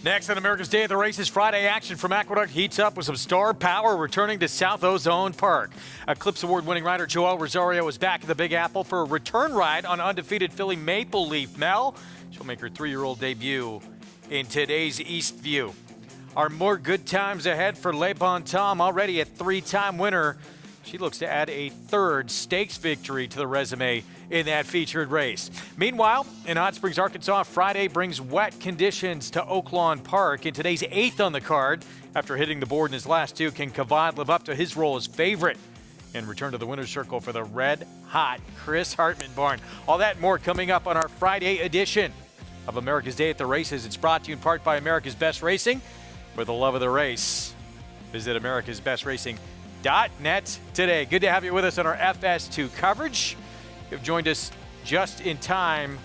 Next on America's Day at the Races, Friday action from Aqueduct heats up with some star power returning to South Ozone Park. Eclipse Award-winning rider Joel Rosario is back at the Big Apple for a return ride on undefeated filly Maple Leaf Mel. She'll make her 3-year-old debut in today's Eastview. Are more good times ahead for Le Bon Tom, already a 3-time winner. She looks to add a 3rd stakes victory to the resume in that featured race. Meanwhile, in Hot Springs, Arkansas, Friday brings wet conditions to Oaklawn Park. In today's 8th on the card, after hitting the board in his last 2, can Kavad live up to his role as favorite and return to the winner's circle for the red-hot Chris Hartman barn? All that and more coming up on our Friday edition of America's Day at the Races. It's brought to you in part by America's Best Racing. For the love of the race, visit americasbestracing.net today. Good to have you with us on our FS2 coverage. You've joined us just in time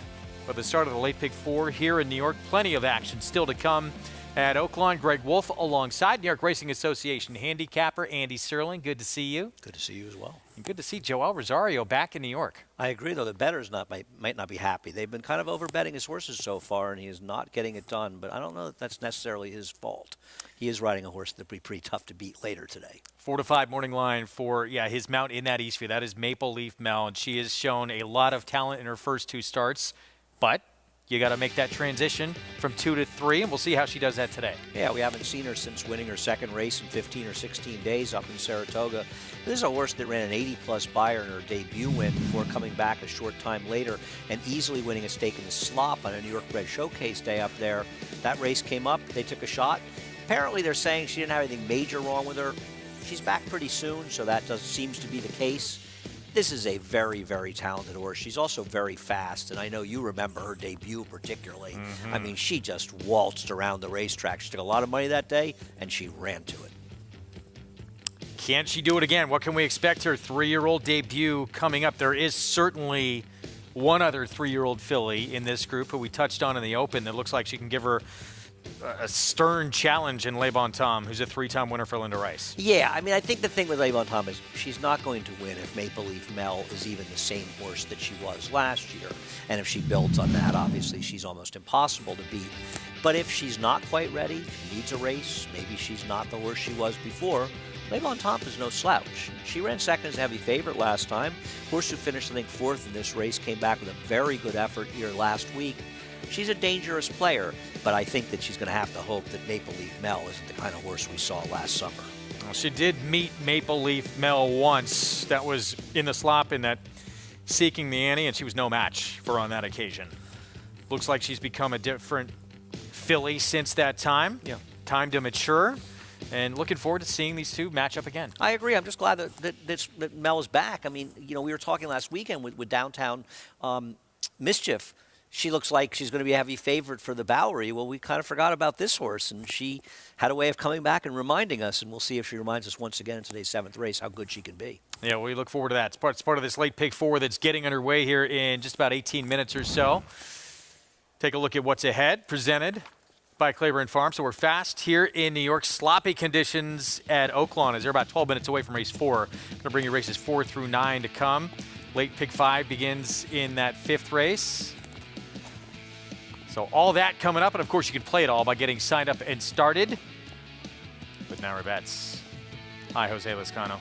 for the start of the Late Pick 4 here in New York. Plenty of action still to come at Oaklawn. Greg Wolf alongside New York Racing Association handicapper Andy Serling. Good to see you. Good to see you as well. And good to see Joel Rosario back in New York. I agree, though. The bettors might not be happy. They've been kind of over-betting his horses so far, and he is not getting it done. But I don't know that that's necessarily his fault. He is riding a horse that'll be pretty tough to beat later today. 4 to 5 morning line for, his mount in that Eastview. That is Maple Leaf Mel, and she has shown a lot of talent in her first 2 starts. But you got to make that transition from 2 to 3, and we'll see how she does that today. Yeah, we haven't seen her since winning her 2nd race in 15 or 16 days up in Saratoga. This is a horse that ran an 80-plus buyer in her debut win before coming back a short time later and easily winning a stake in the slop on a New York Bred Showcase day up there. That race came up. They took a shot. Apparently, they're saying she didn't have anything major wrong with her. She's back pretty soon, so that seems to be the case. This is a very, very talented horse. She's also very fast, and I know you remember her debut particularly. Mm-hmm. I mean, she just waltzed around the racetrack. She took a lot of money that day, and she ran to it. Can she do it again? What can we expect her 3-year-old debut coming up? There is certainly one other 3-year-old filly in this group who we touched on in the Open that looks like she can give her a stern challenge in Le Bon Tom, who's a 3-time winner for Linda Rice. Yeah, I mean, I think the thing with Le Bon Tom is she's not going to win if Maple Leaf Mel is even the same horse that she was last year. And if she builds on that, obviously she's almost impossible to beat. But if she's not quite ready, she needs a race, maybe she's not the horse she was before, Le Bon Tom is no slouch. She ran 2nd as a heavy favorite last time. Horse who finished, I think, 4th in this race came back with a very good effort here last week. She's a dangerous player, but I think that she's going to have to hope that Maple Leaf Mel isn't the kind of horse we saw last summer. Well, she did meet Maple Leaf Mel once. That was in the slop in that Seeking the Annie, and she was no match for her on that occasion. Looks like she's become a different filly since that time. Yeah. Time to mature. And looking forward to seeing these two match up again. I agree. I'm just glad that Mel is back. I mean, we were talking last weekend with Downtown Mischief. She looks like she's going to be a heavy favorite for the Bowery. Well, we kind of forgot about this horse, and she had a way of coming back and reminding us, and we'll see if she reminds us once again in today's 7th race how good she can be. Yeah, we look forward to that. It's part of this Late Pick 4 that's getting underway here in just about 18 minutes or so. Take a look at what's ahead, presented by Claiborne Farm. So we're fast here in New York. Sloppy conditions at Oaklawn as they're about 12 minutes away from race 4. I'm going to bring you races 4 through 9 to come. Late Pick 5 begins in that 5th race. So all that coming up, and of course you can play it all by getting signed up and started with Naira Bets. Hi, Jose Lascano.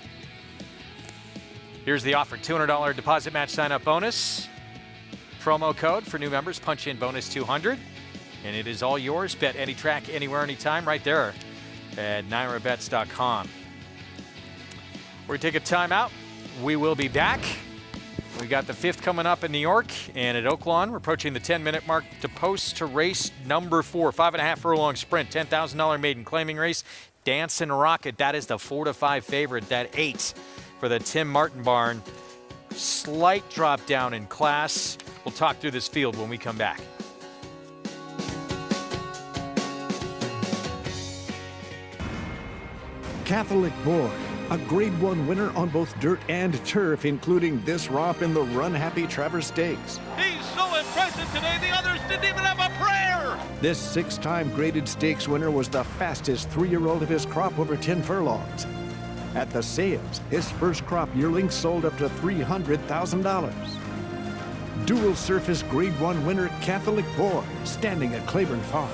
Here's the offer, $200 deposit match sign-up bonus. Promo code for new members, punch in bonus 200, and it is all yours. Bet any track, anywhere, anytime, right there at NairaBets.com. We're going to take a timeout. We will be back. We got the 5th coming up in New York, and at Oaklawn, we're approaching the 10-minute mark to post to race number 4, 5.5 furlong sprint, $10,000 maiden claiming race. Dancing Rocket, that is the 4 to 5 favorite. That 8 for the Tim Martin barn. Slight drop down in class. We'll talk through this field when we come back. Catholic Boy, a Grade 1 winner on both dirt and turf, including this romp in the Run Happy Travers Stakes. He's so impressive today, the others didn't even have a prayer! This 6-time graded stakes winner was the fastest 3-year-old of his crop over 10 furlongs. At the sales, his first crop yearling sold up to $300,000. Dual Surface Grade 1 winner Catholic Boy, standing at Claiborne Farm.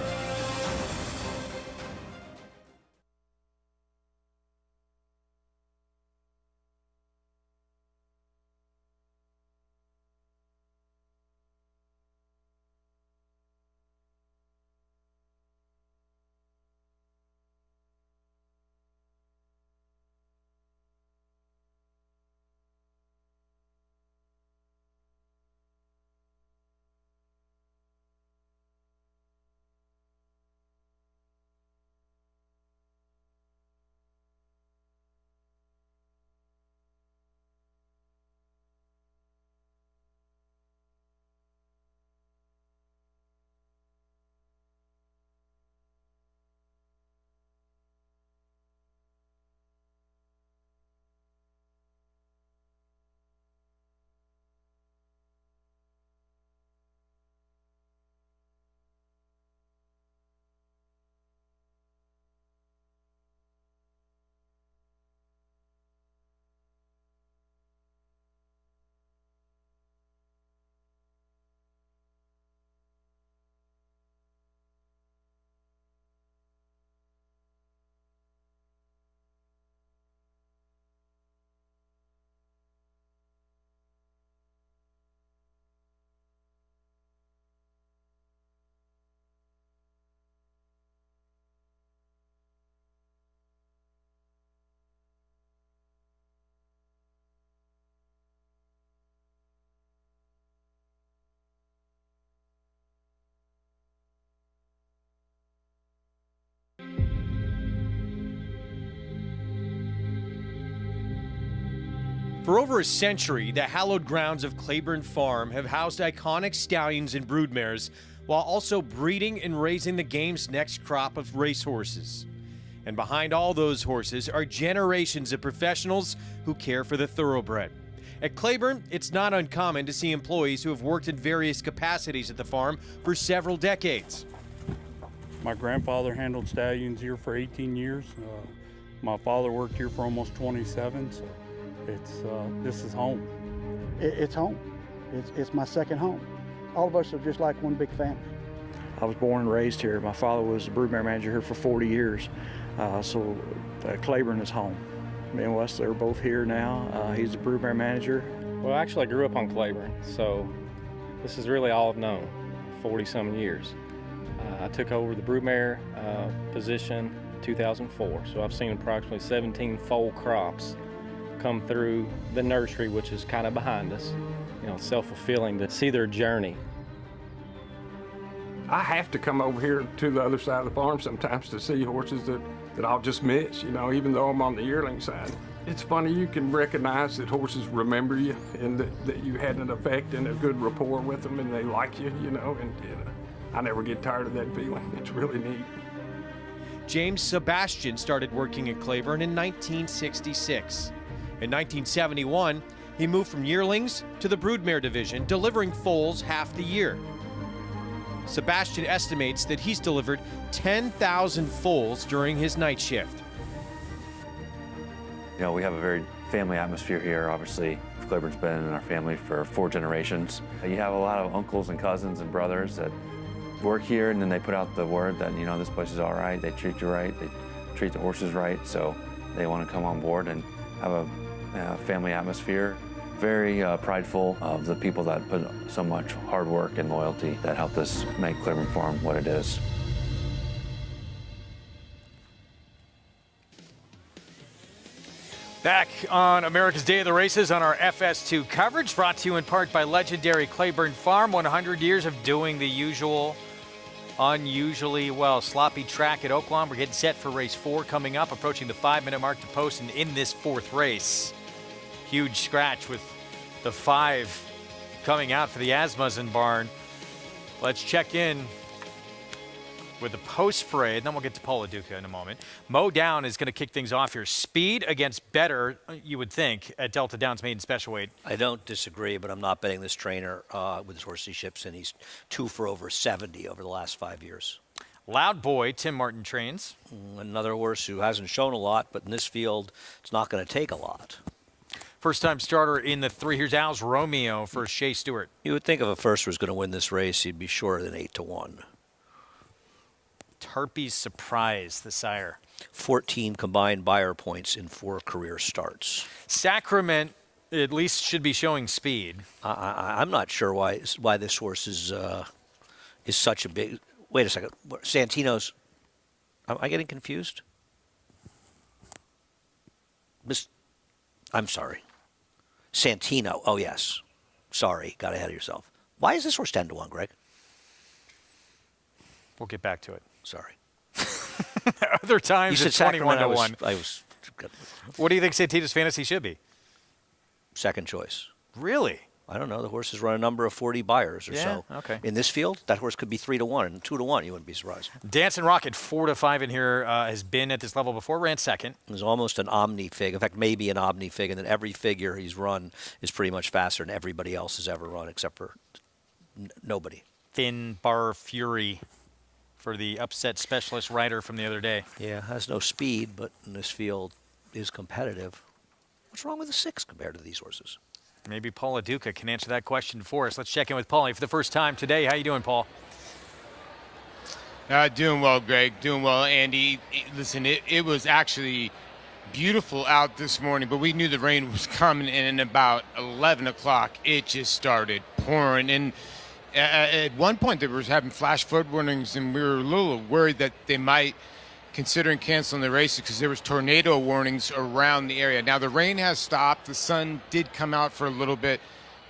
For over a century, the hallowed grounds of Claiborne Farm have housed iconic stallions and broodmares while also breeding and raising the game's next crop of racehorses. And behind all those horses are generations of professionals who care for the thoroughbred. At Claiborne, it's not uncommon to see employees who have worked in various capacities at the farm for several decades. My grandfather handled stallions here for 18 years. My father worked here for almost 27, so this is home. It's home. It's my second home. All of us are just like one big family. I was born and raised here. My father was the broodmare manager here for 40 years, so Claiborne is home. Me and Wesley are both here now. He's the broodmare manager. Well, actually, I grew up on Claiborne, so this is really all I've known, 40-some years. I took over the broodmare position in 2004, so I've seen approximately 17 foal crops come through the nursery, which is kind of behind us. You know, self-fulfilling to see their journey. I have to come over here to the other side of the farm sometimes to see horses that I'll just miss, you know, even though I'm on the yearling side. It's funny, you can recognize that horses remember you and that you had an effect and a good rapport with them and they like you, you know, and I never get tired of that feeling. It's really neat. James Sebastian started working at Claiborne in 1966. In 1971, he moved from yearlings to the broodmare division, delivering foals half the year. Sebastian estimates that he's delivered 10,000 foals during his night shift. You know, we have a very family atmosphere here. Obviously, Claiborne's been in our family for 4 generations. You have a lot of uncles and cousins and brothers that work here, and then they put out the word that, you know, this place is all right, they treat you right, they treat the horses right, so they want to come on board and have a family atmosphere. Very prideful of the people that put so much hard work and loyalty that helped us make Claiborne Farm what it is. Back on America's Day of the Races on our FS2 coverage, brought to you in part by legendary Claiborne Farm. 100 years of doing the usual, unusually well. Sloppy track at Oaklawn. We're getting set for race 4 coming up, approaching the 5-minute mark to post, and in this 4th race, huge scratch with the 5 coming out for the Asmussen barn. Let's check in with the post parade, and then we'll get to Paula Duca in a moment. Mo Down is going to kick things off here. Speed against better, you would think, at Delta Downs maiden special weight. I don't disagree, but I'm not betting this trainer with his horse he ships in. He's 2 for over 70 over the last 5 years. Loud Boy, Tim Martin trains. Another horse who hasn't shown a lot, but in this field, it's not going to take a lot. First-time starter in the 3. Here's Al's Romeo for Shea Stewart. You would think if a first was going to win this race, he'd be shorter than 8-1. Tarpey's Surprise, the sire. 14 combined buyer points in 4 career starts. Sacrament at least should be showing speed. I'm not sure why this horse is such a big. Wait a second, Santino's. Am I getting confused? I'm sorry. Santino. Oh yes. Sorry, got ahead of yourself. Why is this horse 10-1, Greg? We'll get back to it. Sorry. Other times it's 21-1. I was. What do you think Santino's fantasy should be? Second choice. Really? I don't know. The horse has run a number of 40 buyers or so. Okay. In this field, that horse could be 3-1 and 2-1. You wouldn't be surprised. Dancing Rocket 4-5 in here has been at this level before. Ran second. It was almost an omni fig. In fact, maybe an omni fig, and then every figure he's run is pretty much faster than everybody else has ever run, except for nobody. Thin Bar Fury for the upset specialist rider from the other day. Yeah, has no speed, but in this field is competitive. What's wrong with the 6 compared to these horses? Maybe Paula Duca can answer that question for us. Let's check in with Paulie for the first time today. How you doing, Paul? Doing well, Greg. Doing well, Andy. Listen, it was actually beautiful out this morning, but we knew the rain was coming, and at about 11 o'clock, it just started pouring. And at one point, they were having flash flood warnings, and we were a little worried that they might considering canceling the races because there was tornado warnings around the area. Now, the rain has stopped. The sun did come out for a little bit.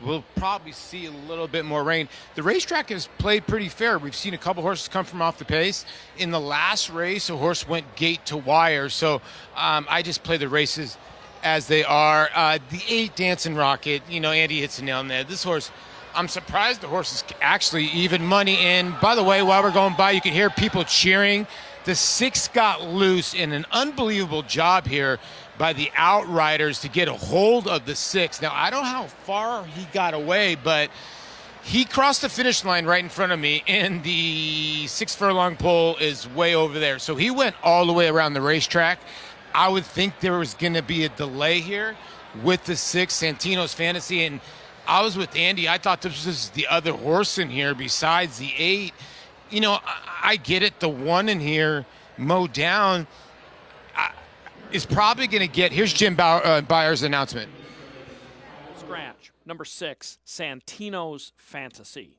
We'll probably see a little bit more rain. The racetrack has played pretty fair. We've seen a couple horses come from off the pace. In the last race, a horse went gate to wire. So I just play the races as they are. The 8 Dancing Rocket, Andy hits the nail on the head. This horse, I'm surprised the horse is actually even money. And by the way, while we're going by, you can hear people cheering. The 6 got loose in an unbelievable job here by the Outriders to get a hold of the 6. Now, I don't know how far he got away, but he crossed the finish line right in front of me, and the 6 furlong pole is way over there. So he went all the way around the racetrack. I would think there was going to be a delay here with the 6, Santino's Fantasy, and I was with Andy. I thought this was the other horse in here besides the 8. I get it. The 1 in here, Mo Down, is probably going to get. Here's Jim Byers' announcement. Scratch. Number 6, Santino's Fantasy.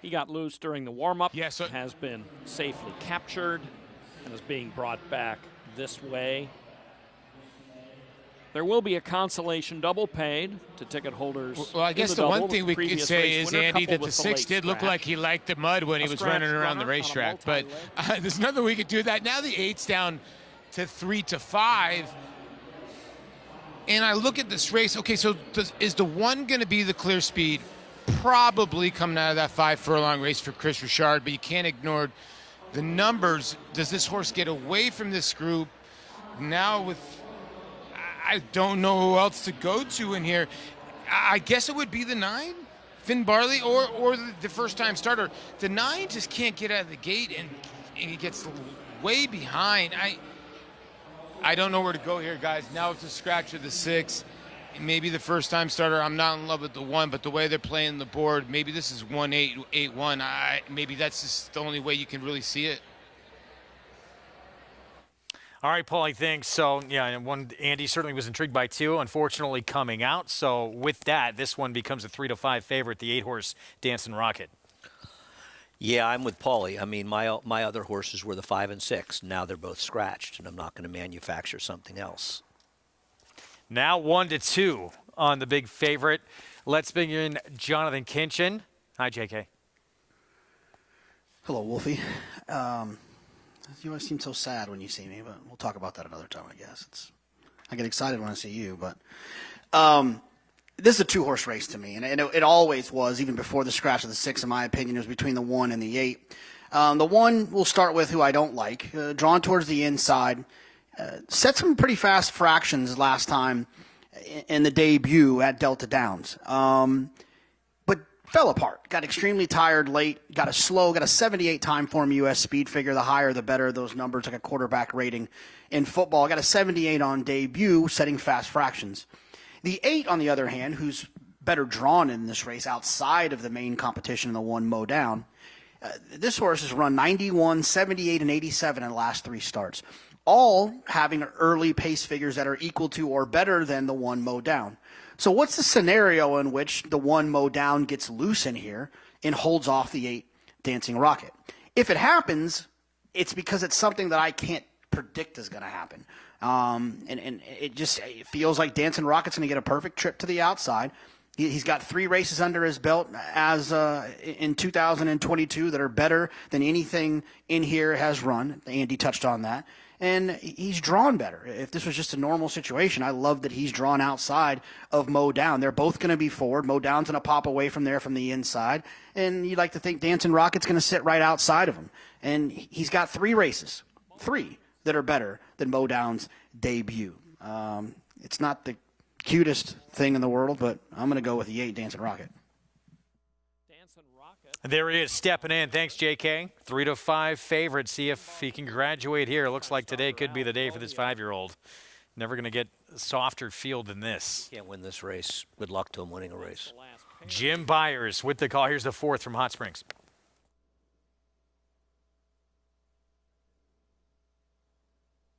He got loose during the warm-up. Yes, has been safely captured and is being brought back this way. There will be a consolation double paid to ticket holders. Well, I guess the one thing we could say is, Andy, that the 6 did look like he liked the mud when he was running around the racetrack. But there's nothing we could do that. Now the 8's down to 3 to 5. And I look at this race. Okay, so is the 1 going to be the clear speed? Probably coming out of that 5 furlong race for Chris Richard, but you can't ignore the numbers. Does this horse get away from this group now with... I don't know who else to go to in here. I guess it would be the 9, Finn Barley, or the first-time starter. The 9 just can't get out of the gate, and he gets way behind. I don't know where to go here, guys. Now it's a scratch of the 6. Maybe the first-time starter. I'm not in love with the 1, but the way they're playing the board, maybe this is 1-8-8-1. Maybe that's just the only way you can really see it. All right, Paulie, thanks. So, yeah, and Andy certainly was intrigued by 2, unfortunately coming out. So, with that, this one becomes a 3 to 5 favorite, the 8 horse Dancing Rocket. Yeah, I'm with Paulie. I mean, my other horses were the 5 and 6. Now they're both scratched, and I'm not going to manufacture something else. Now 1 to 2 on the big favorite. Let's bring in Jonathan Kinchin. Hi, JK. Hello, Wolfie. You always seem so sad when you see me, but we'll talk about that another time, I guess. I get excited when I see you, but this is a 2-horse race to me, and it always was, even before the scratch of the 6, in my opinion. It was between the 1 and the 8. The 1 we'll start with, who I don't like, drawn towards the inside, set some pretty fast fractions last time in the debut at Delta Downs. Fell apart, got extremely tired late, got a 78 time form U.S. speed figure. The higher, the better. Those numbers, like a quarterback rating in football. Got a 78 on debut, setting fast fractions. The 8, on the other hand, who's better drawn in this race outside of the main competition in the 1 Mo Down, this horse has run 91, 78, and 87 in the last 3 starts, all having early pace figures that are equal to or better than the 1 Mo Down. So what's the scenario in which the 1 Mo Down gets loose in here and holds off the 8 Dancing Rocket? If it happens, it's because it's something that I can't predict is going to happen. And it feels like Dancing Rocket's going to get a perfect trip to the outside. He's got 3 races under his belt as in 2022 that are better than anything in here has run. Andy touched on that. And he's drawn better. If this was just a normal situation, I love that he's drawn outside of Mo Down. They're both going to be forward. Mo Down's going to pop away from there from the inside. And you'd like to think Dancing Rocket's going to sit right outside of him. And he's got 3 races, 3 that are better than Mo Down's debut. It's not the cutest thing in the world, but I'm going to go with the 8 Dancing Rocket. There he is, stepping in. Thanks, JK. 3 to 5 favorite. See if he can graduate here. Looks like today could be the day for this 5-year-old. Never going to get a softer field than this. Can't win this race. Good luck to him winning a race. Jim Byers with the call. Here's the 4th from Hot Springs.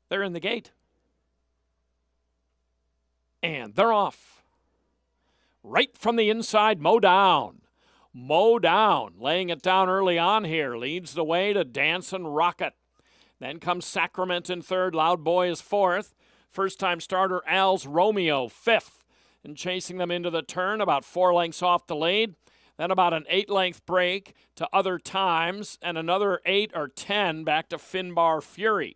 They're in the gate. And they're off. Right from the inside, Mo Down. Mo Down, laying it down early on here, leads the way to Dancing Rocket. Then comes Sacrament in 3rd, Loud Boy is 4th. First-time starter Al's Romeo, 5th. And chasing them into the turn, about 4 lengths off the lead. Then about an 8-length break to Other Times, and another 8 or 10 back to Finbar Fury.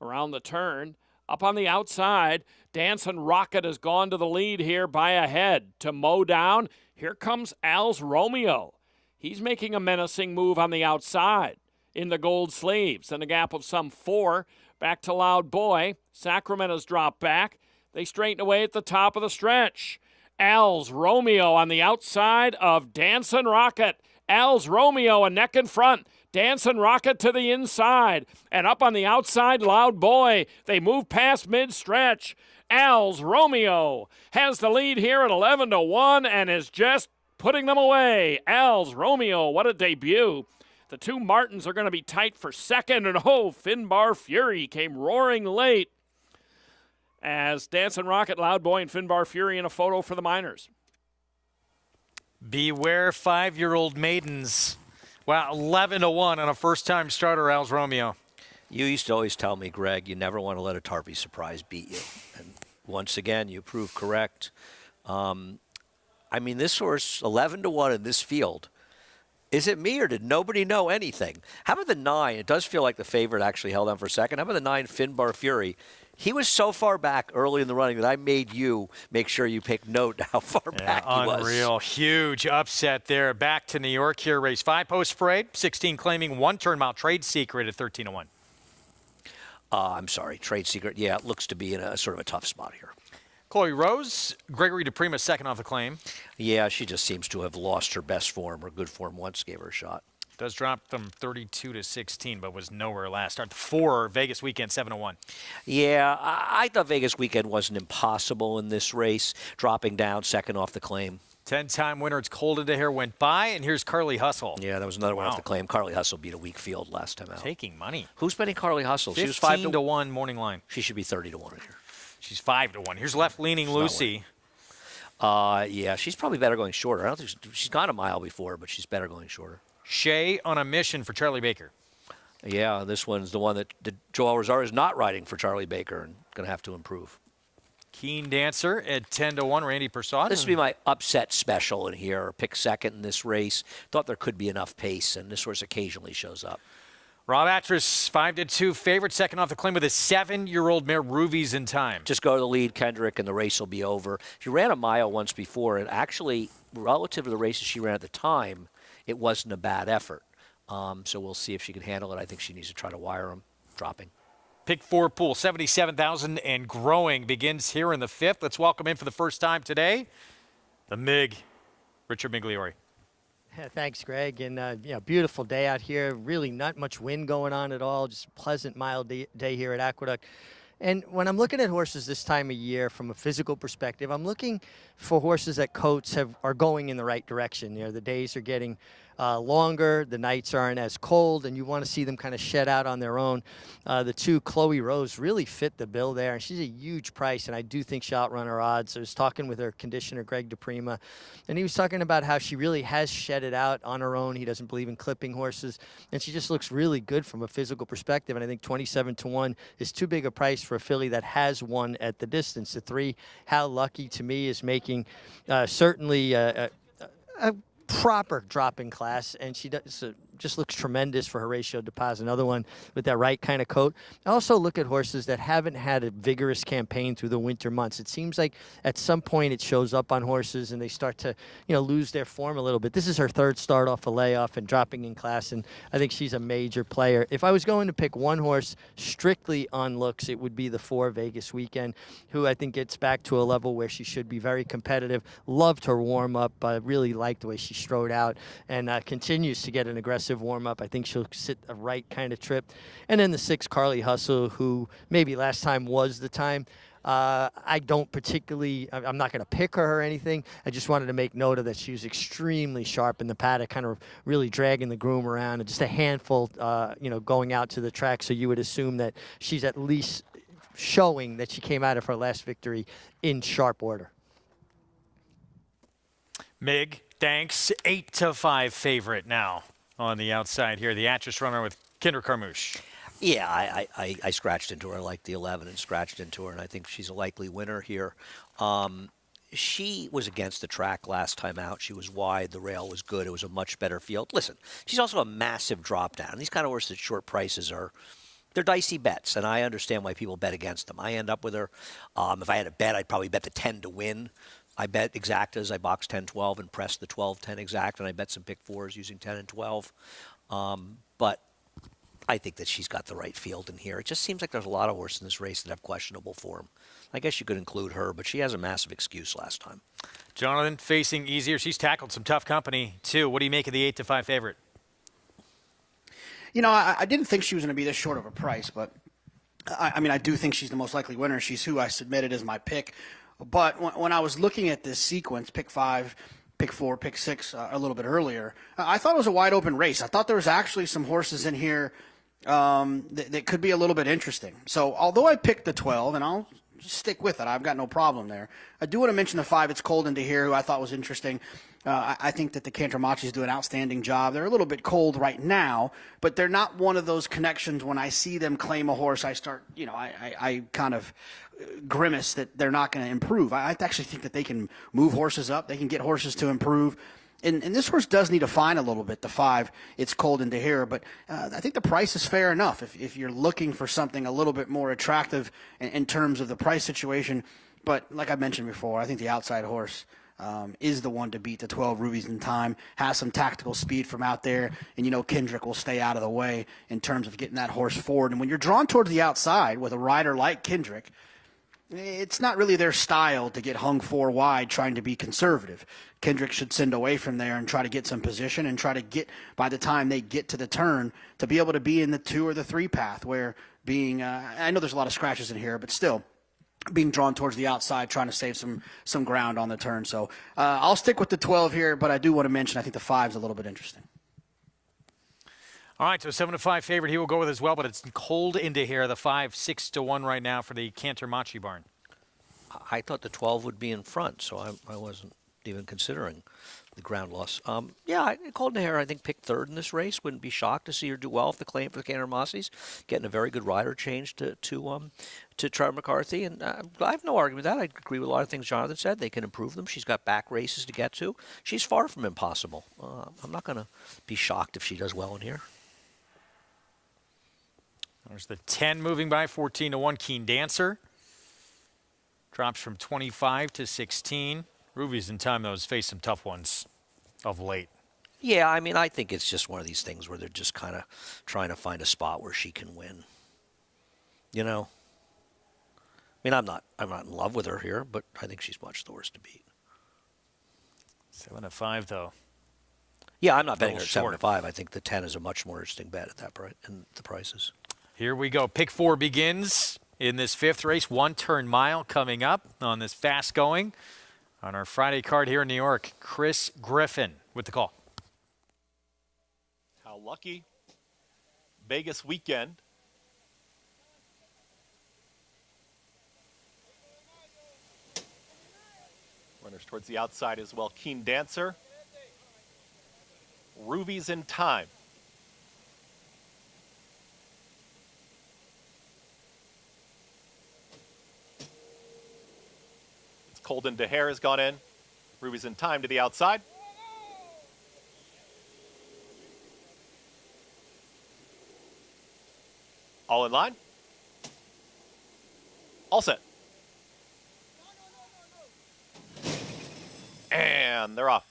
around the turn. Up on the outside, Dancing Rocket has gone to the lead here by a head to mow down. Here comes Al's Romeo. He's making a menacing move on the outside in the gold sleeves and a gap of some 4 back to Loud Boy. Sacramento's dropped back. They straighten away at the top of the stretch. Al's Romeo on the outside of Dancing Rocket. Al's Romeo a neck in front. Dancing Rocket to the inside. And up on the outside, Loud Boy. They move past mid-stretch. Al's Romeo has the lead here at 11-1 and is just putting them away. Al's Romeo, what a debut. The two Martins are going to be tight for second. And Finbar Fury came roaring late as Dancing Rocket, Loud Boy, and Finbar Fury in a photo for the Miners. Beware 5-year-old maidens. Wow, 11-1 on a first-time starter, Al's Romeo. You used to always tell me, Greg, you never want to let a Tarpey surprise beat you. And once again, you proved correct. This horse, 11-1 in this field. Is it me or did nobody know anything? How about the 9? It does feel like the favorite actually held on for a second. How about the 9, Finbar Fury? He was so far back early in the running that I made you make sure you pick note how far back he was. Unreal. Huge upset there. Back to New York here. Race 5 post parade. 16 claiming 1 turn-mount Trade Secret at 13-1. I'm sorry, Trade Secret. Yeah, it looks to be in a sort of a tough spot here. Chloe Rose, Gregory DePrima second off the claim. Yeah, she just seems to have lost her best form or good form once gave her a shot. Does drop from 32-16, but was nowhere last start. 4 Vegas weekend, 7-1. Yeah, I thought Vegas weekend wasn't impossible in this race, dropping down second off the claim. 10-time winner, It's Cold Into Hair went by, and here's Carly Hustle. Yeah, that was another one off the claim. Carly Hustle beat a weak field last time out. Taking money. Who's betting Carly Hustle? 15 she was 5-1 morning line. She should be 30-1 here. She's 5-1. Here's left-leaning Lucy. Yeah, she's probably better going shorter. I don't think she's gone a mile before, but she's better going shorter. Shea on a mission for Charlie Baker. Yeah, this one's the one that Joel Rosario is not riding for Charlie Baker and going to have to improve. Keen Dancer at 10-1, Randy Persad. This would be my upset special in here, pick second in this race. Thought there could be enough pace, and this horse occasionally shows up. Rob Actress, 5-2 favorite, second off the claim with a 7-year-old mare, Ruvy's in time. Just go to the lead, Kendrick, and the race will be over. She ran a mile once before, and actually, relative to the races she ran at the time, it wasn't a bad effort. So we'll see if she can handle it. I think she needs to try to wire them, dropping. Pick 4 pool, 77,000 and growing, begins here in the 5th. Let's welcome in for the first time today, the MIG, Richard Migliori. Thanks, Greg. And, beautiful day out here. Really not much wind going on at all. Just a pleasant, mild day here at Aqueduct. And when I'm looking at horses this time of year from a physical perspective, I'm looking for horses that coats are going in the right direction. The days are getting longer, the nights aren't as cold, and you want to see them kind of shed out on their own. The 2, Chloe Rose, really fit the bill there, and she's a huge price, and I do think she'll outrun her odds. I was talking with her conditioner, Greg DePrima, and he was talking about how she really has shed it out on her own. He doesn't believe in clipping horses, and she just looks really good from a physical perspective, and I think 27-1 is too big a price for a filly that has won at the distance. The 3, How Lucky, to me, is making certainly a proper dropping class, and she does just looks tremendous for Horatio De Paz, another one with that right kind of coat. I also look at horses that haven't had a vigorous campaign through the winter months. It seems like at some point it shows up on horses and they start to, lose their form a little bit. This is her 3rd start off a layoff and dropping in class, and I think she's a major player. If I was going to pick one horse strictly on looks, it would be the 4 Vegas weekend, who I think gets back to a level where she should be very competitive. Loved her warm-up. I really liked the way she strode out and continues to get an aggressive warm-up. I think she'll sit a right kind of trip. And then the 6, Carly Hustle, who maybe last time was the time. I don't particularly, I'm not going to pick her or anything. I just wanted to make note of that she was extremely sharp in the paddock, kind of really dragging the groom around, and just a handful, going out to the track. So you would assume that she's at least showing that she came out of her last victory in sharp order. MIG, thanks. 8-5 favorite now on the outside here. The Actress runner with Kinder Carmouche. Yeah, I scratched into her. I like the 11 and scratched into her, and I think she's a likely winner here. She was against the track last time out. She was wide. The rail was good. It was a much better field. Listen, she's also a massive drop down. These kind of horses at short prices are they're dicey bets, and I understand why people bet against them. I end up with her. If I had a bet, I'd probably bet the 10 to win. I bet exactas. I box 10, 12 and press the 12, 10 exact, and I bet some pick fours using 10 and 12. But I think that she's got the right field in here. It just seems like there's a lot of horses in this race that have questionable form. I guess you could include her, but she has a massive excuse last time. Jonathan facing easier. She's tackled some tough company, too. What do you make of the 8-5 favorite? You know, I didn't think she was going to be this short of a price, but I mean, I do think she's the most likely winner. She's who I submitted as my pick. But when I was looking at this sequence, pick 5, pick 4, pick 6 a little bit earlier, I thought it was a wide open race. I thought there was actually some horses in here that could be a little bit interesting. So although I picked the 12, and I'll stick with it, I've got no problem there, I do want to mention the 5, It's Cold Into Here, who I thought was interesting. I think that the Cantor Machis do an outstanding job. They're a little bit cold right now, but they're not one of those connections when I see them claim a horse, I start, you know, I kind of grimace that they're not going to improve. I actually think that they can move horses up. They can get horses to improve. And this horse does need to fine a little bit, the 5, It's Cold Into Here. But I think the price is fair enough if you're looking for something a little bit more attractive in terms of the price situation. But like I mentioned before, I think the outside horse is the one to beat the 12, Rubies in Time, has some tactical speed from out there, and you know Kendrick will stay out of the way in terms of getting that horse forward. And when you're drawn towards the outside with a rider like Kendrick, it's not really their style to get hung 4 wide trying to be conservative. Kendrick should send away from there and try to get some position and try to get, by the time they get to the turn, to be able to be in the 2 or the 3 path where being, I know there's a lot of scratches in here, but still, being drawn towards the outside, trying to save some ground on the turn. So I'll stick with the 12 here, but I do want to mention I think the 5 is a little bit interesting. All right, so 7-5 favorite he will go with as well, but it's Cold Into Here, the 5, 6-1 right now for the Cantor Machi barn. I thought the 12 would be in front, so I wasn't even considering the ground loss. Yeah, Cold Into Here, I think, picked 3rd in this race. Wouldn't be shocked to see her do well if the claim for the Cantor Machis, getting a very good rider change to Trevor McCarthy. And I have no argument with that. I agree with a lot of things Jonathan said. They can improve them. She's got back races to get to. She's far from impossible. I'm not going to be shocked if she does well in here. There's the 10 moving by, 14-1. Keen Dancer drops from 25 to 16. Rubies in Time, though, has faced some tough ones of late. Yeah, I mean, I think it's just one of these things where they're just kind of trying to find a spot where she can win. You know? I mean, I'm not in love with her here, but I think she's much the worst to beat. 7-5, though. Yeah, I'm not betting her at 7-5. I think the 10 is a much more interesting bet at that price, and the prices. Here we go. Pick 4 begins in this 5th race. 1-turn mile coming up on this fast going. On our Friday card here in New York, Chris Griffin with the call. How lucky. Vegas weekend. Runners towards the outside as well. Keen Dancer. Rubies in Time. It's Cold Into Hair has gone in. Rubies in Time to the outside. All in line. All set. And they're off.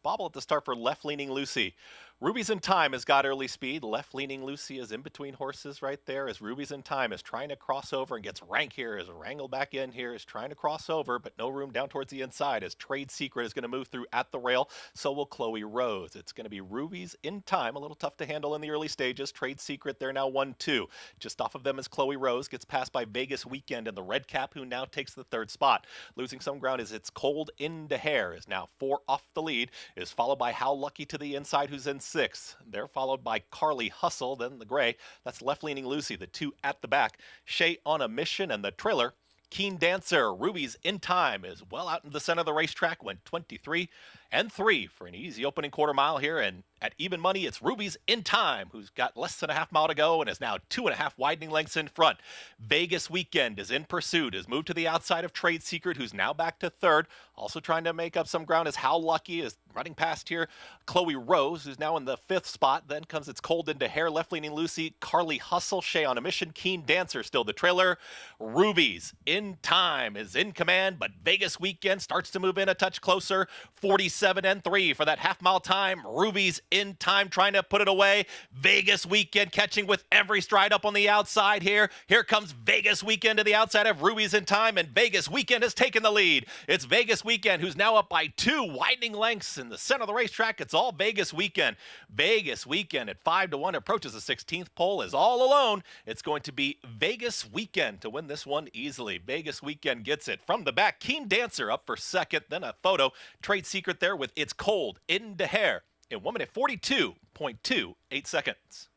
Bobble at the start for Left-Leaning Lucy. Rubies in Time has got early speed. Left-Leaning Lucy is in between horses right there as Rubies in Time is trying to cross over and gets rank here, is wrangled back in here, is trying to cross over, but no room down towards the inside as Trade Secret is going to move through at the rail. So will Chloe Rose. It's going to be Rubies in Time, a little tough to handle in the early stages. Trade Secret, they're now 1-2. Just off of them is Chloe Rose, gets passed by Vegas Weekend and the Red Cap, who now takes the 3rd spot. Losing some ground is It's Cold Into Hair, is now 4 off the lead, is followed by How Lucky to the inside, who's in 6th. They're followed by Carly Hustle, then the gray. That's Left-Leaning Lucy, the 2 at the back. Shay on a Mission and the trailer. Keen Dancer, Rubies in Time, is well out in the center of the racetrack, went 23. and 3 for an easy opening quarter mile here. And at even money, it's Ruby's In Time, who's got less than a half mile to go and is now 2.5 widening lengths in front. Vegas Weekend is in pursuit, has moved to the outside of Trade Secret, who's now back to third. Also trying to make up some ground is How Lucky is running past here. Chloe Rose, who's now in the 5th spot. Then comes It's Cold Into Hair, Left Leaning Lucy, Carly Hustle, Shay on a Mission, Keen Dancer still the trailer. Ruby's In Time is in command, but Vegas Weekend starts to move in a touch closer. 47 and 3 for that half mile time. Ruby's In Time trying to put it away. Vegas Weekend catching with every stride up on the outside here. Here comes Vegas Weekend to the outside of Ruby's In Time, and Vegas Weekend has taken the lead. It's Vegas Weekend who's now up by 2 widening lengths in the center of the racetrack. It's all Vegas Weekend. Vegas Weekend at 5-1 approaches the 16th pole, is all alone. It's going to be Vegas Weekend to win this one easily. Vegas Weekend gets it from the back. Keen Dancer up for second, then a photo. Trade Secret there with It's Cold Into Hair in 1 minute 42.28 seconds.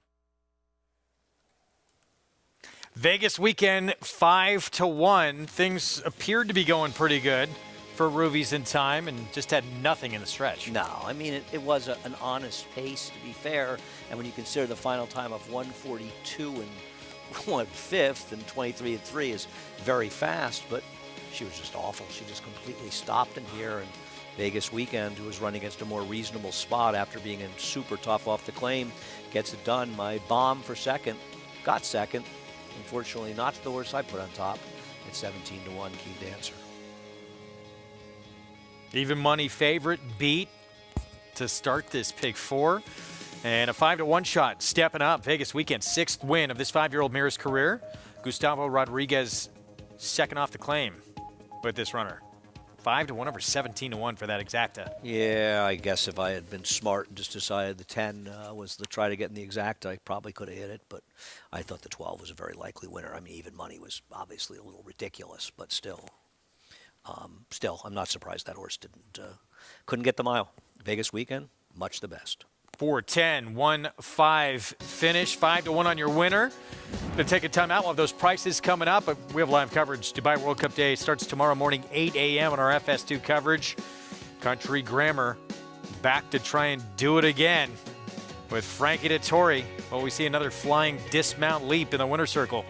Vegas Weekend 5-1. Things appeared to be going pretty good for Ruby's In Time and just had nothing in the stretch. No, I mean, it was an honest pace, to be fair. And when you consider the final time of 1:42 and 1/5 and 23 and 3 is very fast, but she was just awful. She just completely stopped in here. And Vegas Weekend, who was running against a more reasonable spot after being in super tough off the claim, gets it done. My bomb for second, got second. Unfortunately, not the horse I put on top at 17-1, Keen Dancer. Even money favorite beat to start this pick 4. And a 5-1 shot stepping up. Vegas Weekend, 6th win of this 5-year-old mare's career. Gustavo Rodriguez second off the claim with this runner. 5-1 over 17-1 for that exacta. Yeah, I guess if I had been smart and just decided the 10 was the try to get in the exacta, I probably could have hit it, but I thought the 12 was a very likely winner. I mean, even money was obviously a little ridiculous, but still, I'm not surprised that horse couldn't get the mile. Vegas Weekend, much the best. 4-10, 1-5 finish, 5-1 on your winner. Gonna take a time out. We'll have those prices coming up, but we have live coverage. Dubai World Cup Day starts tomorrow morning, 8 a.m. on our FS2 coverage. Country Grammar back to try and do it again with Frankie Dettori. Well, we see another flying dismount leap in the winner's circle.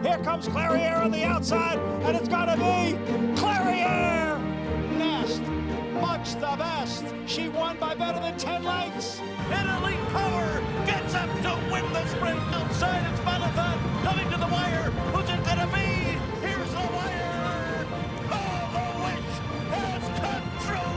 Here comes Clariere on the outside, and it's going to be Clariere! Nest, much the best. She won by better than 10 lengths. And Elite Power gets up to win the sprint outside. It's Malathon coming to the wire. Who's it going to be? Here's the wire. Oh, the wish has come true.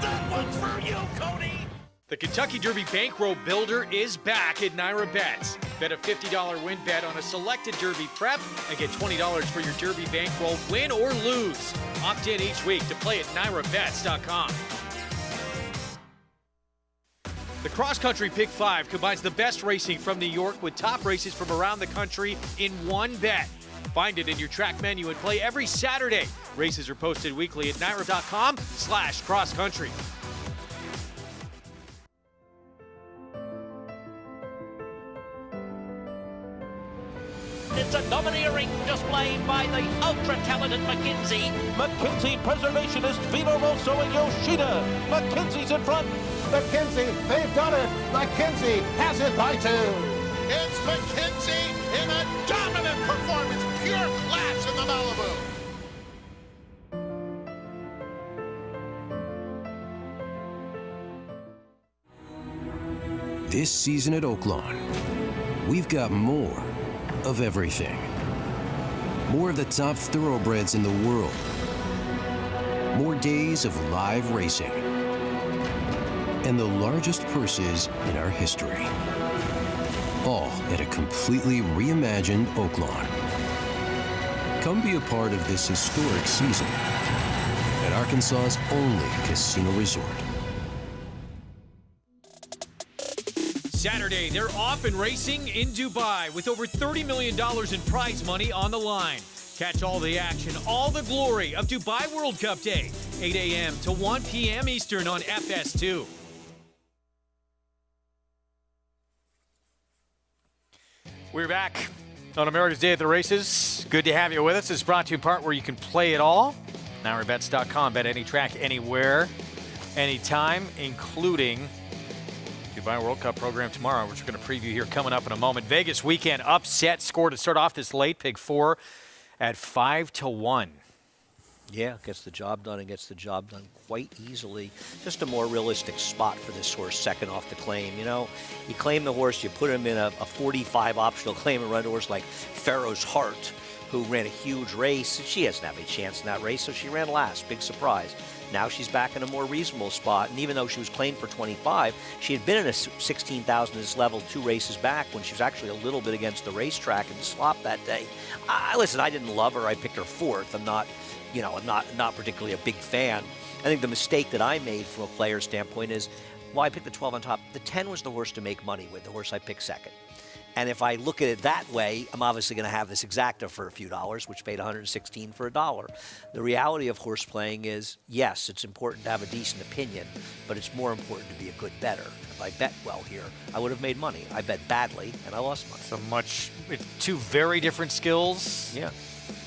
That one's for you, Cody. The Kentucky Derby Bankroll Builder is back at Naira Bets. Bet a $50 win bet on a selected Derby prep and get $20 for your Derby Bankroll, win or lose. Opt in each week to play at NairaBets.com. The Cross Country Pick 5 combines the best racing from New York with top races from around the country in one bet. Find it in your track menu and play every Saturday. Races are posted weekly at Naira.com/crosscountry. It's a domineering display by the ultra-talented McKenzie. McKenzie Preservation is Vino Rosso and Yoshida. McKenzie's in front. McKenzie, they've done it. McKenzie has it by 2. It's McKenzie in a dominant performance. Pure class in the Malibu. This season at Oaklawn, we've got more of everything. More of the top thoroughbreds in the world. More days of live racing. And the largest purses in our history. All at a completely reimagined Oaklawn. Come be a part of this historic season at Arkansas's only casino resort. Saturday, they're off and racing in Dubai with over $30 million in prize money on the line. Catch all the action, all the glory of Dubai World Cup Day, 8 a.m. to 1 p.m. Eastern on FS2. We're back on America's Day at the Races. Good to have you with us. It's brought to you in part where you can play it all. NowRebets.com. Bet any track, anywhere, anytime, including Dubai World Cup program tomorrow, which we're going to preview here coming up in a moment. Vegas weekend upset score to start off this late pick 4 at 5-1. Yeah, gets the job done and gets the job done quite easily. Just a more realistic spot for this horse, second off the claim. You know, you claim the horse, you put him in a 45 optional claim and run a horse like Pharaoh's Heart, who ran a huge race. She doesn't have a chance in that race, so she ran last. Big surprise. Now she's back in a more reasonable spot, and even though she was claimed for 25, she had been in a 16,000 this level 2 races back when she was actually a little bit against the racetrack in the slop that day. Listen, I didn't love her. I picked her 4th. I'm not particularly a big fan. I think the mistake that I made from a player standpoint is, well, I picked the 12 on top. The 10 was the horse to make money with, the horse I picked second. And if I look at it that way, I'm obviously going to have this exacta for a few dollars, which paid $116 for $1. The reality of horse playing is, yes, it's important to have a decent opinion, but it's more important to be a good bettor. If I bet well here, I would have made money. I bet badly, and I lost money. It's 2 very different skills. Yeah.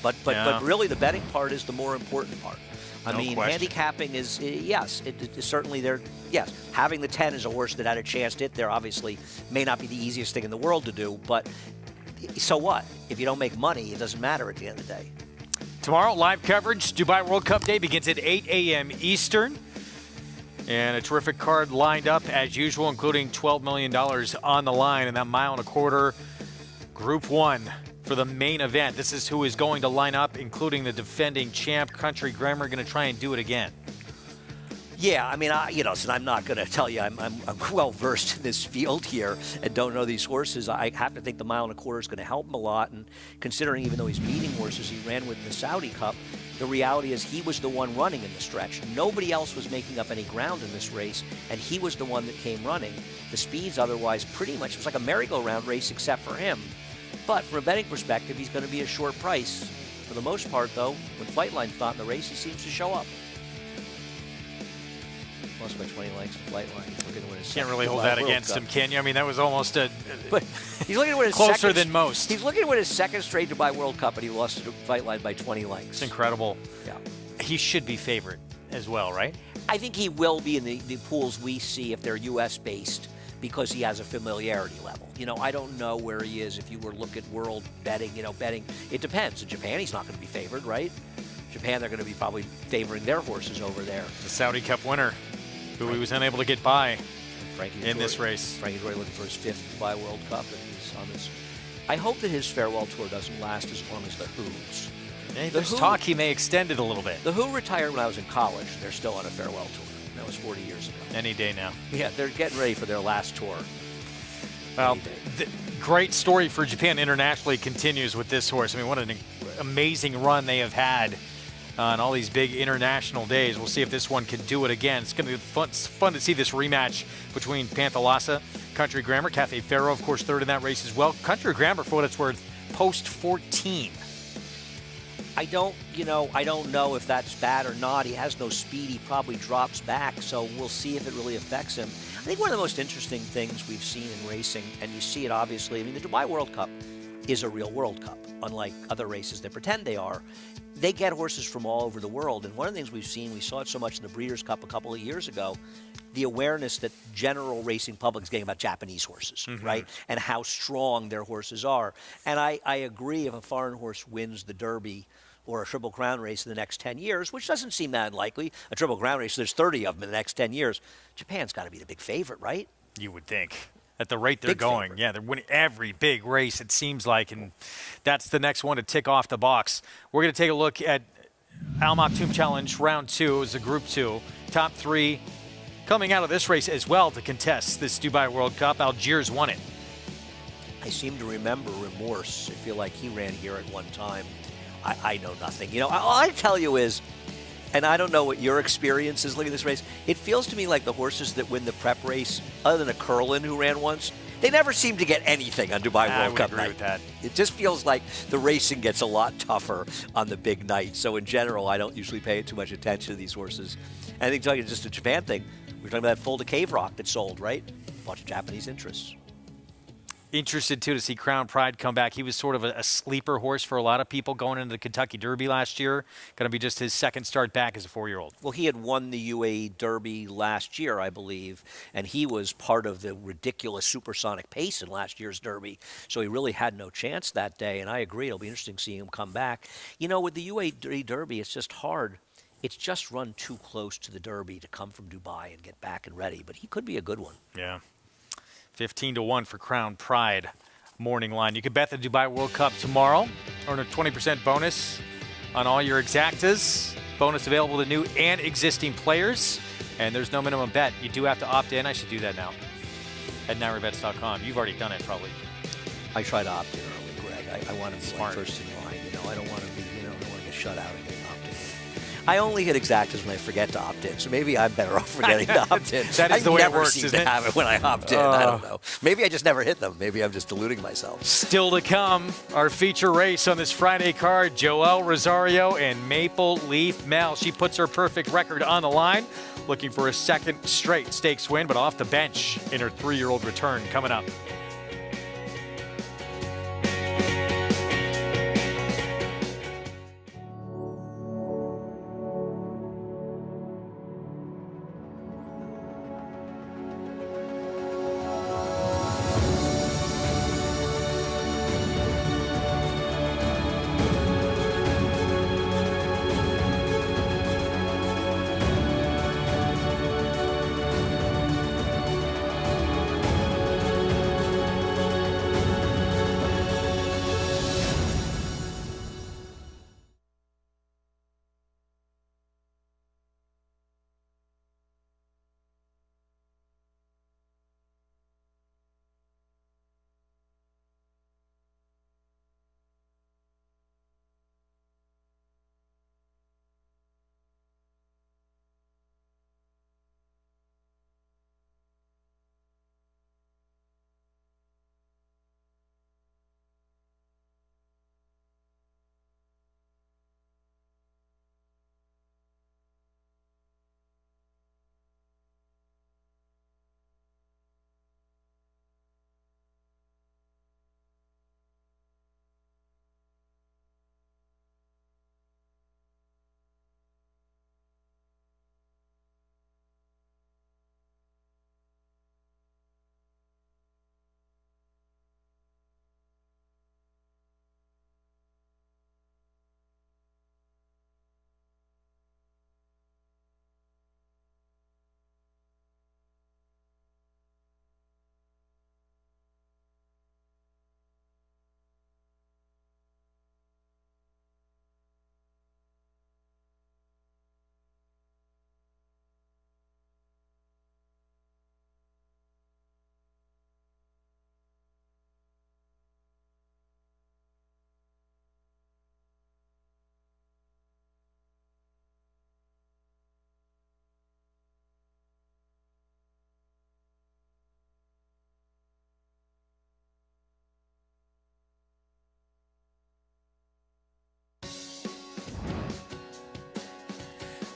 But really the betting part is the more important part. I mean, question. handicapping is, yes, it is certainly there. Yes, having the 10 is a horse that had a chance to hit there obviously may not be the easiest thing in the world to do, but so what? If you don't make money, it doesn't matter at the end of the day. Tomorrow, live coverage. Dubai World Cup Day begins at 8 a.m. Eastern. And a terrific card lined up as usual, including $12 million on the line in that 1.25 Group 1. For the main event. This is who is going to line up, including the defending champ, Country Grammar, going to try and do it again. Yeah, I mean, so I'm not going to tell you I'm well versed in this field here and don't know these horses. I have to think the 1.25 is going to help him a lot. And considering even though he's beating horses he ran with in the Saudi Cup, the reality is he was the one running in the stretch. Nobody else was making up any ground in this race, and he was the one that came running. The speeds otherwise pretty much, it was like a merry-go-round race except for him. But from a betting perspective, he's going to be a short price. For the most part, though, when Flightline's not in the race, he seems to show up. Lost by 20 lengths to Flightline. Can't really hold that against him, can you? I mean, that was almost but he's looking to win his closer than most. He's looking to win his second straight Dubai World Cup, and he lost to Flightline by 20 lengths. It's incredible. Yeah. He should be favored as well, right? I think he will be in the pools we see if they're U.S.-based, because he has a familiarity level. I don't know where he is if you were to look at world betting, betting. It depends. In Japan, he's not going to be favored, right? Japan, they're going to be probably favoring their horses over there. The Saudi Cup winner, who he was unable to get by in this race. Frankie Joy looking for his 5th Dubai World Cup, and he's on this. I hope that his farewell tour doesn't last as long as the Who's. There's talk he may extend it a little bit. The Who retired when I was in college. They're still on a farewell tour. That was 40 years ago. Any day now. Yeah, they're getting ready for their last tour. Well, the great story for Japan internationally continues with this horse. I mean, what an amazing run they have had on all these big international days. We'll see if this one can do it again. It's going to be fun to see this rematch between Panthalassa, Country Grammar. Cafe Pharaoh, of course, 3rd in that race as well. Country Grammar, for what it's worth, post 14. I don't know if that's bad or not. He has no speed. He probably drops back, so we'll see if it really affects him. I think one of the most interesting things we've seen in racing, and you see it obviously, I mean, the Dubai World Cup is a real World Cup, unlike other races that pretend they are. They get horses from all over the world, and one of the things we've seen, we saw it so much in the Breeders' Cup a couple of years ago, the awareness that general racing public is getting about Japanese horses, right? And how strong their horses are. And I agree, if a foreign horse wins the Derby or a Triple Crown race in the next 10 years, which doesn't seem that unlikely. A Triple Crown race, there's 30 of them in the next 10 years. Japan's got to be the big favorite, right? You would think. At the rate they're going. Favorite. Yeah, they're winning every big race, it seems like, and that's the next one to tick off the box. We're going to take a look at Al Maktoum Challenge Round 2. It was a Group 2. Top 3 coming out of this race as well to contest this Dubai World Cup. Algiers won it. I seem to remember Remorse. I feel like he ran here at one time. I know nothing. All I tell you is, and I don't know what your experience is looking at this race, it feels to me like the horses that win the prep race, other than a Curlin who ran once, they never seem to get anything on Dubai World Cup night. With that. It just feels like the racing gets a lot tougher on the big night. So in general, I don't usually pay too much attention to these horses. And I think talking just a Japan thing, we're talking about that Full to Cave Rock that sold, right? A bunch of Japanese interests. Interested, too, to see Crown Pride come back. He was sort of a sleeper horse for a lot of people going into the Kentucky Derby last year. Going to be just his second start back as a 4-year-old. Well, he had won the UAE Derby last year, I believe, and he was part of the ridiculous supersonic pace in last year's Derby, so he really had no chance that day, and I agree. It'll be interesting seeing him come back. You know, with the UAE Derby, it's just hard. It's just run too close to the Derby to come from Dubai and get back and ready, but he could be a good one. Yeah. 15-1 for Crown Pride morning line. You can bet the Dubai World Cup tomorrow. Earn a 20% bonus on all your exactas. Bonus available to new and existing players. And there's no minimum bet. You do have to opt in. I should do that now at NYRaBets.com. You've already done it, probably. I try to opt in early, Greg. I want to be first in line. You know, I don't want to be, I don't want to get shut out and get opted in. I only hit exactas when I forget to opt in, so maybe I'm better off forgetting to opt in. That is the way it works, seem isn't to it? have it when I opt in. I don't know. Maybe I just never hit them. Maybe I'm just deluding myself. Still to come, our feature race on this Friday card, Joelle Rosario and Maple Leaf Mel. She puts her perfect record on the line, looking for a second straight stakes win, but off the bench in her 3-year-old return coming up.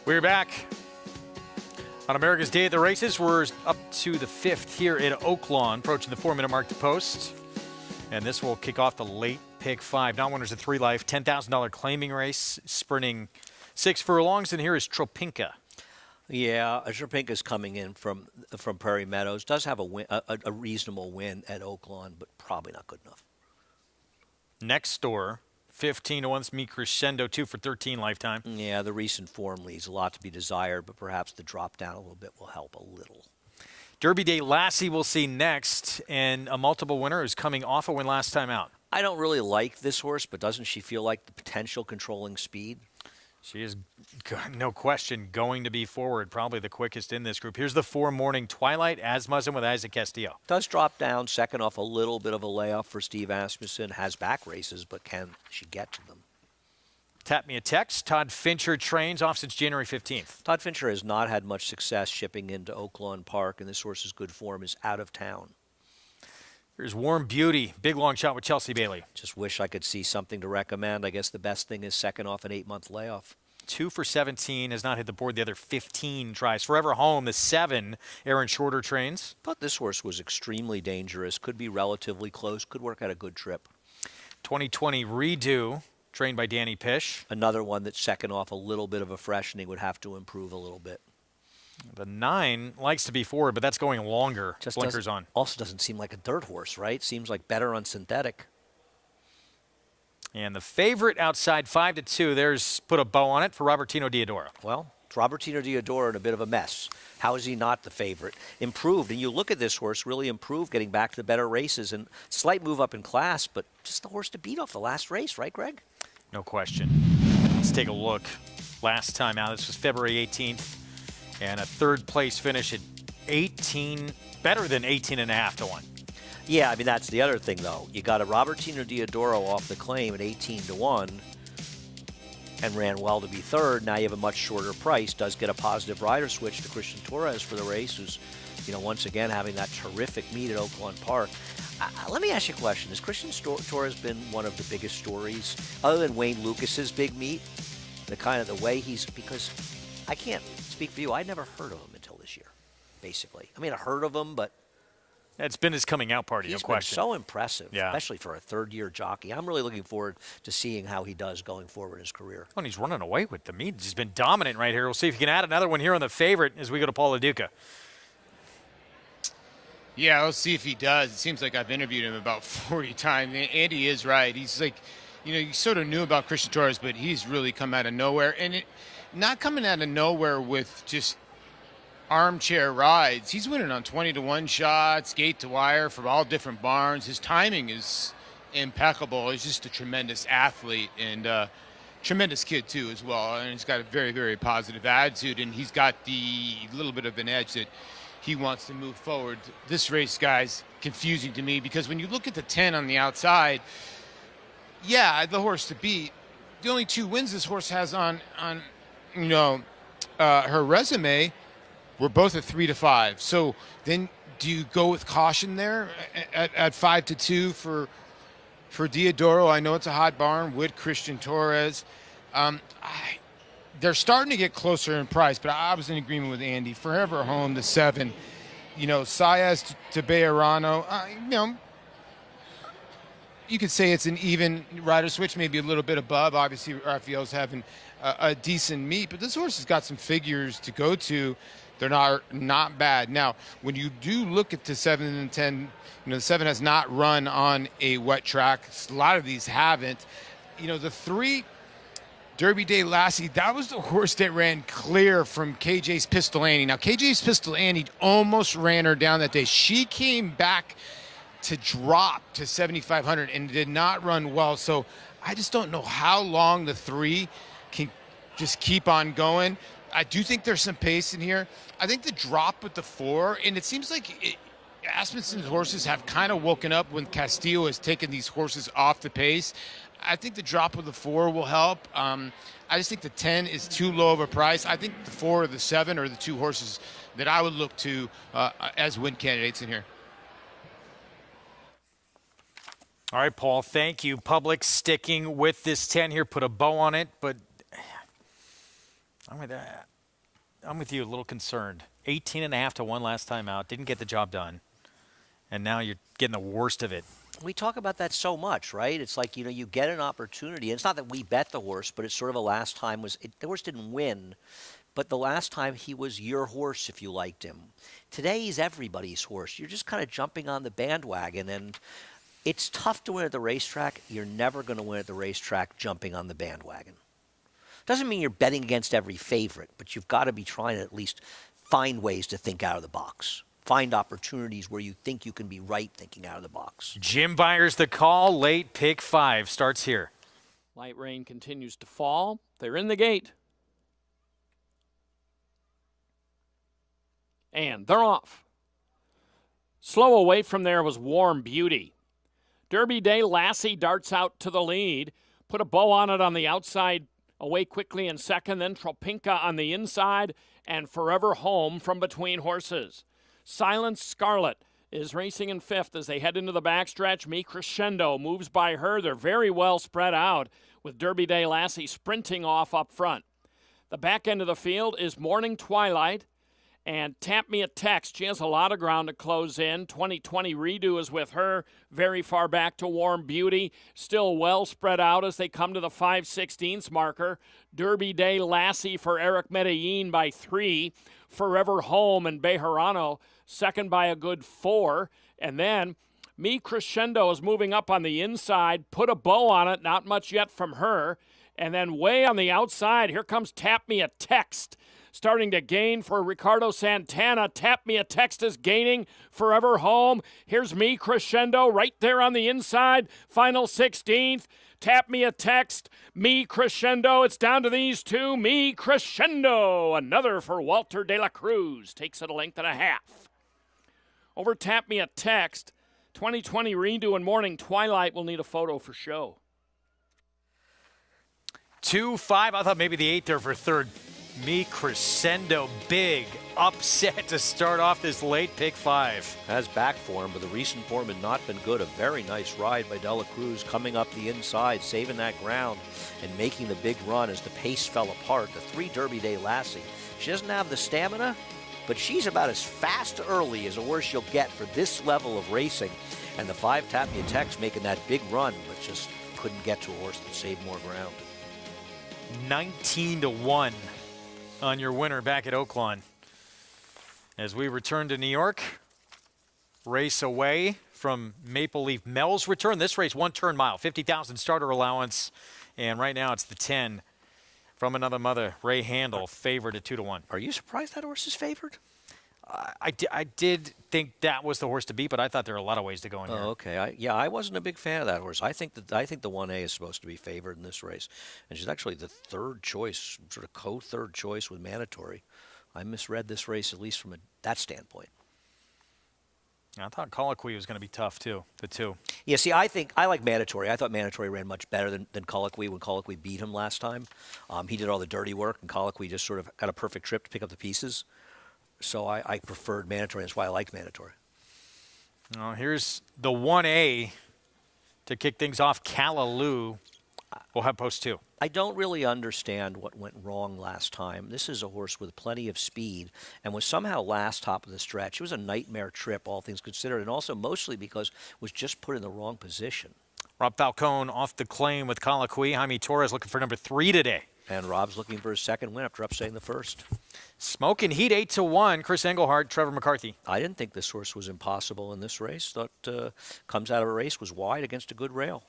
We're back on America's Day of the Races. We're up to the 5th here at Oaklawn, approaching the 4-minute mark to post. And this will kick off the late pick 5. Non-winners at 3 life, $10,000 claiming race, sprinting 6 furlongs. And here is Tropinka. Yeah, Tropinka's coming in from Prairie Meadows. Does have a reasonable win at Oaklawn, but probably not good enough. Next door, 15-1, Me Crescendo, 2 for 13 lifetime. Yeah, the recent form leaves a lot to be desired, but perhaps the drop down a little bit will help a little. Derby Day Lassie we'll see next, and a multiple winner who's coming off a win last time out. I don't really like this horse, but doesn't she feel like the potential controlling speed? She is, no question, going to be forward, probably the quickest in this group. Here's the 4 morning Twilight Asmussen with Isaac Castillo. Does drop down, second off a little bit of a layoff for Steve Asmussen. Has back races, but can she get to them? Tap me a text. Todd Fincher trains off since January 15th. Todd Fincher has not had much success shipping into Oaklawn Park, and this horse's good form is out of town. Here's Warm Beauty, big long shot with Chelsea Bailey. Just wish I could see something to recommend. I guess the best thing is second off an 8-month layoff. 2 for 17, has not hit the board the other 15 tries. Forever Home, the 7, Aaron Shorter trains. Thought this horse was extremely dangerous, could be relatively close, could work out a good trip. 2020 Redo, trained by Danny Pish. Another one that's second off a little bit of a freshening, would have to improve a little bit. The 9 likes to be forward, but that's going longer. Just Blinkers on. Also doesn't seem like a dirt horse, right? Seems like better on synthetic. And the favorite outside 5-2, there's put a bow on it for Robertino Diodoro. Well, Robertino Diodoro in a bit of a mess. How is he not the favorite? Improved, and you look at this horse, really improved, getting back to the better races, and slight move up in class, but just the horse to beat off the last race, right, Greg? No question. Let's take a look. Last time out, this was February 18th, and a third place finish at 18, better than 18.5 to 1. Yeah, I mean, that's the other thing, though. You got a Robertino Diodoro off the claim at 18 to 1 and ran well to be third. Now you have a much shorter price. Does get a positive rider switch to Christian Torres for the race, who's, once again having that terrific meet at Oaklawn Park. Let me ask you a question. Has Christian Torres been one of the biggest stories, other than Wayne Lucas's big meet? The kind of the way because I can't speak for you. I'd never heard of him until this year, basically. I mean, I heard of him, but it's been his coming out party, no question. He's been so impressive, yeah. Especially for a third-year jockey. I'm really looking forward to seeing how he does going forward in his career. Oh, and he's running away with the meet. He's been dominant right here. We'll see if he can add another one here on the favorite as we go to Paul LaDuca. Yeah, let's see if he does. It seems like I've interviewed him about 40 times. Andy is right. He's like, you sort of knew about Christian Torres, but he's really come out of nowhere. And not coming out of nowhere with just armchair rides. He's winning on 20-to-1 shots, gate to wire from all different barns. His timing is impeccable. He's just a tremendous athlete and tremendous kid too as well. And he's got a very, very positive attitude, and he's got the little bit of an edge that he wants to move forward. This race, guys, confusing to me because when you look at the 10 on the outside, yeah, the horse to beat. The only 2 wins this horse has on her resume were both at 3-5. So then do you go with caution there at 5-2 for Diodoro? I know it's a hot barn with Christian Torres. They're starting to get closer in price, but I was in agreement with Andy. Forever Home, the 7. Saez to Bejarano. You could say it's an even rider switch, maybe a little bit above. Obviously, Rafael's having a decent meet, but this horse has got some figures to go to. They're not bad. Now, when you do look at the 7 and 10, the 7 has not run on a wet track. A lot of these haven't. The 3, Derby Day Lassie, that was the horse that ran clear from KJ's Pistol Annie. Now, KJ's Pistol Annie almost ran her down that day. She came back to drop to 7,500 and did not run well. So I just don't know how long the 3 can just keep on going. I do think there's some pace in here. I think the drop with the 4, and it seems like Asmussen's horses have kind of woken up when Castillo has taken these horses off the pace. I think the drop with the 4 will help. I just think the 10 is too low of a price. I think the 4 or the 7 are the 2 horses that I would look to as win candidates in here. All right, Paul, thank you. Public sticking with this 10 here, put a bow on it, but I'm with you, a little concerned. 18.5 to 1 last time out, didn't get the job done, and now you're getting the worst of it. We talk about that so much, right? It's like, you get an opportunity. And it's not that we bet the horse, but it's sort of a last time the horse didn't win, but the last time he was your horse if you liked him. Today he's everybody's horse. You're just kind of jumping on the bandwagon, and it's tough to win at the racetrack. You're never going to win at the racetrack jumping on the bandwagon. Doesn't mean you're betting against every favorite, but you've got to be trying to at least find ways to think out of the box. Find opportunities where you think you can be right thinking out of the box. Jim Byers the call. Late pick 5 starts here. Light rain continues to fall. They're in the gate. And they're off. Slow away from there was Warm Beauty. Derby Day Lassie darts out to the lead. Put a bow on it on the outside. Away quickly in second, then Tropinka on the inside, and Forever Home from between horses. Silent Scarlet is racing in 5th as they head into the backstretch. Me Crescendo moves by her. They're very well spread out with Derby Day Lassie sprinting off up front. The back end of the field is Morning Twilight and Tap Me a Text. She has a lot of ground to close in. 2020 Redo is with her very far back to Warm Beauty. Still well spread out as they come to the 5/16 marker. Derby Day Lassie for Eric Medellin by 3. Forever Home and Bejarano second by a good 4. And then Me Crescendo is moving up on the inside. Put a bow on it. Not much yet from her. And then way on the outside, here comes Tap Me a Text. Starting to gain for Ricardo Santana. Tap Me a Text is gaining. Forever Home. Here's Me Crescendo right there on the inside. Final 16th. Tap Me a Text. Me Crescendo. It's down to these two. Me Crescendo. Another for Walter de la Cruz. Takes it a length and a half. Over Tap Me a Text. 2020 Redo and Morning Twilight will need a photo for show. 2-5. I thought maybe the 8 there for third. Me Crescendo, big upset to start off this late pick 5. Has back form, but the recent form had not been good. A very nice ride by De La Cruz coming up the inside, saving that ground and making the big run as the pace fell apart. The 3 Derby Day Lassie. She doesn't have the stamina, but she's about as fast early as a horse you'll get for this level of racing. And the 5 Tap Me a Text making that big run, but just couldn't get to a horse that saved more ground. 19-1 on your winner back at Oaklawn. As we return to New York, race away from Maple Leaf Mel's return. This race, 1 turn mile, 50,000 starter allowance, and right now it's the 10 from Another Mother. Ray Handel favored at 2-1. Are you surprised that horse is favored? I did think that was the horse to beat, but I thought there were a lot of ways to go in here. Oh, okay. I wasn't a big fan of that horse. I think the 1A is supposed to be favored in this race, and she's actually the third choice, sort of co-third choice with Mandatory. I misread this race at least from that standpoint. I thought Colloquy was going to be tough too. The 2. Yeah. See, I like Mandatory. I thought Mandatory ran much better than Colloquy when Colloquy beat him last time. He did all the dirty work, and Colloquy just sort of got a perfect trip to pick up the pieces. So I preferred Mandatory. That's why I liked Mandatory. Here's the 1A to kick things off. Callaloo will have post 2. I don't really understand what went wrong last time. This is a horse with plenty of speed and was somehow last top of the stretch. It was a nightmare trip, all things considered, and also mostly because it was just put in the wrong position. Rob Falcone off the claim with Colloquy. Jaime Torres looking for number 3 today. And Rob's looking for his second win after upsetting the first. Smoking Heat 8-1. Chris Engelhardt, Trevor McCarthy. I didn't think this horse was impossible in this race. Thought comes out of a race, was wide against a good rail.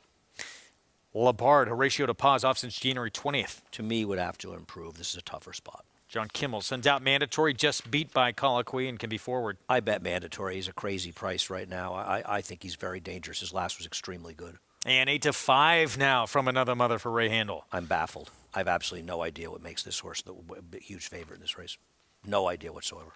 Labard, Horatio de Paz off since January 20th. To me, would have to improve. This is a tougher spot. John Kimmel sends out Mandatory, just beat by Colloquy and can be forward. I bet Mandatory is a crazy price right now. I think he's very dangerous. His last was extremely good. And 8-5 now from Another Mother for Ray Handel. I'm baffled. I have absolutely no idea what makes this horse the huge favorite in this race. No idea whatsoever.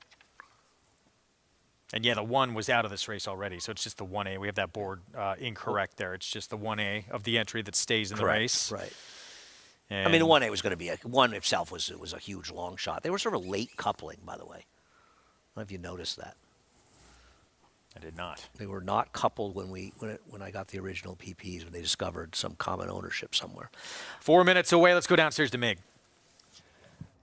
And yeah, the 1 was out of this race already, so it's just the 1A. We have that board incorrect there. It's just the 1A of the entry that stays in the race. Right. And I mean, the 1A was going to be one itself was a huge long shot. They were sort of late coupling, by the way. I don't know if you noticed that. I did not. They were not coupled when I got the original PPs, when they discovered some common ownership somewhere. 4 minutes away. Let's go downstairs to Mig.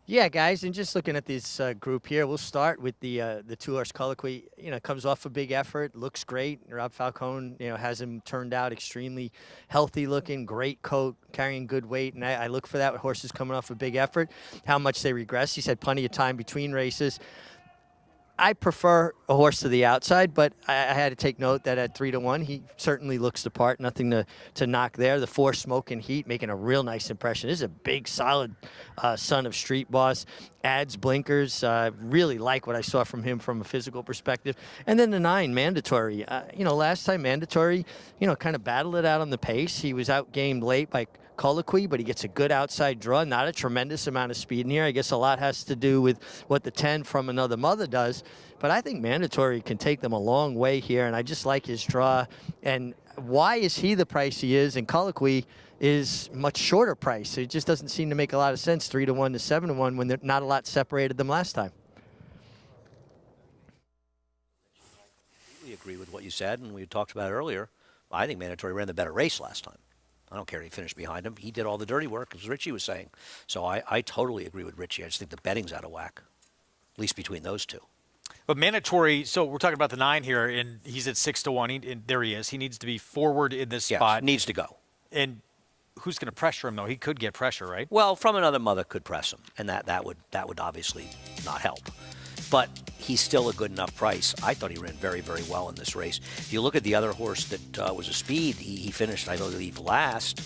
Yeah, guys, and just looking at this group here, we'll start with the 2-horse Colloquy. Comes off a big effort, looks great. Rob Falcone, has him turned out extremely healthy looking, great coat, carrying good weight, and I look for that with horses coming off a big effort, how much they regress. He's had plenty of time between races. I prefer a horse to the outside, but I had to take note that at 3-1, he certainly looks the part. Nothing to knock there. The 4 Smoking Heat making a real nice impression. This is a big, solid son of Street Boss. Adds blinkers. Really like what I saw from him from a physical perspective. And then the 9, Mandatory. Last time Mandatory, kind of battled it out on the pace. He was outgamed late by Colloquy, but he gets a good outside draw. Not a tremendous amount of speed in here. I guess a lot has to do with what the 10 from Another Mother does. But I think Mandatory can take them a long way here, and I just like his draw. And why is he the price he is, and Colloquy is much shorter price? It just doesn't seem to make a lot of sense, 3-1 to 7-1, when not a lot separated them last time. We agree with what you said, and we talked about it earlier. I think Mandatory ran the better race last time. I don't care if he finished behind him. He did all the dirty work, as Richie was saying. So I totally agree with Richie. I just think the betting's out of whack, at least between those two. But mandatory, so we're talking about the 9 here, and he's at 6-1. And there he is. He needs to be forward in this spot. Needs to go. And who's going to pressure him, though? He could get pressure, right? Well, From Another Mother could press him, and that would obviously not help. But he's still a good enough price. I thought he ran very, very well in this race. If you look at the other horse that was a speed, he finished, I believe, last,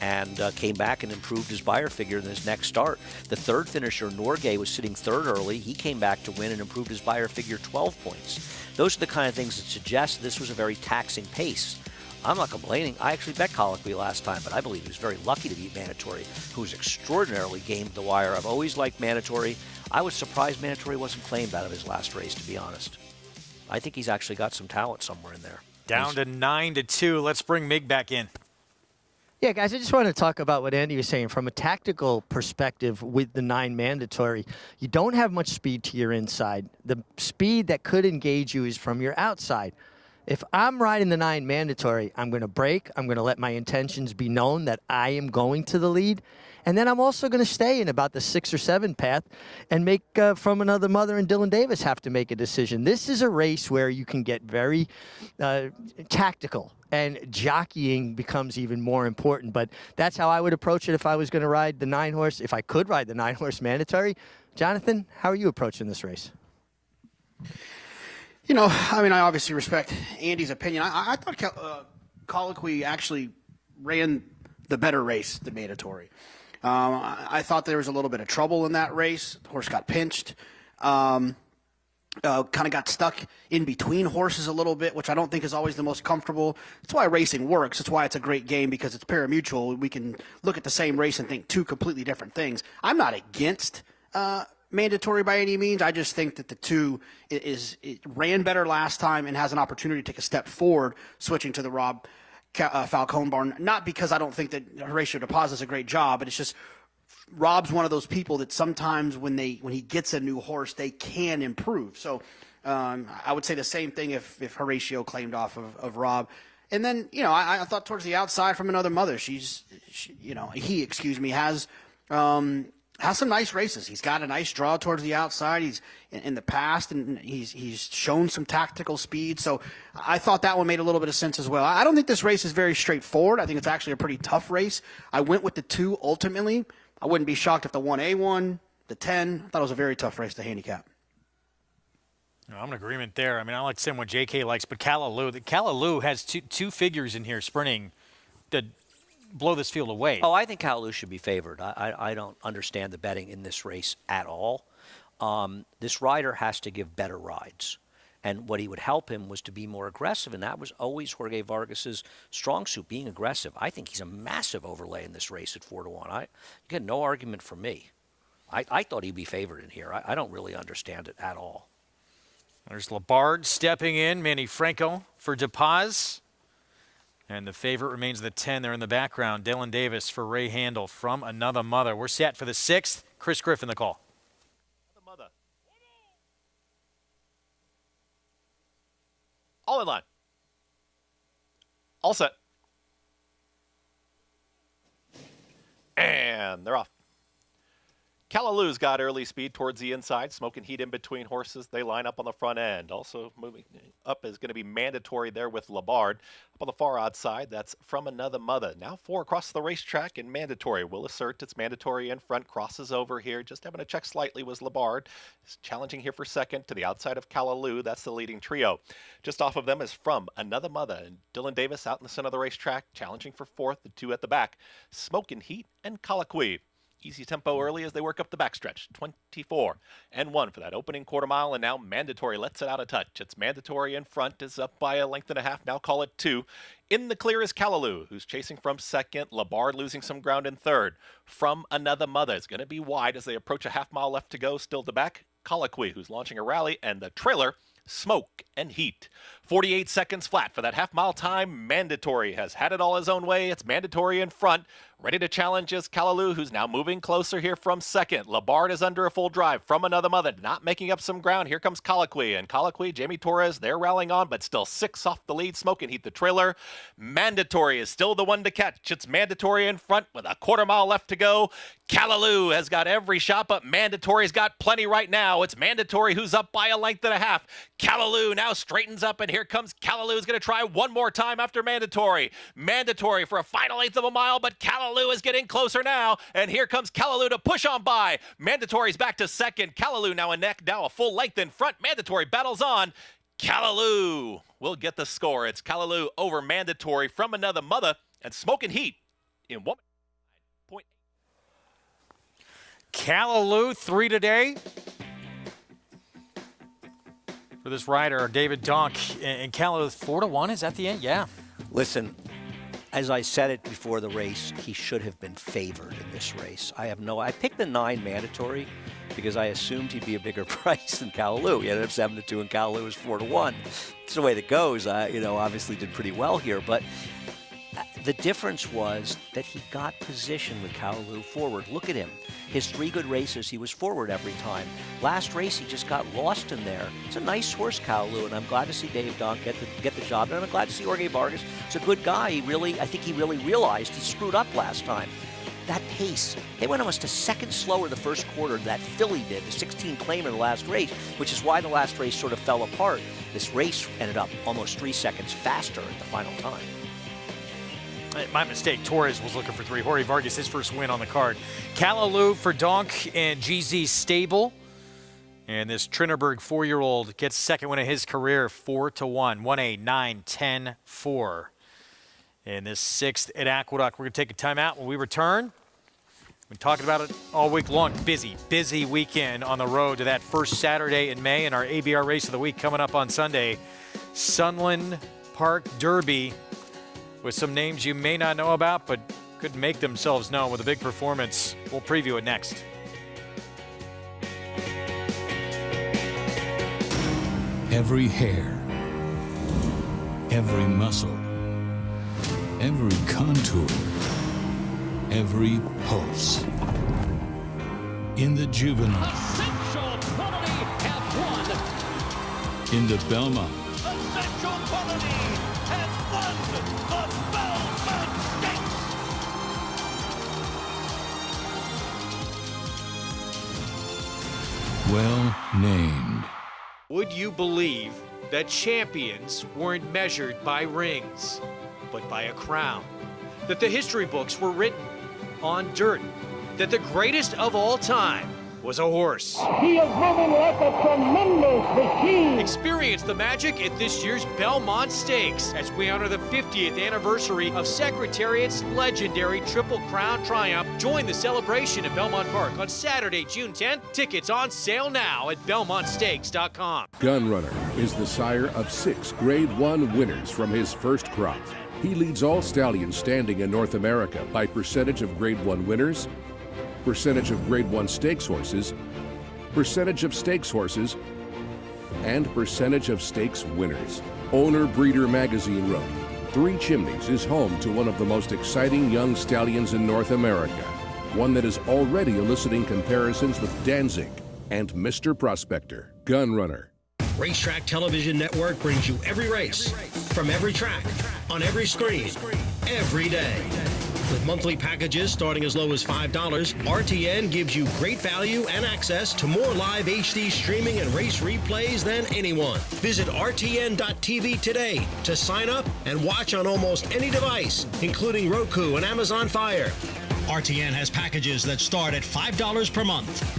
and came back and improved his Beyer figure in his next start. The third finisher, Norgay, was sitting third early. He came back to win and improved his Beyer figure 12 points. Those are the kind of things that suggest this was a very taxing pace. I'm not complaining. I actually bet Colloquy last time, but I believe he was very lucky to beat Mandatory, who was extraordinarily game to the wire. I've always liked Mandatory. I was surprised Mandatory wasn't claimed out of his last race, to be honest. I think he's actually got some talent somewhere in there. Down to 9-2. Let's bring Mig back in. Yeah, guys, I just want to talk about what Andy was saying. From a tactical perspective with the 9 mandatory, you don't have much speed to your inside. The speed that could engage you is from your outside. If I'm riding the 9 mandatory, I'm going to break. I'm going to let my intentions be known that I am going to the lead. And then I'm also going to stay in about the 6 or 7 path and make From Another Mother and Dylan Davis have to make a decision. This is a race where you can get very tactical, and jockeying becomes even more important. But that's how I would approach it if I was going to ride the 9-horse, if I could ride the 9-horse mandatory. Jonathan, how are you approaching this race? You know, I mean, I obviously respect Andy's opinion. I thought Colloquy actually ran the better race, the mandatory. I thought there was a little bit of trouble in that race. The horse got pinched. Kind of got stuck in between horses a little bit, which I don't think is always the most comfortable. That's why racing works. That's why it's a great game, because it's parimutuel. We can look at the same race and think 2 completely different things. I'm not against mandatory by any means. I just think that the 2 it ran better last time and has an opportunity to take a step forward, switching to the Rob Falcone barn. Not because I don't think that Horatio DePaz does a great job, but it's just Rob's one of those people that sometimes when he gets a new horse, they can improve. So I would say the same thing if Horatio claimed off of Rob. And then, you know, I thought towards the outside From Another Mother, he has some nice races. He's got a nice draw towards the outside. He's in the past, and he's shown some tactical speed. So I thought that one made a little bit of sense as well. I don't think this race is very straightforward. I think it's actually a pretty tough race. I went with the 2 ultimately. I wouldn't be shocked if the 1A won, the 10. I thought it was a very tough race to handicap. No, I'm in agreement there. I mean, I like the same one JK likes, but Callaloo has two figures in here sprinting that blow this field away. Oh, I think Callaloo should be favored. I don't understand the betting in this race at all. This rider has to give better rides. And what he would help him was to be more aggressive, and that was always Jorge Vargas's strong suit, being aggressive. I think he's a massive overlay in this race at 4-1. You get no argument from me. I thought he'd be favored in here. I don't really understand it at all. There's Labard stepping in, Manny Franco for DePaz. And the favorite remains the 10 there in the background. Dylan Davis for Ray Handel, From Another Mother. We're set for the 6th. Chris Griffin, the call. Mother. All in line. All set. And they're off. Callaloo's got early speed towards the inside, smoking heat in between horses. They line up on the front end. Also moving up is going to be Mandatory there with Labard. Up on the far outside, that's From Another Mother. Now 4 across the racetrack, and Mandatory will assert it's Mandatory in front. Crosses over here, just having to check slightly was Labard. Is challenging here for second to the outside of Callaloo. That's the leading trio. Just off of them is From Another Mother. And Dylan Davis out in the center of the racetrack, challenging for 4th. The 2 at the back, Smoking Heat and Colloquy. Easy tempo early as they work up the backstretch. 24-1 for that opening quarter mile, and now Mandatory lets it out of touch. It's Mandatory in front, is up by a length and a half. Now call it 2. In the clear is Callaloo, who's chasing from second. Labard losing some ground in third. From Another Mother is going to be wide as they approach a half mile left to go. Still to back, Colloquy, who's launching a rally, and the trailer, Smoke and Heat. 48 seconds flat for that half-mile time. Mandatory has had it all his own way. It's Mandatory in front. Ready to challenge is Callaloo, who's now moving closer here from second. Labard is under a full drive from another mother, not making up some ground. Here comes Colloquy. And Colloquy, Jamie Torres, they're rallying on, but still 6 off the lead. Smoking Heat, the trailer. Mandatory is still the one to catch. It's Mandatory in front with a quarter mile left to go. Callaloo has got every shot, but Mandatory's got plenty right now. It's Mandatory who's up by a length and a half. Callaloo now straightens up, and here comes Callaloo. Is going to try one more time after Mandatory. Mandatory for a final eighth of a mile, but Callaloo is getting closer now, and here comes Callaloo to push on by. Mandatory's back to second. Callaloo now a full length in front. Mandatory battles on. Callaloo will get the score. It's Callaloo over Mandatory from another mother, and Smoking Heat in 1.8. Callaloo 3 today for this rider, David Donk, and Callaloo 4-1. Is that the end? Yeah. Listen, as I said it before the race, he should have been favored in this race. I picked the 9 Mandatory because I assumed he'd be a bigger price than Callaloo. He ended up 7-2, and Callaloo was 4-1. It's the way that goes. Obviously did pretty well here, but the difference was that he got position with Callaloo forward. Look at him. His 3 good races, he was forward every time. Last race, he just got lost in there. It's a nice horse, Callaloo, and I'm glad to see Dave Donk get the job. And I'm glad to see Jorge Vargas. It's a good guy. I think he really realized he screwed up last time. That pace, they went almost a second slower the first quarter than that filly did, the 16 claimer in the last race, which is why the last race sort of fell apart. This race ended up almost 3 seconds faster at the final time. My mistake. Torres was looking for 3. Jorge Vargas, his first win on the card. Callaloo for Donk and GZ Stable. And this Trinnerberg 4-year-old gets second win of his career, 4-1. 1A, 9, 10, 4. And this 6th at Aqueduct. We're going to take a timeout. When we return, we've been talking about it all week long. Busy weekend on the road to that first Saturday in May, and our ABR race of the week coming up on Sunday. Sunland Park Derby, with some names you may not know about, but could make themselves known with a big performance. We'll preview it next. Every hair, every muscle, every contour, every pulse. In the juvenile, Essential Quality have won. in the Belmont, Essential Quality has won the Belmont Stakes. well named. Would you believe that champions weren't measured by rings, but by a crown? That the history books were written on dirt? That the greatest of all time was a horse? He is moving like a tremendous machine. Experience the magic at this year's Belmont Stakes as we honor the 50th anniversary of Secretariat's legendary Triple Crown Triumph. Join the celebration at Belmont Park on Saturday, June 10th. Tickets on sale now at BelmontStakes.com. Gunrunner is the sire of 6 Grade 1 winners from his first crop. He leads all stallions standing in North America by percentage of Grade 1 winners, percentage of Grade 1 stakes horses, percentage of stakes horses, and percentage of stakes winners. Owner Breeder Magazine wrote, 3 Chimneys is home to one of the most exciting young stallions in North America, one that is already eliciting comparisons with Danzig and Mr. Prospector. Gunrunner. Racetrack Television Network brings you every race, from every track, on every screen, every day. With monthly packages starting as low as $5, RTN gives you great value and access to more live HD streaming and race replays than anyone. Visit RTN.tv today to sign up and watch on almost any device, including Roku and Amazon Fire. RTN has packages that start at $5 per month.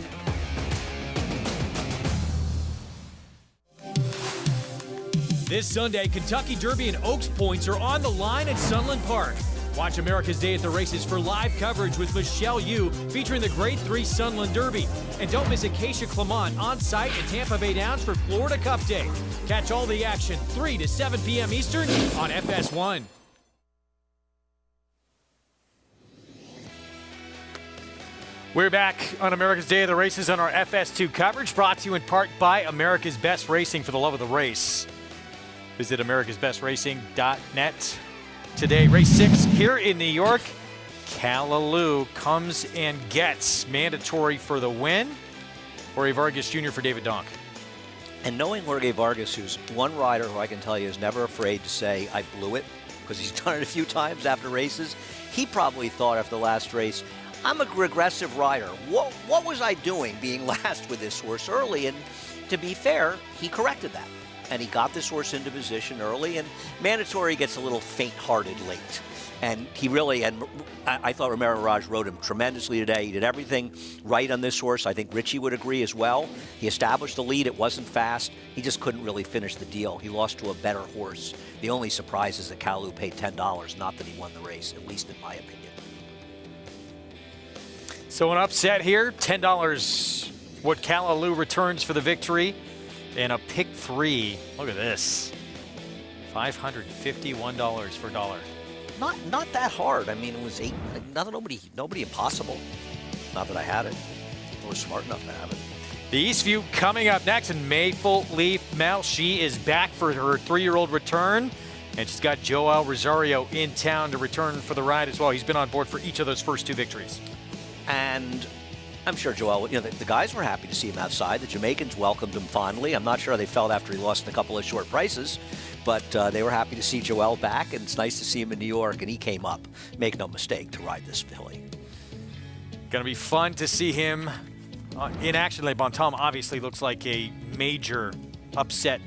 This Sunday, Kentucky Derby and Oaks Points are on the line at Sunland Park. Watch America's Day at the Races for live coverage with Michelle Yu featuring the Grade 3 Sunland Derby. And don't miss Acacia Clement on site at Tampa Bay Downs for Florida Cup Day. Catch all the action 3 to 7 p.m. Eastern on FS1. We're back on America's Day of the Races on our FS2 coverage, brought to you in part by America's Best Racing for the love of the race. Visit americasbestracing.net. Today, race 6 here in New York. Callaloo comes and gets mandatory for the win. Jorge Vargas Jr. for David Donk. And knowing Jorge Vargas, who's one rider who I can tell you is never afraid to say, I blew it, because he's done it a few times after races, he probably thought after the last race, I'm a regressive rider. What was I doing being last with this horse early? And to be fair, he corrected that. And he got this horse into position early, and mandatory gets a little faint-hearted late. And he really, and I thought Romero Raj rode him tremendously today. He did everything right on this horse. I think Richie would agree as well. He established the lead. It wasn't fast. He just couldn't really finish the deal. He lost to a better horse. The only surprise is that Callaloo paid $10, not that he won the race, at least in my opinion. So an upset here, $10 what Callaloo returns for the victory. And a pick 3. Look at this. $551 for $1. Not that hard. I mean, it was nobody impossible. Not that I had it. I was smart enough to have it. The Eastview coming up next, and Maple Leaf Mel. She is back for her 3-year-old return, and she's got Joel Rosario in town to return for the ride as well. He's been on board for each of those first 2 victories. And I'm sure Joel, the guys were happy to see him outside. The Jamaicans welcomed him fondly. I'm not sure how they felt after he lost in a couple of short prices, but they were happy to see Joel back, and it's nice to see him in New York, and he came up, make no mistake, to ride this filly. Going to be fun to see him in action. Le Bon Tom obviously looks like a major upset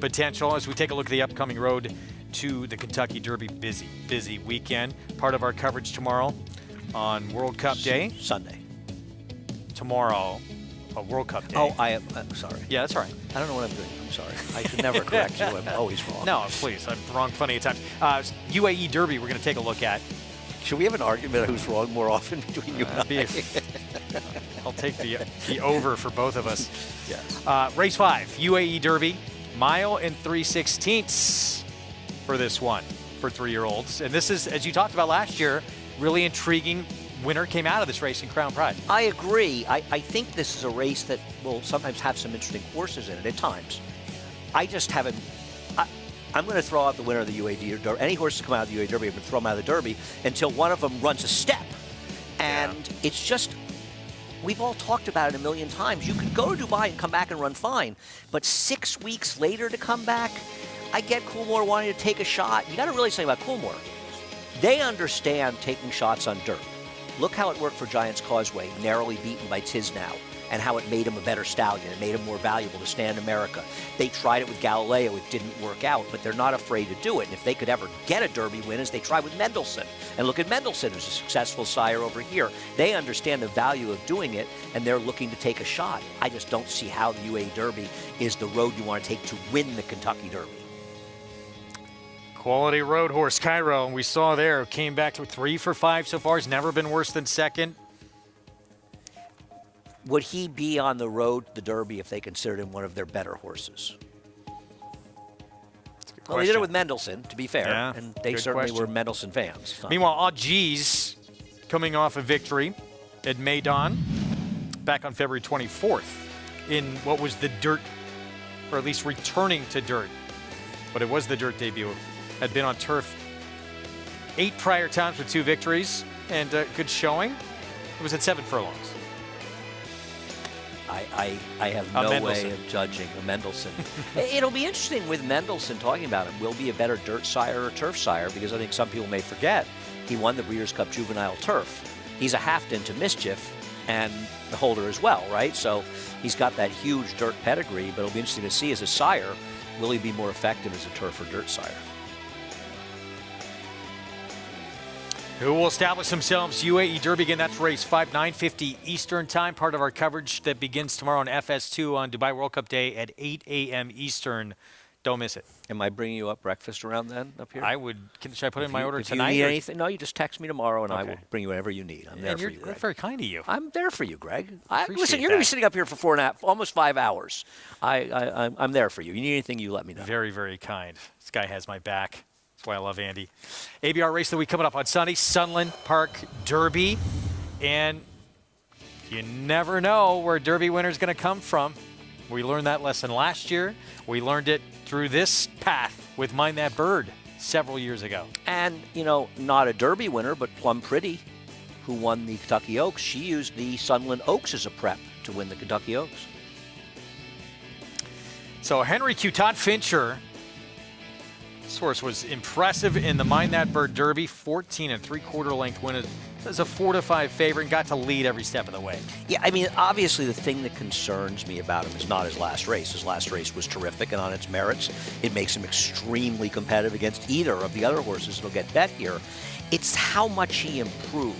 potential as we take a look at the upcoming road to the Kentucky Derby. Busy weekend. Part of our coverage tomorrow on World Cup Day. Sunday. Tomorrow, World Cup Day. Oh, I'm sorry. Yeah, that's all right. I don't know what I'm doing. I'm sorry. I should never correct you. I'm always wrong. No, please. I'm wrong plenty of times. UAE Derby we're going to take a look at. Should we have an argument of who's wrong more often between you and I? I'll take the over for both of us. Yes. Race 5, UAE Derby, 1 3/16 for this one for 3-year-olds. And this is, as you talked about last year, really intriguing winner came out of this race in Crown Pride. I agree. I think this is a race that will sometimes have some interesting horses in it at times. I just haven't. I'm going to throw out the winner of the UAE Derby. Any horses come out of the UAE Derby, I'm going to throw them out of the Derby until one of them runs a step. And it's just, we've all talked about it a million times. You could go to Dubai and come back and run fine, but 6 weeks later to come back, I get Coolmore wanting to take a shot. You got to really say about Coolmore. They understand taking shots on dirt. Look how it worked for Giants Causeway, narrowly beaten by Tisnow, and how it made him a better stallion. It made him more valuable to Stand America. They tried it with Galileo. It didn't work out, but they're not afraid to do it. And if they could ever get a Derby win, as they tried with Mendelssohn. And look at Mendelssohn, who's a successful sire over here. They understand the value of doing it, and they're looking to take a shot. I just don't see how the UAE Derby is the road you want to take to win the Kentucky Derby. Quality road horse, Cairo, and we saw there, came back to 3 for 5 so far. He's never been worse than second. Would he be on the road to the Derby if they considered him one of their better horses? Well, they did it with Mendelssohn, to be fair, and they certainly were Mendelssohn fans. Meanwhile, Audgees coming off a victory at Maidan back on February 24th in what was the dirt, or at least returning to dirt, but it was the dirt debut. Had been on turf 8 prior times with 2 victories and good showing. It was at 7 furlongs. I have no way of judging a Mendelssohn. It'll be interesting with Mendelssohn talking about him. Will be a better dirt sire or turf sire? Because I think some people may forget he won the Breeders' Cup Juvenile Turf. He's a Halfton to Mischief and the holder as well, right? So he's got that huge dirt pedigree, but it'll be interesting to see as a sire, will he be more effective as a turf or dirt sire? Who will establish themselves? UAE Derby again. That's race 5, 9:50 Eastern time. Part of our coverage that begins tomorrow on FS2 on Dubai World Cup Day at 8 a.m. Eastern. Don't miss it. Am I bringing you up breakfast around then up here? I would. Should I put in my order if tonight? You need anything? No, you just text me tomorrow and I will bring you whatever you need. I'm there for you, Greg. That's very kind of you. I'm there for you, Greg. Listen, you're going to be sitting up here for 4.5, almost 5 hours. I'm there for you. You need anything, you let me know. Very, very kind. This guy has my back. That's why I love Andy. ABR race of the week coming up on Sunday, Sunland Park Derby. And you never know where a Derby winner is going to come from. We learned that lesson last year. We learned it through this path with Mind That Bird. several years ago. And, not a Derby winner, but Plum Pretty, who won the Kentucky Oaks, she used the Sunland Oaks as a prep to win the Kentucky Oaks. So Henry Q. Todd Fincher, this horse was impressive in the Mind That Bird Derby, 14 3/4 length win as a 4-5 favorite and got to lead every step of the way. Yeah, obviously the thing that concerns me about him is not his last race. His last race was terrific, and on its merits, it makes him extremely competitive against either of the other horses that'll get bet here. It's how much he improved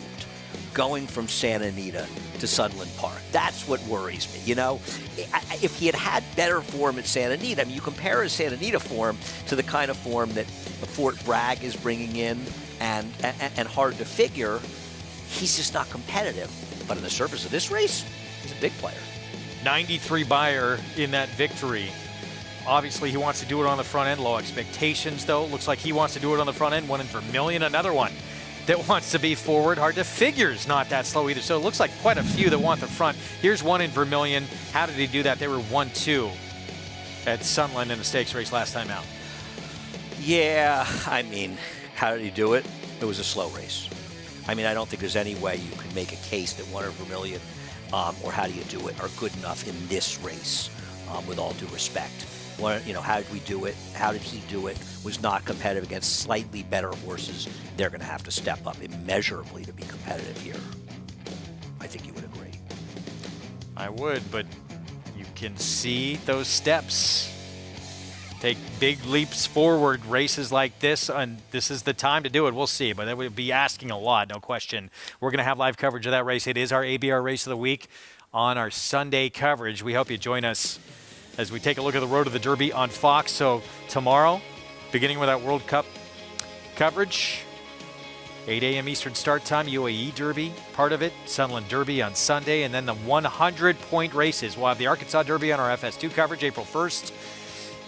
going from Santa Anita to Sunland Park. That's what worries me, If he had better form at Santa Anita, you compare his Santa Anita form to the kind of form that Fort Bragg is bringing in and hard to figure, he's just not competitive. But on the surface of this race, he's a big player. 93 buyer in that victory. Obviously, he wants to do it on the front end. Low expectations, though. Looks like he wants to do it on the front end. One in Vermilion, another one that wants to be forward. Hard to figure is not that slow either. So it looks like quite a few that want the front. Here's one in Vermilion. How did he do that? They were 1-2 at Sunland in the stakes race last time out. Yeah, how did he do it? It was a slow race. I don't think there's any way you can make a case that One in Vermilion or How Do You Do It are good enough in this race, with all due respect. How did we do it? How did he do it? Was not competitive against slightly better horses. They're going to have to step up immeasurably to be competitive here. I think you would agree. I would, but you can see those steps. Take big leaps forward, races like this, and this is the time to do it. We'll see, but that would be asking a lot, no question. We're going to have live coverage of that race. It is our ABR Race of the Week on our Sunday coverage. We hope you join us as we take a look at the Road to the Derby on Fox. So tomorrow, beginning with that World Cup coverage, 8 a.m. Eastern start time, UAE Derby, part of it, Sunland Derby on Sunday, and then the 100-point races. We'll have the Arkansas Derby on our FS2 coverage April 1st,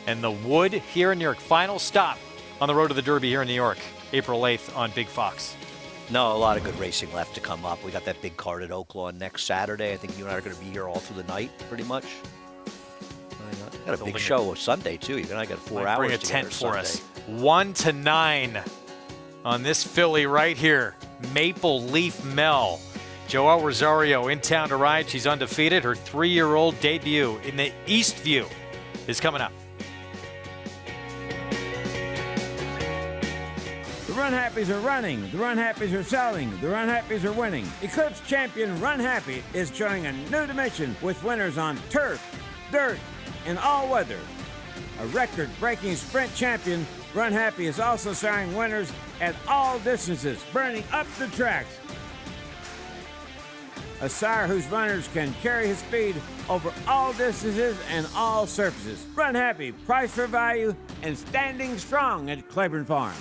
and the Wood here in New York. Final stop on the Road to the Derby here in New York, April 8th on Big Fox. No, a lot of good racing left to come up. We got that big card at Oaklawn next Saturday. I think you and I are going to be here all through the night, pretty much. Got a big show Sunday, too. You're going to get 4 hours bring a together tent for us. Sunday. 1 to 9 on this filly right here, Maple Leaf Mel. Joelle Rosario in town to ride. She's undefeated. Her 3-year-old debut in the Eastview is coming up. The Run Happies are running. The Run Happies are selling. The Run Happies are winning. Eclipse champion Run Happy is showing a new dimension with winners on turf, dirt, and all weather. A record-breaking sprint champion, Run Happy is also showing winners at all distances, burning up the tracks. A sire whose runners can carry his speed over all distances and all surfaces. Run Happy, price for value, and standing strong at Claiborne Farm.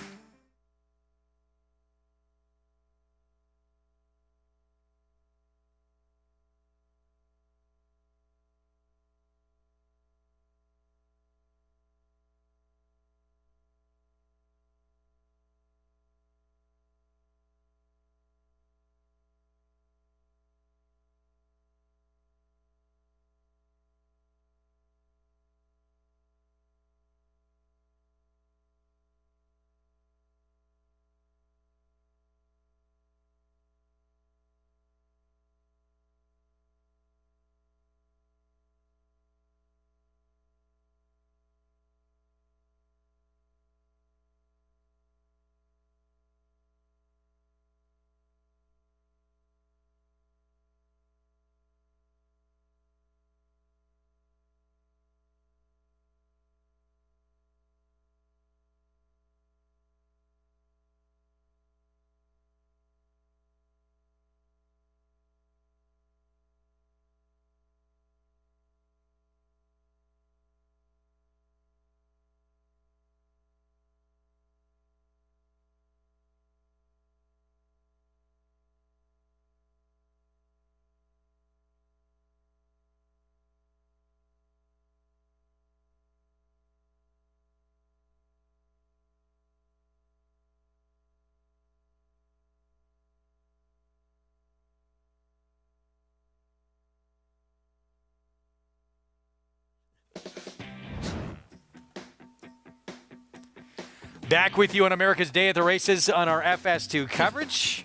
Back with you on America's Day at the Races on our FS2 coverage.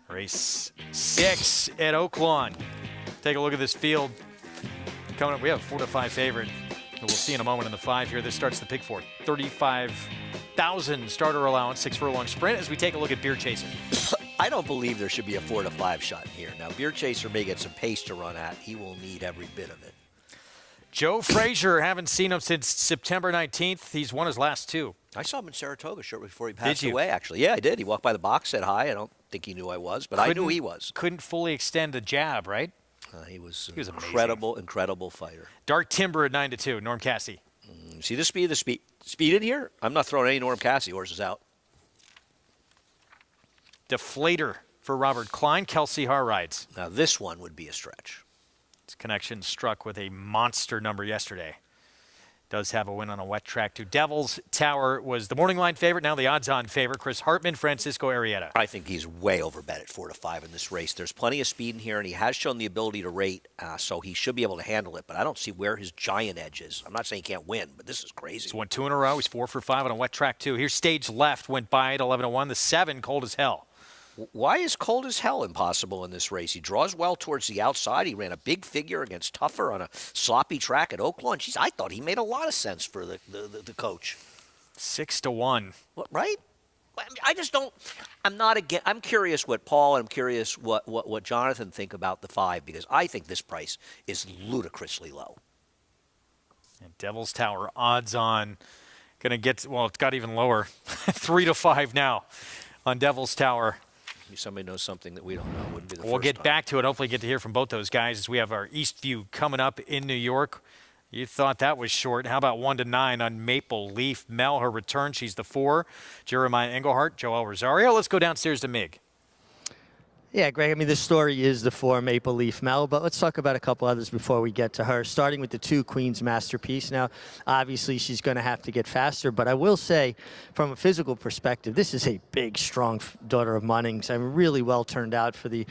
Race 6 at Oaklawn. Take a look at this field. Coming up, we have a 4-5 favorite. We'll see in a moment in the 5 here. This starts the pick 4. 35,000 starter allowance, 6 furlong sprint as we take a look at Beer Chaser. I don't believe there should be a 4-5 shot in here. Now, Beer Chaser may get some pace to run at. He will need every bit of it. Joe Frazier, haven't seen him since September 19th. He's won his last 2. I saw him in Saratoga shortly before he passed Did you? away, actually. Yeah, I did. He walked by the box, said hi. I don't think he knew I was, but I knew he was. Couldn't fully extend a jab, right? He was an amazing. incredible fighter. Dark Timber at 9-2. Norm Cassie. See the speed in here? I'm not throwing any Norm Cassie horses out. Deflator for Robert Klein. Kelsey Har rides. Now this one would be a stretch. His connection struck with a monster number yesterday. Does have a win on a wet track too. Devil's Tower was the morning line favorite, now the odds-on favorite. Chris Hartman, Francisco Arrieta. I think he's way overbet at 4-5 in this race. There's plenty of speed in here, and he has shown the ability to rate, so he should be able to handle it. But I don't see where his giant edge is. I'm not saying he can't win, but this is crazy. He's won 2 in a row. He's 4 for 5 on a wet track too. Here's Stage Left, went by at 11-1. The 7, Cold as Hell. Why is Cold as Hell impossible in this race? He draws well towards the outside. He ran a big figure against Tougher on a sloppy track at Oaklawn. Jeez, I thought he made a lot of sense for the coach. 6-1. What, right? I just don't. I'm not again. I'm curious what Paul and I'm curious what Jonathan think about the 5 because I think this price is ludicrously low. And Devil's Tower odds on. Going to get, well, it's got even lower. 3-5 now on Devil's Tower. Somebody knows something that we don't know. Wouldn't be the We'll first get time. back to it. Hopefully get to hear from both those guys as we have our Eastview coming up in New York. You thought that was short. How about 1-9 on Maple Leaf Mel? Her return, she's the 4. Jeremiah Engelhardt, Joel Rosario. Let's go downstairs to Mig. Yeah, Greg, I mean, the story is the 4 Maple Leaf Mel, but let's talk about a couple others before we get to her, starting with the 2 Queen's Masterpiece. Now, obviously, she's going to have to get faster, but I will say, from a physical perspective, this is a big, strong daughter of Munnings. I'm really well turned out for the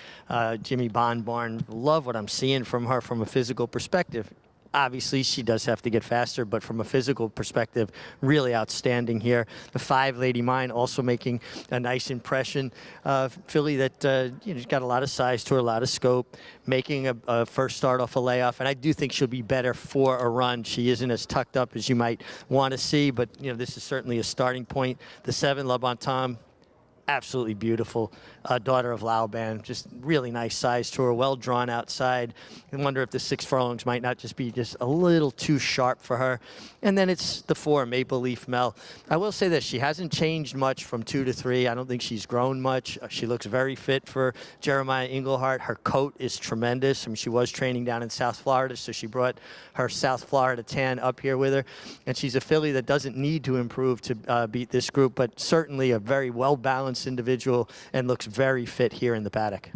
Jimmy Bond barn. Love what I'm seeing from her from a physical perspective. Obviously, she does have to get faster, but from a physical perspective, really outstanding here. The 5 Lady Mine also making a nice impression. Filly that she's got a lot of size to her, a lot of scope, making a first start off a layoff, and I do think she'll be better for a run. She isn't as tucked up as you might want to see, but this is certainly a starting point. The 7 La Bon Tom, absolutely beautiful. Daughter of Laoban, just really nice size to her, well drawn outside. I wonder if the 6 furlongs might not just be just a little too sharp for her. And then it's the 4 Maple Leaf Mel. I will say this, she hasn't changed much from 2 to 3. I don't think she's grown much. She looks very fit for Jeremiah Engelhardt. Her coat is tremendous. I mean, she was training down in South Florida, so she brought her South Florida tan up here with her. And she's a filly that doesn't need to improve to beat this group, but certainly a very well-balanced individual and looks very fit here in the paddock.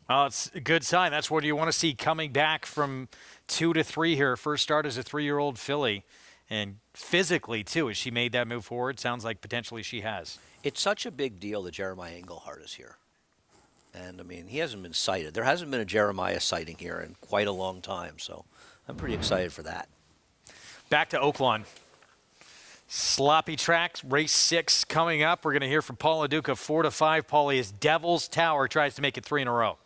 Oh, it's a good sign. That's what you want to see coming back from 2 to 3 here. First start as a 3-year-old filly. And physically, too, as she made that move forward, sounds like potentially she has. It's such a big deal that Jeremiah Engelhardt is here. And, I mean, he hasn't been sighted. There hasn't been a Jeremiah sighting here in quite a long time. So I'm pretty excited for that. Back to Oaklawn. Sloppy track, race 6 coming up. We're going to hear from Paul LaDuca, 4-5. Paulie is Devil's Tower, tries to make it 3 in a row.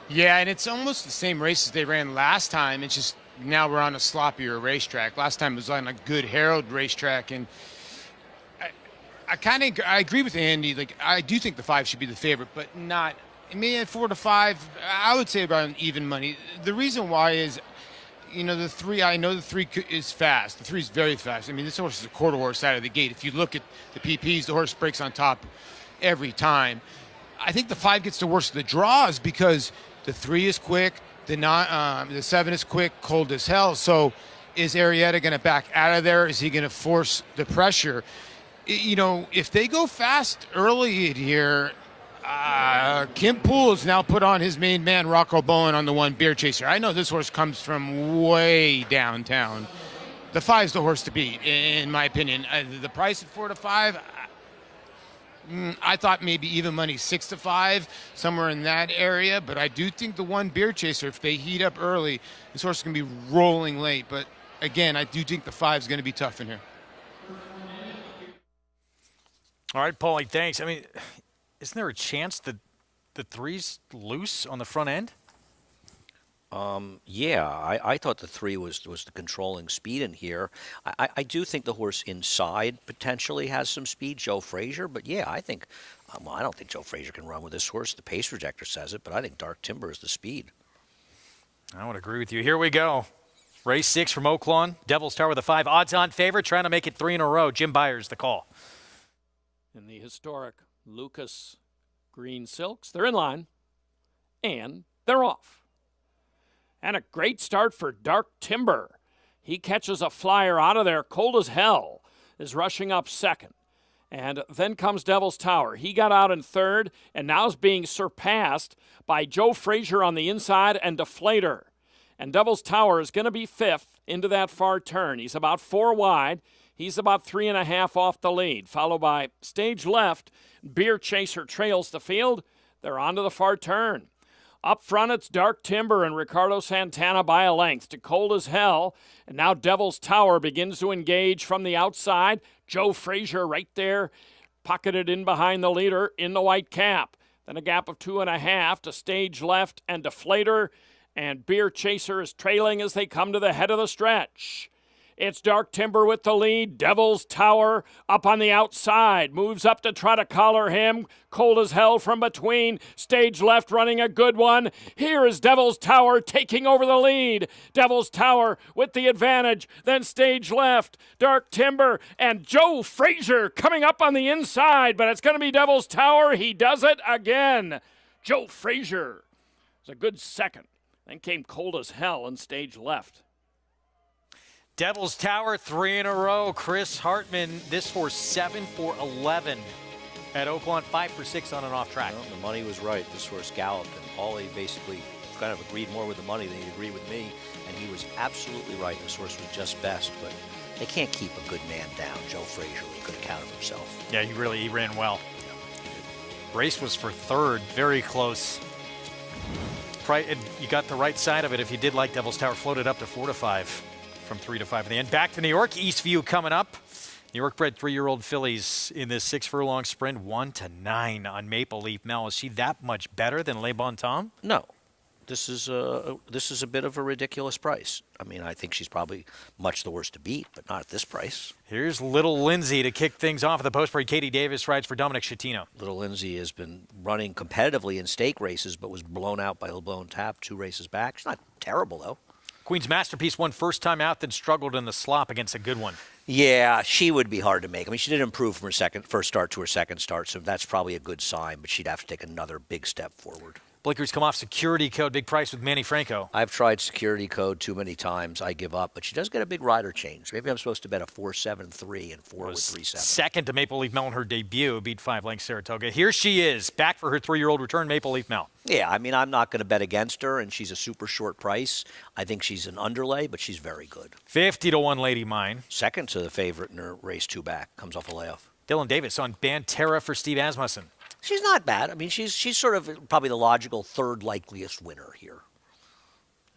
Yeah, and it's almost the same race as they ran last time. It's just now we're on a sloppier racetrack. Last time it was on a good Herald racetrack, and I agree with Andy. Like, I do think the 5 should be the favorite, but not. I mean, at 4-5, I would say about an even money. The reason why is, the 3, I know the 3 is fast. The 3 is very fast. I mean, this horse is a quarter horse out of the gate. If you look at the PPs, the horse breaks on top every time. I think the 5 gets the worst of the draws because the 3 is quick, the 7 is quick, Cold as Hell. So is Arrieta going to back out of there? Is he going to force the pressure? If they go fast early in here, Kim Poole has now put on his main man, Rocco Bowen, on the 1 Beer Chaser. I know this horse comes from way downtown. The 5's the horse to beat, in my opinion. The price at 4-5, I thought maybe even money 6-5, somewhere in that area. But I do think the 1 Beer Chaser, if they heat up early, this horse is going to be rolling late. But again, I do think the 5 is going to be tough in here. All right, Paulie, thanks. I mean, isn't there a chance that the 3's loose on the front end? Yeah, I thought the 3 was the controlling speed in here. I do think the horse inside potentially has some speed, Joe Frazier, but yeah, I think, well, I don't think Joe Frazier can run with this horse. The pace projector says it, but I think Dark Timber is the speed. I would agree with you. Here we go. Race 6 from Oaklawn. Devil's Tower with a 5 odds-on favorite, trying to make it 3 in a row. Jim Byers, the call. In the historic Lucas Green Silks, they're in line, and they're off. And a great start for Dark Timber. He catches a flyer out of there, cold as hell, is rushing up second. And then comes Devil's Tower. He got out in third and now is being surpassed by Joe Frazier on the inside and Deflator. And Devil's Tower is going to be fifth into that far turn. He's about 4 wide. He's about 3.5 off the lead, followed by Stage Left. Beer Chaser trails the field. They're onto the far turn. Up front, it's Dark Timber and Ricardo Santana by a length to Cold as Hell. And now Devil's Tower begins to engage from the outside. Joe Frazier right there, pocketed in behind the leader in the white cap. Then a gap of 2.5 to Stage Left and Deflator. And Beer Chaser is trailing as they come to the head of the stretch. It's Dark Timber with the lead. Devil's Tower up on the outside. Moves up to try to collar him. Cold as Hell from between. Stage Left running a good one. Here is Devil's Tower taking over the lead. Devil's Tower with the advantage. Then Stage Left. Dark Timber and Joe Frazier coming up on the inside. But it's going to be Devil's Tower. He does it again. Joe Frazier was a good second. Then came Cold as Hell in Stage Left. Devil's Tower, 3 in a row. Chris Hartman, this horse 7 for 11 at Oaklawn, 5 for 6 on and off track. Well, the money was right. This horse galloped, and Paulie basically kind of agreed more with the money than he agreed with me, and he was absolutely right. This horse was just best, but they can't keep a good man down. Joe Frazier could have counted himself. Yeah, he ran well. Race was for third, very close. You got the right side of it if you did like Devil's Tower. Floated up to 4 to 5. From 3 to 5 in the end. Back to New York. Eastview coming up. New York bred 3-year-old fillies in this 6 furlong sprint. 1 to 9 on Maple Leaf Mel. Is she that much better than Le Bon Tom? No. This is a bit of a ridiculous price. I mean, I think she's probably much the worst to beat, but not at this price. Here's Little Lindsay to kick things off at the post parade. Katie Davis rides for Dominic Schettino. Little Lindsay has been running competitively in stake races, but was blown out by LeBlone Tap 2 races back. She's not terrible, though. Queen's Masterpiece won first time out, then struggled in the slop against a good one. Yeah, she would be hard to make. I mean, she did improve from her first start to her second start, so that's probably a good sign, but she'd have to take another big step forward. Blinkers come off Security Code, big price with Manny Franco. I've tried Security Code too many times. I give up, but she does get a big rider change. Maybe I'm supposed to bet a 4-7-3 and 4 with 3-7. Second to Maple Leaf Mel in her debut, beat 5 lengths Saratoga. Here she is, back for her 3-year-old return, Maple Leaf Mel. Yeah, I mean, I'm not going to bet against her, and she's a super short price. I think she's an underlay, but she's very good. 50 to 1 Lady Mine. Second to the favorite in her race 2 back. Comes off a layoff. Dylan Davis on Banterra for Steve Asmussen. She's not bad. I mean, she's sort of probably the logical third likeliest winner here.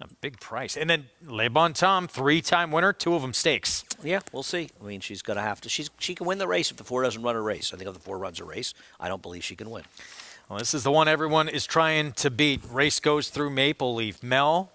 A big price. And then Le Bon Tom, 3-time winner, 2 of them stakes. Yeah, we'll see. I mean, she's going to have to. She can win the race if the 4 doesn't run a race. I think if the 4 runs a race, I don't believe she can win. Well, this is the one everyone is trying to beat. Race goes through Maple Leaf. Mel,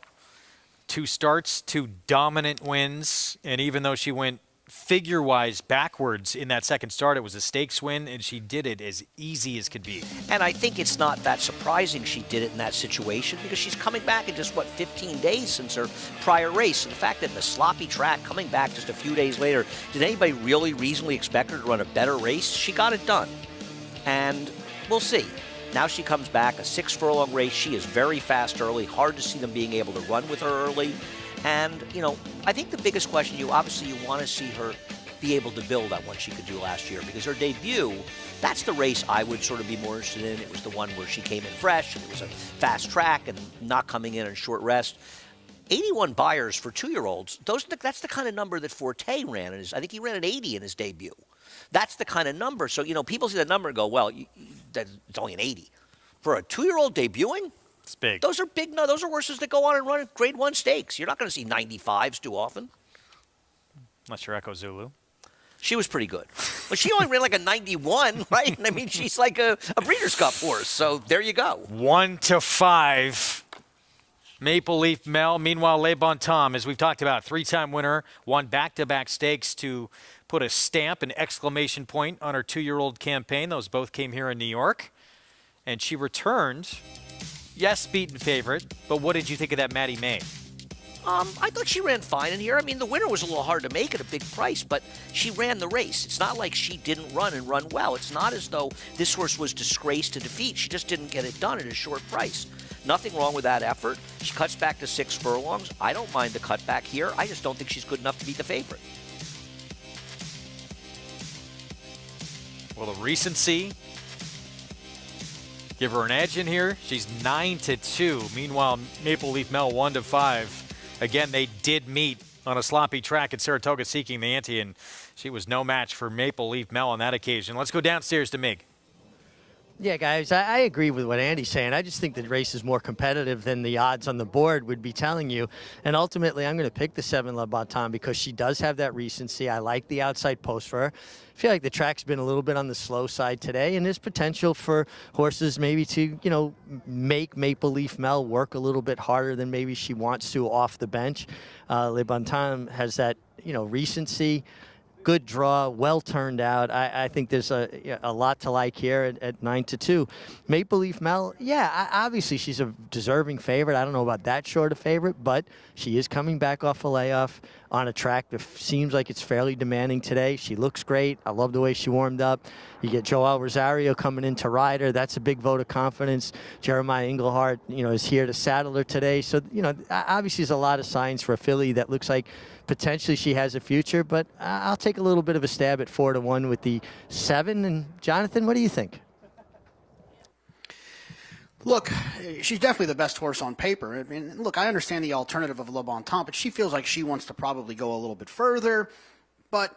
2 starts, 2 dominant wins. And even though she went figure-wise backwards in that second start, it was a stakes win, and she did it as easy as could be. And I think it's not that surprising she did it in that situation because she's coming back in just, 15 days since her prior race. And the fact that in the sloppy track, coming back just a few days later, did anybody really reasonably expect her to run a better race? She got it done. And we'll see. Now she comes back, a 6 furlong race. She is very fast early. Hard to see them being able to run with her early. And, I think the biggest question, you want to see her be able to build on what she could do last year because her debut, that's the race I would sort of be more interested in. It was the one where she came in fresh and it was a fast track and not coming in on short rest. 81 buyers for 2-year-olds, that's the kind of number that Forte ran. I think he ran an 80 in his debut. That's the kind of number. So, people see that number and go, well, it's only an 80. For a 2-year-old debuting, it's big. Those are big. No, those are horses that go on and run Grade 1 stakes. You're not going to see 95s too often. Not your Echo Zulu. She was pretty good. But she only ran like a 91, right? I mean, she's like a Breeders' Cup horse. So there you go. 1-5. Maple Leaf Mel. Meanwhile, Le Bon Tom, as we've talked about, 3-time winner, won back-to-back stakes to put a stamp, an exclamation point on her 2-year-old campaign. Those both came here in New York. And she returned. Yes, beaten favorite, but what did you think of that Maddie May? I thought she ran fine in here. I mean, the winner was a little hard to make at a big price, but she ran the race. It's not like she didn't run and run well. It's not as though this horse was disgraced to defeat. She just didn't get it done at a short price. Nothing wrong with that effort. She cuts back to 6 furlongs. I don't mind the cutback here. I just don't think she's good enough to beat the favorite. Well, the recency give her an edge in here. She's 9-2. Meanwhile, Maple Leaf Mel 1-5. Again, they did meet on a sloppy track at Saratoga seeking the ante, and she was no match for Maple Leaf Mel on that occasion. Let's go downstairs to Mig. Yeah, guys, I agree with what Andy's saying. I just think the race is more competitive than the odds on the board would be telling you. And ultimately, I'm going to pick the 7 Le Bon Temps because she does have that recency. I like the outside post for her. I feel like the track's been a little bit on the slow side today, and there's potential for horses maybe to, make Maple Leaf Mel work a little bit harder than maybe she wants to off the bench. Le Bon Temps has that, recency. Good draw, well turned out. I think there's a lot to like here at 9-2. Maple Leaf Mel, obviously she's a deserving favorite. I don't know about that short a favorite, but she is coming back off a layoff on a track that seems like it's fairly demanding today. She looks great. I love the way she warmed up. You get Joel Rosario coming in to ride her. That's a big vote of confidence. Jeremiah Englehart, is here to saddle her today. So, obviously there's a lot of signs for a filly that looks like potentially she has a future, but I'll take a little bit of a stab at 4-1 with the 7. And Jonathan, what do you think? Look, she's definitely the best horse on paper. I mean, look, I understand the alternative of Le Bon Temps, but she feels like she wants to probably go a little bit further. But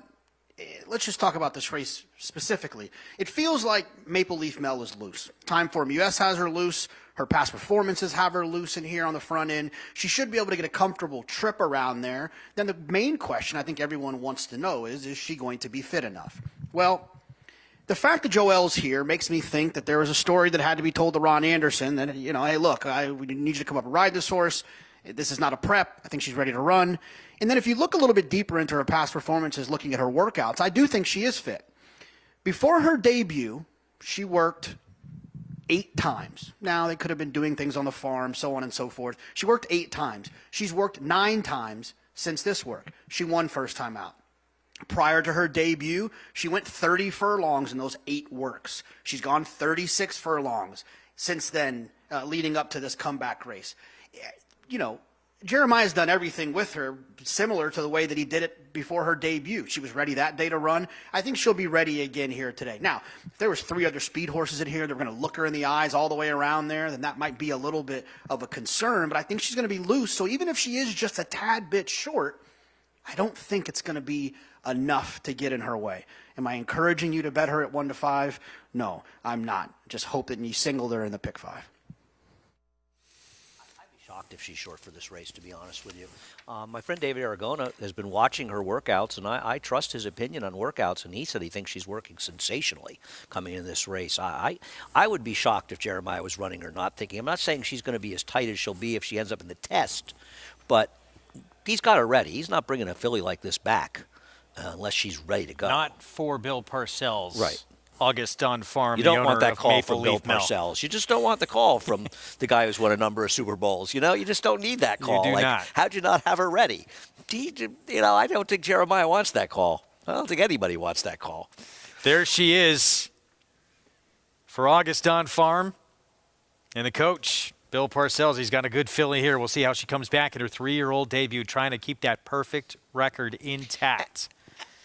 let's just talk about this race specifically. It feels like Maple Leaf Mel is loose. Timeform US has her loose. Her past performances have her loose in here on the front end. She should be able to get a comfortable trip around there. Then the main question I think everyone wants to know is she going to be fit enough? Well, the fact that Joel's here makes me think that there was a story that had to be told to Ron Anderson that, hey, look, we need you to come up and ride this horse. This is not a prep. I think she's ready to run. And then if you look a little bit deeper into her past performances, looking at her workouts, I do think she is fit. Before her debut, she worked 8 times. Now, they could have been doing things on the farm, so on and so forth. She worked 8 times. She's worked 9 times since this work. She won first time out. Prior to her debut, she went 30 furlongs in those 8 works. She's gone 36 furlongs since then, leading up to this comeback race. Jeremiah's done everything with her similar to the way that he did it before her debut. She was ready that day to run. I think she'll be ready again here today. Now, if there was 3 other speed horses in here that were going to look her in the eyes all the way around there, then that might be a little bit of a concern. But I think she's going to be loose. So even if she is just a tad bit short, I don't think it's going to be enough to get in her way. Am I encouraging you to bet her at 1-5? No, I'm not. Just hope that you singled her in the pick 5. Shocked if she's short for this race, to be honest with you. My friend David Aragona has been watching her workouts, and I trust his opinion on workouts, and he said he thinks she's working sensationally coming in this race. I would be shocked if Jeremiah was running her not thinking. I'm not saying she's going to be as tight as she'll be if she ends up in the test, but he's got her ready. He's not bringing a filly like this back unless she's ready to go. Not for Bill Parcells. Right. Augustin Farm. You don't want that call from Bill Parcells. You just don't want the call from the guy who's won a number of Super Bowls. You just don't need that call. You do not. How'd you not have her ready? I don't think Jeremiah wants that call. I don't think anybody wants that call. There she is for Augustin Farm. And the coach, Bill Parcells, he's got a good filly here. We'll see how she comes back at her 3-year-old debut, trying to keep that perfect record intact.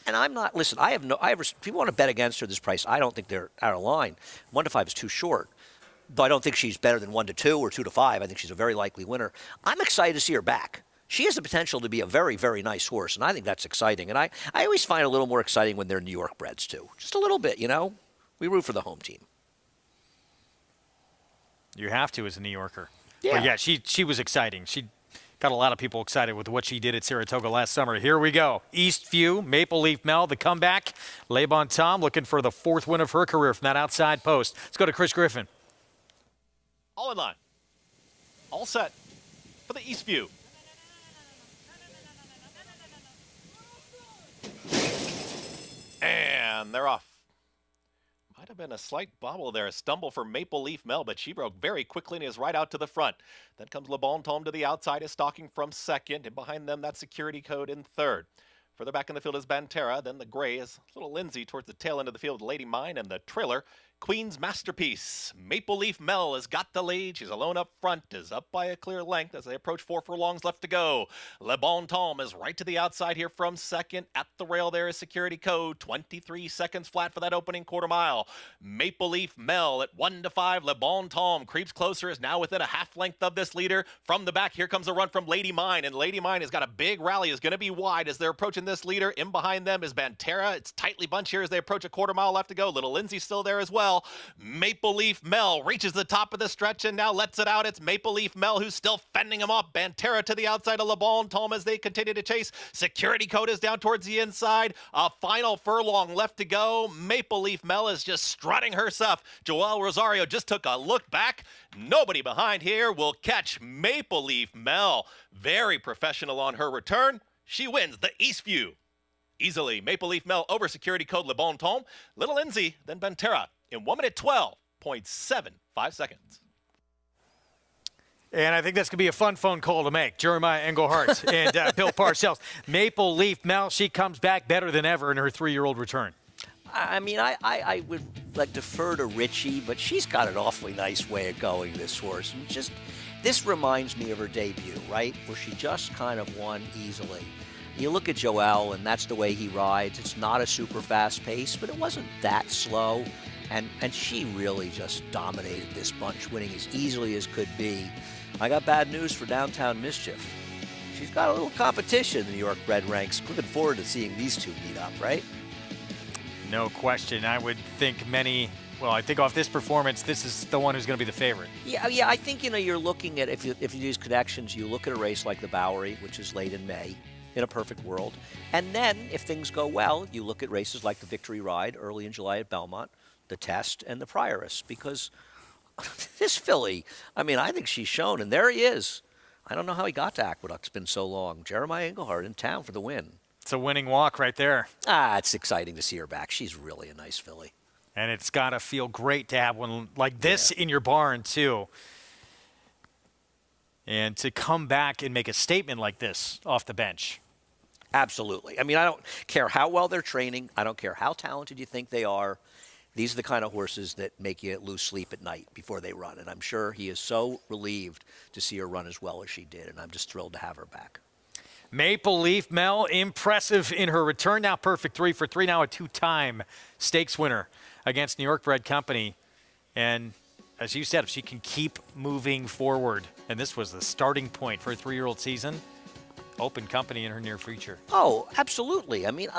And I'm not, listen, if people want to bet against her this price, I don't think they're out of line. 1-5 is too short. Though I don't think she's better than 1-2 or 2-5. I think she's a very likely winner. I'm excited to see her back. She has the potential to be a very, very nice horse, and I think that's exciting. And I always find it a little more exciting when they're New York breds, too. Just a little bit, We root for the home team. You have to as a New Yorker. Yeah. But yeah, she was exciting. She Got a lot of people excited with what she did at Saratoga last summer. Here we go. Eastview, Maple Leaf Mel, the comeback. Claiborne Tom looking for the 4th win of her career from that outside post. Let's go to Chris Griffin. All in line. All set for the Eastview. And they're off. Might have been a slight bobble there, a stumble for Maple Leaf Mel, but she broke very quickly and is right out to the front. Then comes Le Bon Tom to the outside, is stalking from second, and behind them that Security Code in third. Further back in the field is Bantera, then the gray is Little Lindsay towards the tail end of the field, Lady Mine, and the trailer, Queen's Masterpiece. Maple Leaf Mel has got the lead. She's alone up front, is up by a clear length as they approach 4 furlongs left to go. Le Bon Tom is right to the outside here from second. At the rail there is Security Code. 23 seconds flat for that opening quarter mile. Maple Leaf Mel at 1 to 5. Le Bon Tom creeps closer, is now within a half length of this leader. From the back, here comes a run from Lady Mine, and Lady Mine has got a big rally, is going to be wide as they're approaching this leader. In behind them is Bantera. It's tightly bunched here as they approach a quarter mile left to go. Little Lindsay still there as well. Maple Leaf Mel reaches the top of the stretch and now lets it out. It's Maple Leaf Mel who's still fending him off. Bantera to the outside of Le Bon Tom as they continue to chase. Security Code is down towards the inside. A final furlong left to go. Maple Leaf Mel is just strutting her stuff. Joelle Rosario just took a look back. Nobody behind here will catch Maple Leaf Mel. Very professional on her return. She wins the Eastview easily. Maple Leaf Mel over Security Code Le Bon Tom. Little Lindsay, then Bantera in 1 minute 12.75 seconds. And I think that's going to be a fun phone call to make. Jeremiah Engelhardt and Bill Parcells. Maple Leaf Mel, she comes back better than ever in her 3-year-old return. I mean, I would like defer to Richie, but she's got an awfully nice way of going, this horse. And just, this reminds me of her debut, right? Where she just kind of won easily. You look at Joel, and that's the way he rides. It's not a super fast pace, but it wasn't that slow. And she really just dominated this bunch, winning as easily as could be. I got bad news for Downtown Mischief. She's got a little competition in the New York bred ranks. Looking forward to seeing these two meet up, right? No question. I would think I think off this performance, this is the one who's going to be the favorite. Yeah. I think, you're looking at, if you use connections, you look at a race like the Bowery, which is late in May, in a perfect world. And then, if things go well, you look at races like the Victory Ride early in July at Belmont, the Test, and the Prioress, because this filly, I think she's shown, and there he is. I don't know how he got to Aqueduct. It's been so long. Jeremiah Engelhardt in town for the win. It's a winning walk right there. It's exciting to see her back. She's really a nice filly. And it's got to feel great to have one like this in your barn, too. And to come back and make a statement like this off the bench. Absolutely. I don't care how well they're training. I don't care how talented you think they are. These are the kind of horses that make you lose sleep at night before they run. And I'm sure he is so relieved to see her run as well as she did. And I'm just thrilled to have her back. Maple Leaf Mel, impressive in her return. Now perfect 3 for 3. Now a 2-time stakes winner against New York bred company. And as you said, if she can keep moving forward, and this was the starting point for a 3-year-old season, open company in her near future. Oh, absolutely. Somebody's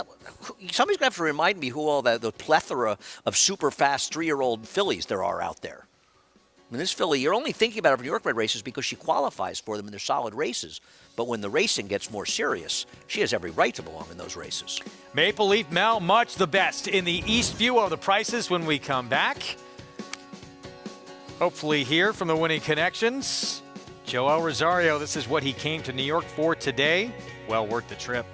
going to have to remind me who all the plethora of super fast 3-year-old fillies there are out there. This filly, you're only thinking about her for New York bred races because she qualifies for them and they're solid races. But when the racing gets more serious, she has every right to belong in those races. Maple Leaf Mel, much the best in the Eastview of the prices when we come back. Hopefully hear from the winning connections. Joel Rosario, this is what he came to New York for today. Well worth the trip.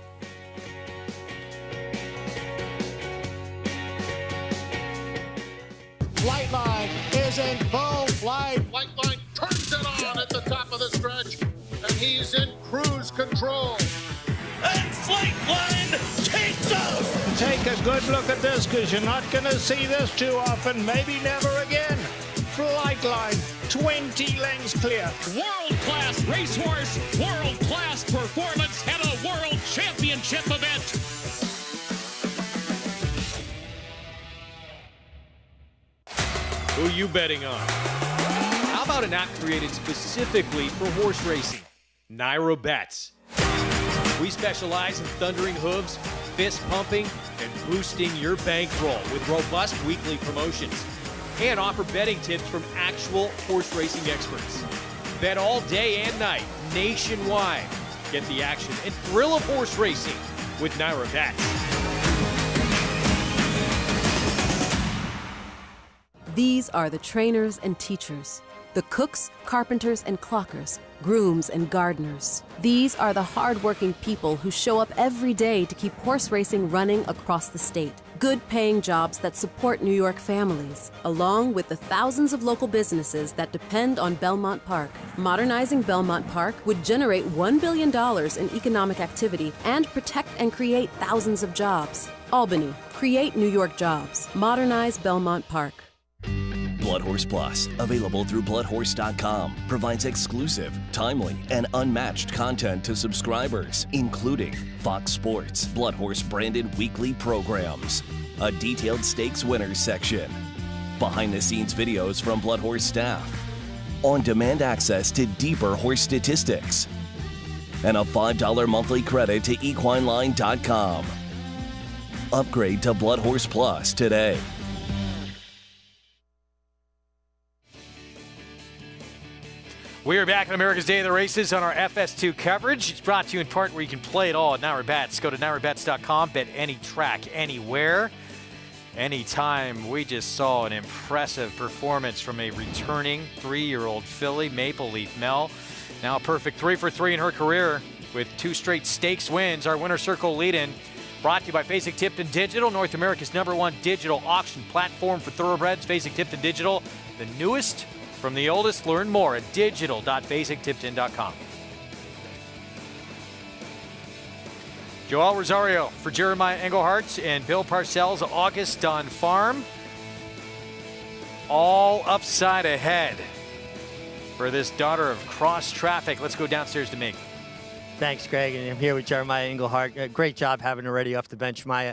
Flightline is in full flight. Flightline turns it on at the top of the stretch, and he's in cruise control. And Flightline takes off. Take a good look at this, because you're not going to see this too often, maybe never again. Flightline, 20 lengths clear. World-class racehorse, world-class performance at a world championship event. Who you betting on? How about an app created specifically for horse racing? Nairo Bets. We specialize in thundering hooves, fist pumping, and boosting your bankroll with robust weekly promotions. And offer betting tips from actual horse racing experts. Bet all day and night, nationwide. Get the action and thrill of horse racing with Naira Bets. These are the trainers and teachers, the cooks, carpenters, and clockers, grooms and gardeners. These are the hardworking people who show up every day to keep horse racing running across the state. Good-paying jobs that support New York families, along with the thousands of local businesses that depend on Belmont Park. Modernizing Belmont Park would generate $1 billion in economic activity and protect and create thousands of jobs. Albany, create New York jobs. Modernize Belmont Park. Blood Horse Plus, available through bloodhorse.com, provides exclusive, timely, and unmatched content to subscribers, including Fox Sports, Blood Horse branded weekly programs, a detailed stakes winners section, behind-the-scenes videos from Blood Horse staff, on-demand access to deeper horse statistics, and a $5 monthly credit to equineline.com. Upgrade to Blood Horse Plus today. We are back on America's Day of the Races on our FS2 coverage. It's brought to you in part where you can play it all at Naira Bets. Go to nairabets.com, bet any track, anywhere, anytime. We just saw an impressive performance from a returning 3-year-old filly, Maple Leaf Mel. Now a perfect 3 for 3 in her career with 2 straight stakes wins. Our winner circle lead-in brought to you by Fasig-Tipton Digital, North America's #1 digital auction platform for thoroughbreds. Fasig-Tipton Digital, the newest from the oldest. Learn more at digital.fasig-tipton.com. Joel Rosario for Jeremiah Engelhardt and Bill Parcells, Auguston Farm. All upside ahead for this daughter of cross traffic. Let's go downstairs to Mig. Thanks, Greg. And I'm here with Jeremiah Engelhardt. Great job having her ready off the bench, Maya.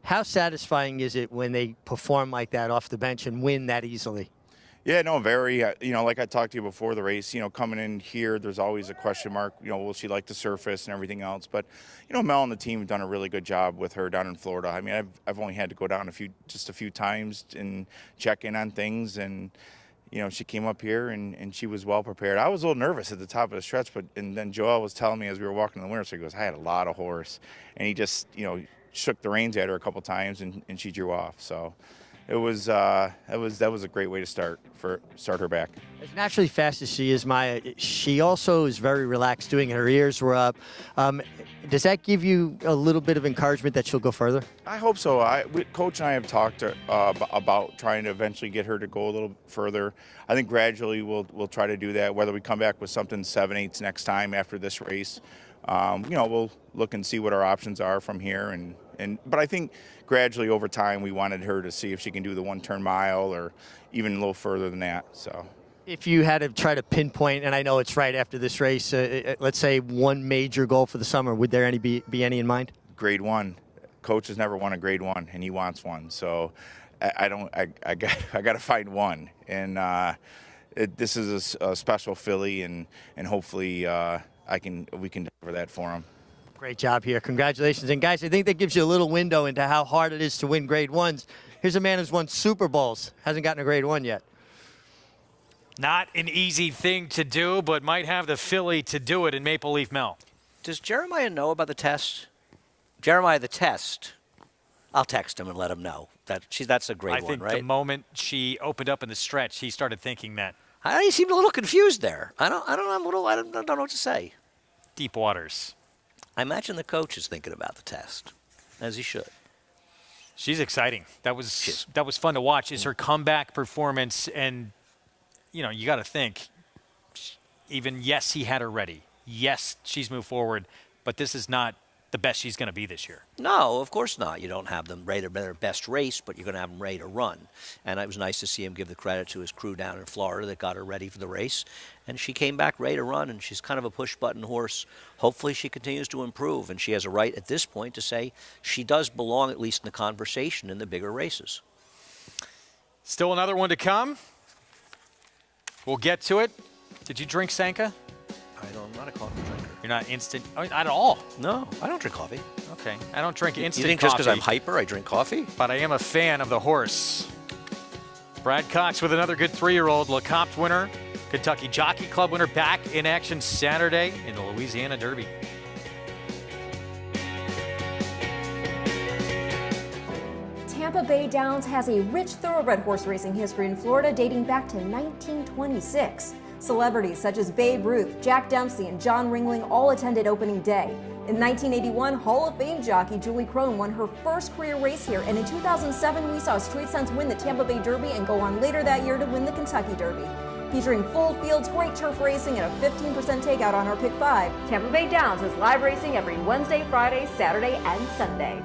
How satisfying is it when they perform like that off the bench and win that easily? Yeah, no, very. Like I talked to you before the race, coming in here, there's always a question mark. Will she like the surface and everything else? But, Mel and the team have done a really good job with her down in Florida. I mean, I've only had to go down just a few times and check in on things. And, she came up here and she was well prepared. I was a little nervous at the top of the stretch, and then Joel was telling me as we were walking in the winter, so he goes, I had a lot of horse. And he just, shook the reins at her a couple times and she drew off. So that was a great way to start her back. As naturally fast as she is, Maya, she also is very relaxed doing it. Her ears were up. Does that give you a little bit of encouragement that she'll go further? I hope so. Coach and I have talked about trying to eventually get her to go a little further. I think gradually we'll try to do that. Whether we come back with something 7/8 next time after this race, we'll look and see what our options are from here. But I think gradually over time we wanted her to see if she can do the 1-turn mile or even a little further than that. So, if you had to try to pinpoint, and I know it's right after this race, let's say one major goal for the summer, would there be any in mind? Grade 1. Coach has never won a Grade 1, and he wants one. So I got to find one. And this is a special filly, and hopefully we can deliver that for him. Great job here. Congratulations. And guys, I think that gives you a little window into how hard it is to win Grade 1s. Here's a man who's won Super Bowls, hasn't gotten a Grade 1 yet. Not an easy thing to do, but might have the filly to do it in Maple Leaf Mel. Does Jeremiah know about the test? Jeremiah, the test. I'll text him and let him know. That's a Grade 1, right? I think the moment she opened up in the stretch, he started thinking that. He seemed a little confused there. I don't know what to say. Deep waters. I imagine the coach is thinking about the test, as he should. She's exciting. That was fun to watch. Is her comeback performance, and you got to think. Even yes, he had her ready. Yes, she's moved forward, but this is not the best she's going to be this year. No, of course not. You don't have them ready to their best race, but you're going to have them ready to run. And it was nice to see him give the credit to his crew down in Florida that got her ready for the race. And she came back ready to run, and she's kind of a push-button horse. Hopefully she continues to improve, and she has a right at this point to say she does belong, at least in the conversation, in the bigger races. Still another one to come. We'll get to it. Did you drink Sanka? I'm not a coffee drinker. You're not instant? I mean, not at all? No, I don't drink coffee. Okay. I don't drink instant coffee. You think just because I'm hyper, I drink coffee? But I am a fan of the horse. Brad Cox with another good 3-year-old. LeCompte winner. Kentucky Jockey Club winner back in action Saturday in the Louisiana Derby. Tampa Bay Downs has a rich thoroughbred horse racing history in Florida dating back to 1926. Celebrities such as Babe Ruth, Jack Dempsey, and John Ringling all attended opening day. In 1981, Hall of Fame jockey Julie Crone won her first career race here, and in 2007, we saw Street Sense win the Tampa Bay Derby and go on later that year to win the Kentucky Derby. Featuring full fields, great turf racing, and a 15% takeout on our Pick 5, Tampa Bay Downs is live racing every Wednesday, Friday, Saturday, and Sunday.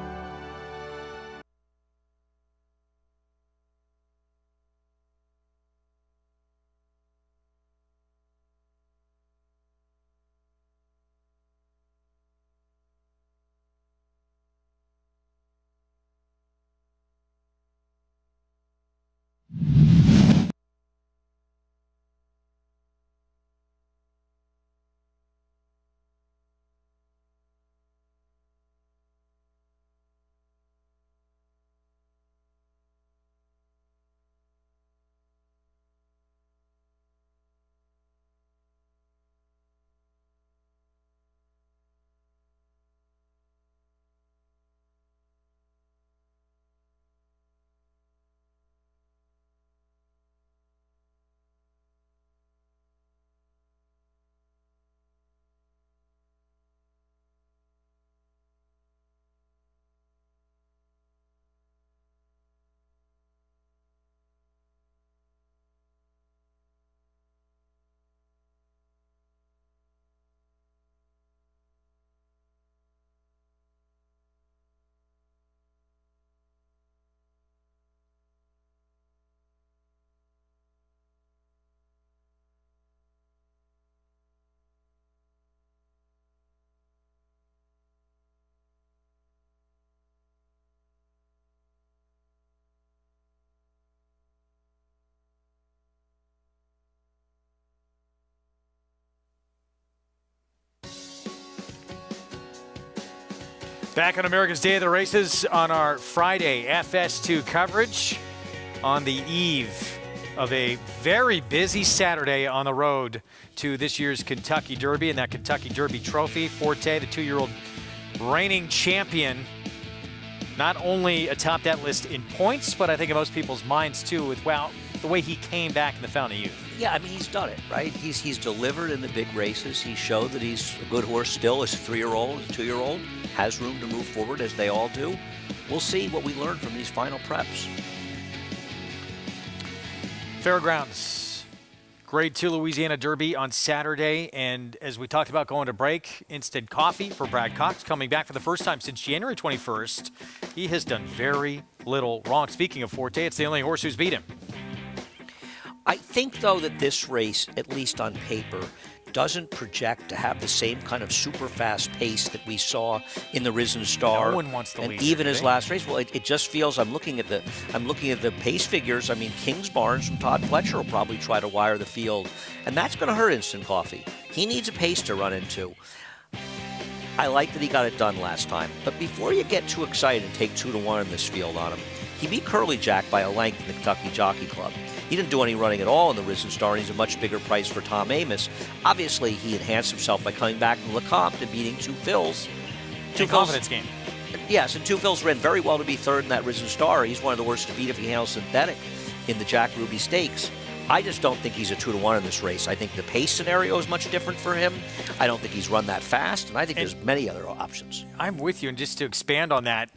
Back on America's Day of the Races on our Friday FS2 coverage on the eve of a very busy Saturday on the road to this year's Kentucky Derby and that Kentucky Derby trophy. Forte, the 2-year-old reigning champion, not only atop that list in points, but I think in most people's minds too with, well, the way he came back in the Fountain of Youth. Yeah, I mean, he's done it, right? He's delivered in the big races. He showed that he's a good horse still as a 3-year-old, as a 2-year-old, has room to move forward as they all do. We'll see what we learn from these final preps. Fairgrounds, Grade 2 Louisiana Derby on Saturday, and as we talked about going to break, instant coffee for Brad Cox coming back for the first time since January 21st. He has done very little wrong. Speaking of Forte, it's the only horse who's beat him. I think, though, that this race, at least on paper, doesn't project to have the same kind of super fast pace that we saw in the Risen Star. No one wants the and lead, even his right? last race. Well, it just feels. I'm looking at the pace figures. I mean, Kings Barnes from Todd Pletcher will probably try to wire the field, and that's going to hurt Instant Coffee. He needs a pace to run into. I like that he got it done last time, but before you get too excited and take 2-1 in this field on him, he beat Curly Jack by a length in the Kentucky Jockey Club. He didn't do any running at all in the Risen Star, and he's a much bigger price for Tom Amis. Obviously, he enhanced himself by coming back from Lecomte and beating Two Phils. Two confidence game. Yes, and Two Phils ran very well to be third in that Risen Star. He's one of the worst to beat if he handles synthetic in the Jack Ruby Stakes. I just don't think he's a 2-1 in this race. I think the pace scenario is much different for him. I don't think he's run that fast, and I think there's many other options. I'm with you, and just to expand on that,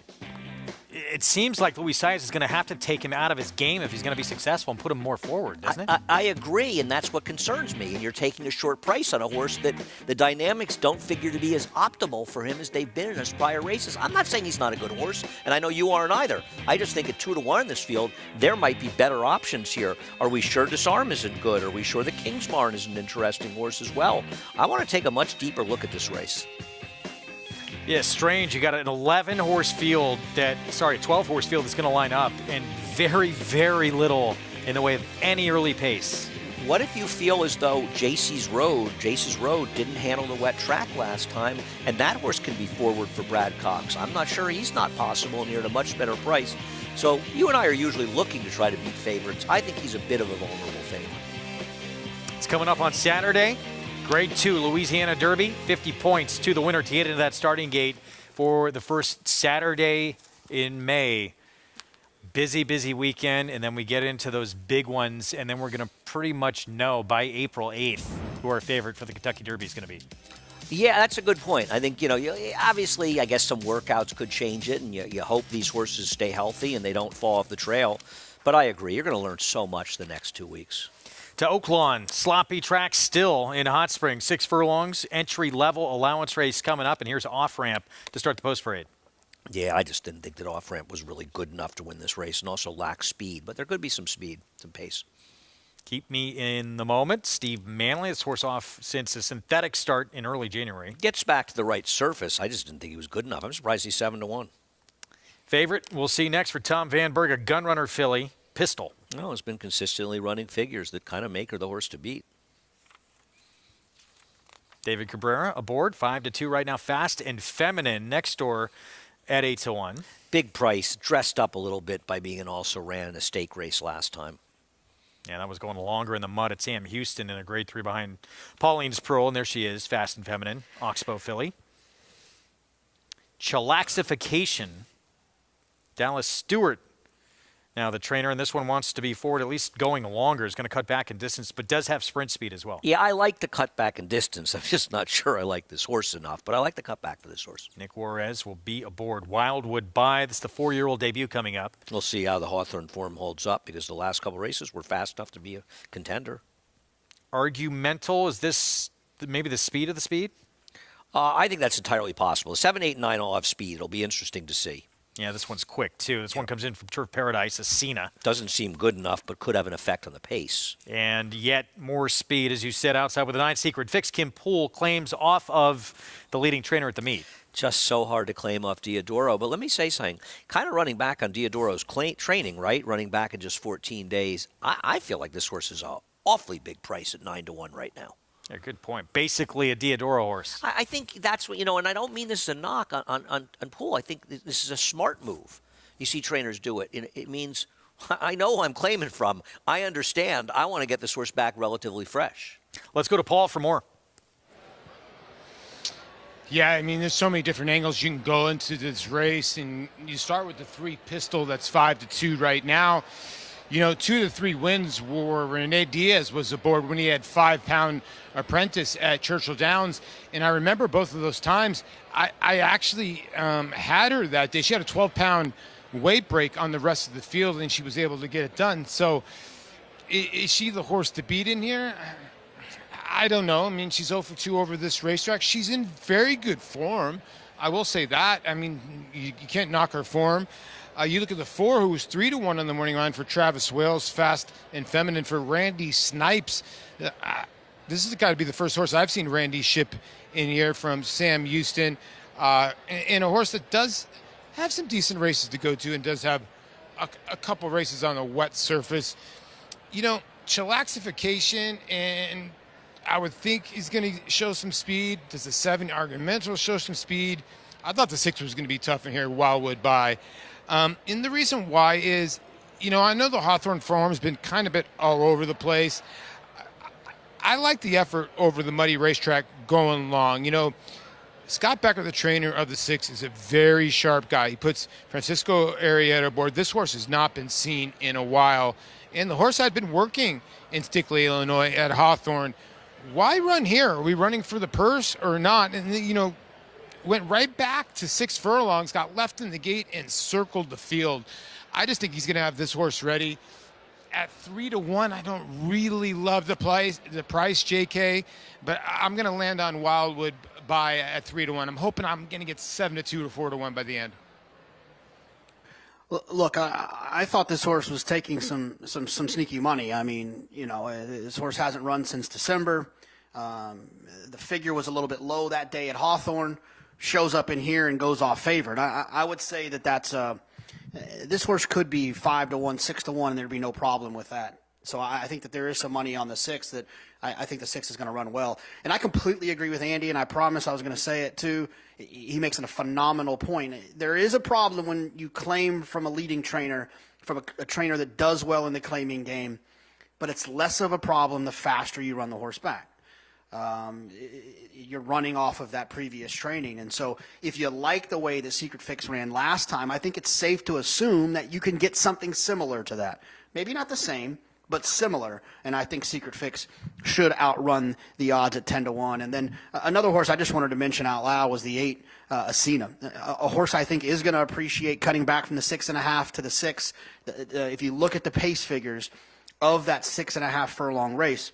it seems like Luis Saez is going to have to take him out of his game if he's going to be successful and put him more forward, doesn't it? I agree, and that's what concerns me. And you're taking a short price on a horse that the dynamics don't figure to be as optimal for him as they've been in his prior races. I'm not saying he's not a good horse, and I know you aren't either. I just think at 2-1 in this field, there might be better options here. Are we sure Disarm isn't good? Are we sure the Kingsbarn is an interesting horse as well? I want to take a much deeper look at this race. Yeah, strange. You got an 12-horse field that's going to line up, and very, very little in the way of any early pace. What if you feel as though Jace's Road didn't handle the wet track last time, and that horse can be forward for Brad Cox? I'm not sure he's not possible, and you're at a much better price. So you and I are usually looking to try to beat favorites. I think he's a bit of a vulnerable favorite. It's coming up on Saturday. Grade 2 Louisiana Derby, 50 points to the winner to get into that starting gate for the first Saturday in May. Busy, busy weekend, and then we get into those big ones, and then we're going to pretty much know by April 8th who our favorite for the Kentucky Derby is going to be. Yeah, that's a good point. I think, obviously, I guess some workouts could change it, and you hope these horses stay healthy and they don't fall off the trail. But I agree. You're going to learn so much the next 2 weeks. To Oaklawn, sloppy track still in Hot Springs. 6 furlongs, entry-level allowance race coming up, and here's off-ramp to start the post-parade. Yeah, I just didn't think that off-ramp was really good enough to win this race and also lacks speed. But there could be some speed, some pace. Keep me in the moment. Steve Manley, this horse off since a synthetic start in early January. Gets back to the right surface. I just didn't think he was good enough. I'm surprised he's 7-1. Favorite, we'll see next for Tom Van Berg, a gun-runner filly, Pistol. No, it's been consistently running figures that kind of make her the horse to beat. David Cabrera aboard, 5-2 right now. Fast and Feminine next door at 8-1. Big price, dressed up a little bit by being an also ran in a stake race last time. Yeah, that was going longer in the mud at Sam Houston in a grade 3 behind Pauline's Pearl, and there she is, Fast and Feminine, Oxbow filly. Chillaxification, Dallas Stewart. Now, the trainer in this one wants to be forward, at least going longer, is going to cut back in distance, but does have sprint speed as well. Yeah, I like the cut back in distance. I'm just not sure I like this horse enough, but I like the cut back for this horse. Nick Juarez will be aboard. Wildwood Bye. This is the 4-year-old debut coming up. We'll see how the Hawthorne form holds up because the last couple races were fast enough to be a contender. Argumental, is this maybe the speed of the speed? I think that's entirely possible. 7, 8, 9 all have speed. It'll be interesting to see. Yeah, this one's quick, too. This one comes in from Turf Paradise, Ascena. Doesn't seem good enough, but could have an effect on the pace. And yet more speed, as you said, outside with a 9 Secret Fix. Kim Poole claims off of the leading trainer at the meet. Just so hard to claim off Diodoro. But let me say something. Kind of running back on Diodoro's training, right? Running back in just 14 days. I feel like this horse is an awfully big price at 9-1 right now. Yeah, good point. Basically a Diodoro horse. I think that's what, and I don't mean this as a knock on Poole. I think this is a smart move. You see trainers do it. It means, I know who I'm claiming from. I understand. I want to get this horse back relatively fresh. Let's go to Paul for more. Yeah, I mean, there's so many different angles you can go into this race, and you start with the 3 Pistol that's 5-2 right now. 2 of the 3 wins were Rene Diaz was aboard when he had 5-pound apprentice at Churchill Downs. And I remember both of those times. I actually had her that day. She had a 12-pound weight break on the rest of the field, and she was able to get it done. So is she the horse to beat in here? I don't know. I mean, she's 0-2 over this racetrack. She's in very good form. I will say that. I mean, you can't knock her form. You look at the 4, who was 3-1 on the morning line for Travis Wales, Fast and Feminine for Randy Snipes. This has got to be the first horse I've seen Randy ship in here from Sam Houston. And a horse that does have some decent races to go to and does have a couple races on a wet surface. Chillaxification, and I would think he's going to show some speed. Does the 7 Argumental show some speed? I thought the 6 was going to be tough in here, Wildwood Bye. And the reason why is, I know the Hawthorne Farm has been kind of bit all over the place. I like the effort over the muddy racetrack going long. Scott Becker, the trainer of the 6, is a very sharp guy. He puts Francisco Arrieta aboard. This horse has not been seen in a while. And the horse had been working in Stickley, Illinois at Hawthorne. Why run here? Are we running for the purse or not? And, went right back to 6 furlongs, got left in the gate, and circled the field. I just think he's going to have this horse ready. At 3-1, I don't really love the price, JK, but I'm going to land on Wildwood Bye at 3-1. I'm hoping I'm going to get 7-2 to 4-1 by the end. Look, I thought this horse was taking some sneaky money. I mean, this horse hasn't run since December. The figure was a little bit low that day at Hawthorne. Shows up in here and goes off favored. I would say that's this horse could be 5-1, 6-1, and there'd be no problem with that. So I think that there is some money on the 6 that I think the 6 is going to run well. And I completely agree with Andy, and I promise I was going to say it too. He makes a phenomenal point. There is a problem when you claim from a leading trainer, from a trainer that does well in the claiming game. but it's less of a problem the faster you run the horse back. You're running off of that previous training. And so if you like the way the Secret Fix ran last time, I think it's safe to assume that you can get something similar to that. Maybe not the same, but similar. And I think Secret Fix should outrun the odds at 10-1. And then another horse I just wanted to mention out loud was the 8, Asina. A horse I think is going to appreciate cutting back from the 6.5 to the 6. If you look at the pace figures of that 6.5 furlong race,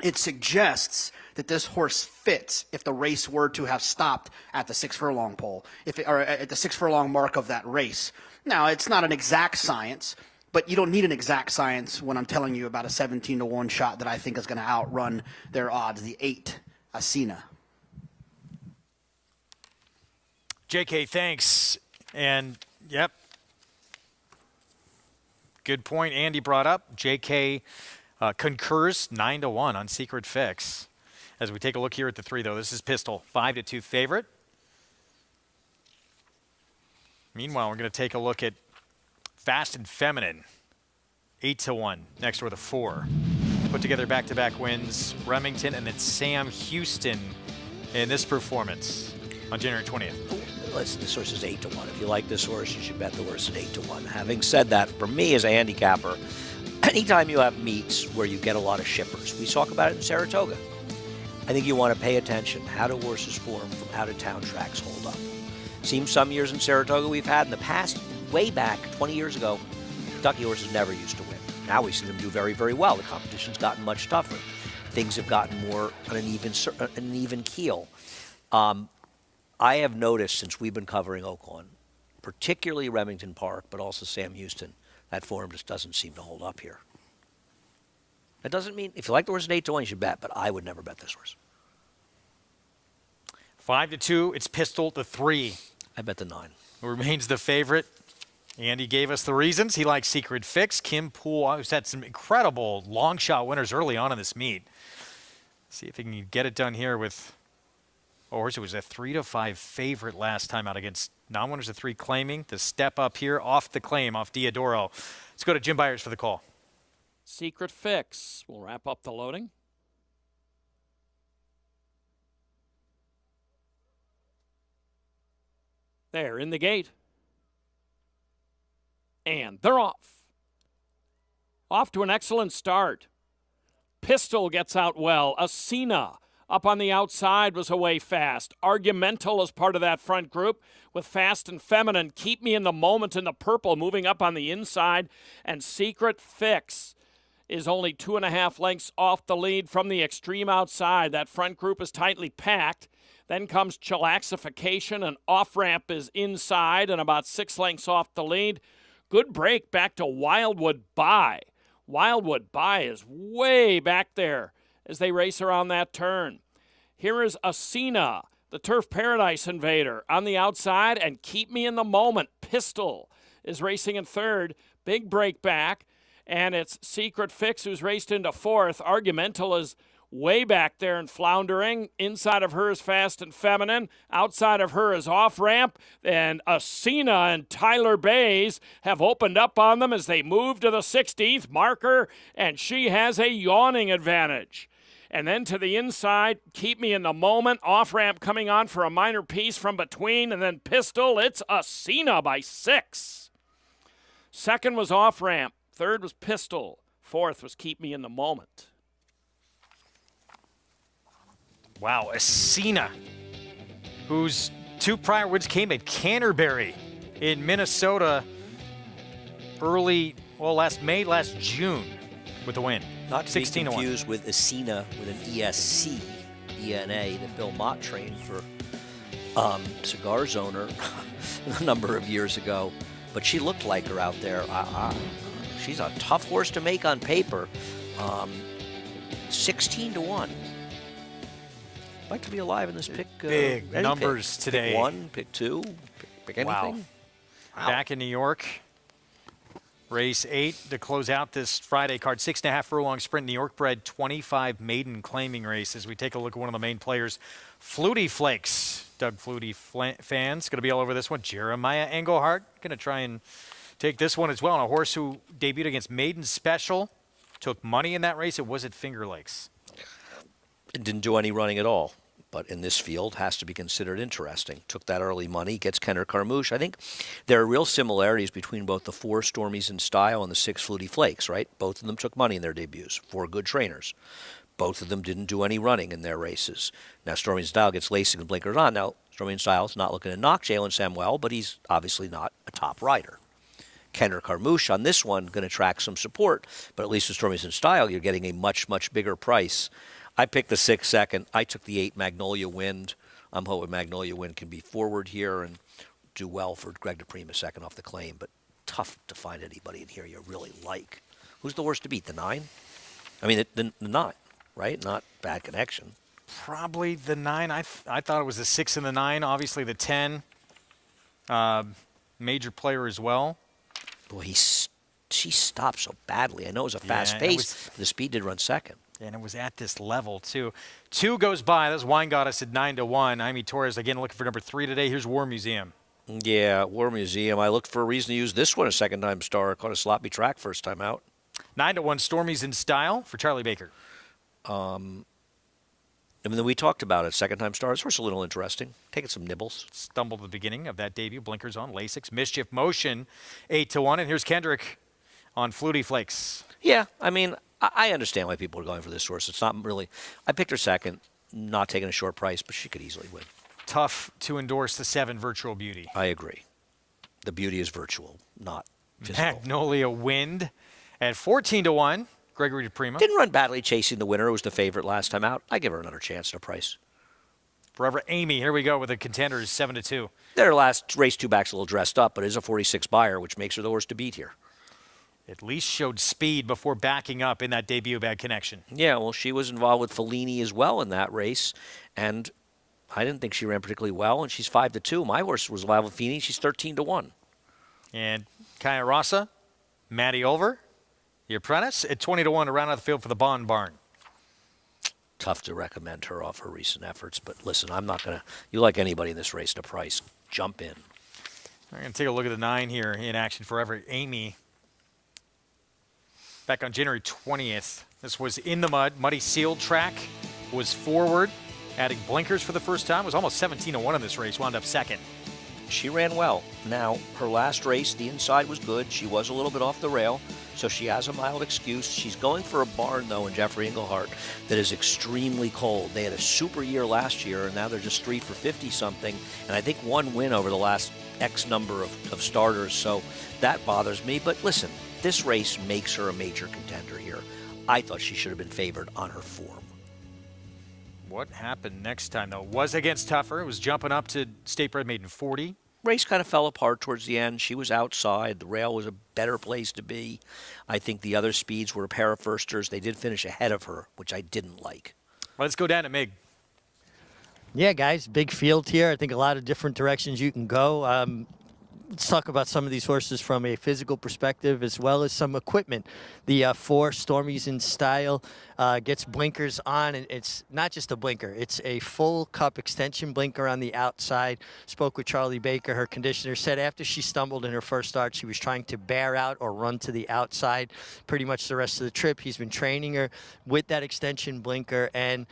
it suggests that this horse fits if the race were to have stopped at the 6 furlong pole, or at the 6 furlong mark of that race. Now, it's not an exact science, but you don't need an exact science when I'm telling you about a 17-1 shot that I think is going to outrun their odds, the 8, Asina. JK, thanks. And, yep, good point Andy brought up. JK concurs 9-1 on Secret Fix. As we take a look here at the 3, though, this is Pistol, 5-2 favorite. Meanwhile, we're going to take a look at Fast and Feminine, 8-1, next door the 4. Put together back-to-back wins, Remington and then Sam Houston in this performance on January 20th. Listen, this horse is 8-1. If you like this horse, you should bet the horse at 8-1. Having said that, for me as a handicapper, anytime you have meets where you get a lot of shippers, we talk about it in Saratoga, I think you want to pay attention. How do horses form from out-of-town tracks hold up? Seems some years in Saratoga we've had in the past, way back 20 years ago, Kentucky horses never used to win. Now we see them do very, very well. The competition's gotten much tougher. Things have gotten more on an even keel. I have noticed since we've been covering Oaklawn, particularly Remington Park, but also Sam Houston, that form just doesn't seem to hold up here. That doesn't mean, if you like the horse at 8-1, you should bet, but I would never bet this horse. 5-2, it's Pistol, the 3. I bet the 9. Who remains the favorite. Andy gave us the reasons. He likes Secret Fix. Kim Poole, who's had some incredible long shot winners early on in this meet. See if he can get it done here with a horse who was a 3-5 favorite last time out against non-winners of 3 claiming to step up here off the claim, off Diodoro. Let's go to Jim Byers for the call. Secret Fix. We'll wrap up the loading. They're in the gate. And they're off. Off to an excellent start. Pistol gets out well. Asina up on the outside was away fast. Argumental is part of that front group with Fast and Feminine. Keep Me in the Moment in the purple moving up on the inside. And Secret Fix is only 2.5 lengths off the lead from the extreme outside. That front group is tightly packed. Then comes Chillaxification, and off-ramp is inside and about 6 lengths off the lead. Good break back to Wildwood Bye. Wildwood Bye is way back there as they race around that turn. Here is Asina, the Turf Paradise Invader, on the outside, and Keep Me in the Moment. Pistol is racing in third. Big break back. And it's Secret Fix who's raced into fourth. Argumental is way back there and floundering. Inside of her is Fast and Feminine. Outside of her is Off Ramp. And Asina and Tyler Bays have opened up on them as they move to the 16th marker. And she has a yawning advantage. And then to the inside, Keep Me in the Moment. Off Ramp coming on for a minor piece from between. And then Pistol, it's Asina by 6. Second was Off Ramp. Third was Pistol. Fourth was Keep Me in the Moment. Wow, Asina, whose 2 prior wins came at Canterbury in Minnesota last June with a win. Not to be confused with Asina with an ESC, ENA, that Bill Mott trained for Cigar's owner a number of years ago. But she looked like her out there. She's a tough horse to make on paper. 16-1. I'd like to be alive in this pick. Big numbers today. Pick 1, pick 2, pick anything. Wow. Back in New York. Race 8 to close out this Friday card. 6.5 furlong sprint New York bred 25 maiden claiming race. As we take a look at one of the main players, Flutie Flakes. Doug Flutie fans going to be all over this one. Jeremiah Engelhardt going to try and take this one as well. And a horse who debuted against Maiden Special took money in that race. It was at Finger Lakes. It didn't do any running at all, but in this field has to be considered interesting. Took that early money, gets Kenner Carmouche. I think there are real similarities between both the 4 Stormies in Style and the 6 Flutie Flakes, right? Both of them took money in their debuts. 4 good trainers. Both of them didn't do any running in their races. Now, Stormy in Style gets Lasik and blinkers on. Now, Stormy in Style is not looking to knock Jalen Samuel, but he's obviously not a top rider. Kenner Carmouche on this one going to track some support, but at least with Stormy in Style, you're getting a much, much bigger price. I picked the 6 second. I took the 8 Magnolia Wind. I'm hoping Magnolia Wind can be forward here and do well for Greg DePrima second off the claim, but tough to find anybody in here you really like. Who's the worst to beat? The 9? I mean, the 9, right? Not bad connection. Probably the 9. I thought it was the 6 and the 9. Obviously the 10. Major player as well. Boy, she stopped so badly. I know it was a fast pace. The speed did run second. And it was at this level, too. 2 goes by. That's Wine Goddess at 9-1. Jaime Torres, again, looking for number 3 today. Here's War Museum. Yeah, War Museum. I looked for a reason to use this one a second-time star. Caught a sloppy track first time out. 9-1 Stormies in Style for Charlie Baker. I mean, we talked about it. Second-time stars. Horse a little interesting. Taking some nibbles. Stumbled at the beginning of that debut. Blinkers on. Lasix. Mischief Motion 8-1. And here's Kendrick on Flutie Flakes. Yeah, I mean, I understand why people are going for this horse. It's not really. I picked her second, not taking a short price, but she could easily win. Tough to endorse the 7 Virtual Beauty. I agree. The beauty is virtual, not physical. Magnolia Wind at 14-1. Gregory DePrima. Didn't run badly chasing the winner. Who was the favorite last time out. I give her another chance at a price. Forever Amy. Here we go with the contenders 7-2. Their last race 2 back's a little dressed up, but is a 46 buyer, which makes her the horse to beat here. At least showed speed before backing up in that debut bad connection. Yeah, well, she was involved with Fellini as well in that race, and I didn't think she ran particularly well, and she's 5-2. My horse was involved with Fellini. She's 13-1. And Kaya Rasa, Maddie Ulver, the apprentice, at 20-1 to round out the field for the Bond Barn. Tough to recommend her off her recent efforts, but listen, I'm not going to. You like anybody in this race to price, jump in. I'm going to take a look at the 9 here in action. Forever Amy. Back on January 20th. This was in the mud, muddy sealed track, was forward, adding blinkers for the first time. Was almost 17-1 in this race, wound up second. She ran well. Now, her last race, the inside was good. She was a little bit off the rail, so she has a mild excuse. She's going for a barn, though, in Jeffrey Englehart that is extremely cold. They had a super year last year, and now they're just 3 for 50-something, and I think 1 win over the last X number of starters, so that bothers me. But listen, this race makes her a major contender here. I thought she should have been favored on her form. What happened next time, though? Was against Tougher. It was jumping up to State Bred Maiden 40. Race kind of fell apart towards the end. She was outside. The rail was a better place to be. I think the other speeds were a pair of firsters. They did finish ahead of her, which I didn't like. Let's go down to Mig. Yeah, guys, big field here. I think a lot of different directions you can go. Let's talk about some of these horses from a physical perspective as well as some equipment. The 4 Stormies in Style gets blinkers on, and it's not just a blinker. It's a full cup extension blinker on the outside. Spoke with Charlie Baker, her conditioner, said after she stumbled in her first start, she was trying to bear out or run to the outside pretty much the rest of the trip. He's been training her with that extension blinker and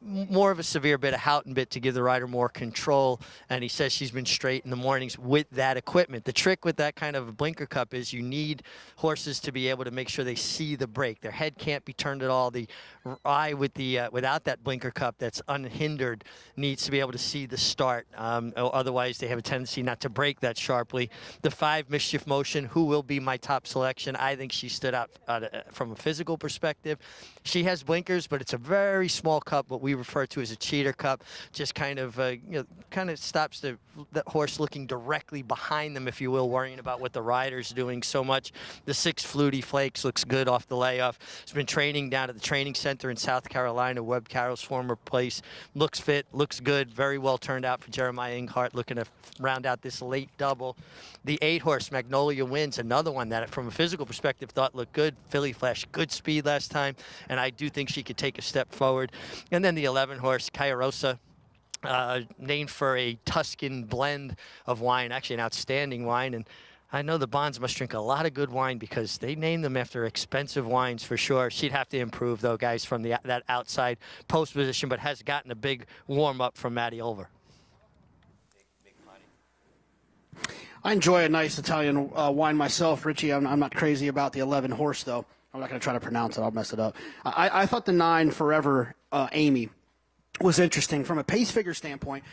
more of a severe bit of Houghton bit to give the rider more control, and he says she's been straight in the mornings with that equipment. The trick with that kind of a blinker cup is you need horses to be able to make sure they see the break. Their head can't be turned at all. The eye with the without that blinker cup that's unhindered needs to be able to see the start. Otherwise, they have a tendency not to break that sharply. The 5 Mischief Motion, who will be my top selection. I think she stood out from a physical perspective. She has blinkers, but it's a very small cup, what we refer to as a cheater cup. Just kind of stops the horse looking directly behind them, if you will, worrying about what the rider's doing so much. The 6 Flutie Flakes looks good off the layoff. He's been training down at the training center in South Carolina, Webb Carroll's former place. Looks fit, looks good, very well turned out for Jeremiah Englehart, looking to round out this late double. The 8 horse Magnolia Wins, another one that from a physical perspective thought looked good. Philly Flash, good speed last time, and I do think she could take a step forward. And then the 11 horse Kairosa, named for a Tuscan blend of wine, actually an outstanding wine. And I know the Bonds must drink a lot of good wine because they name them after expensive wines for sure. She'd have to improve, though, guys, from that outside post position, but has gotten a big warm-up from Maddie Olver. I enjoy a nice Italian wine myself, Richie. I'm not crazy about the 11 horse, though. I'm not going to try to pronounce it. I'll mess it up. I thought the 9 Forever Amy was interesting from a pace figure standpoint.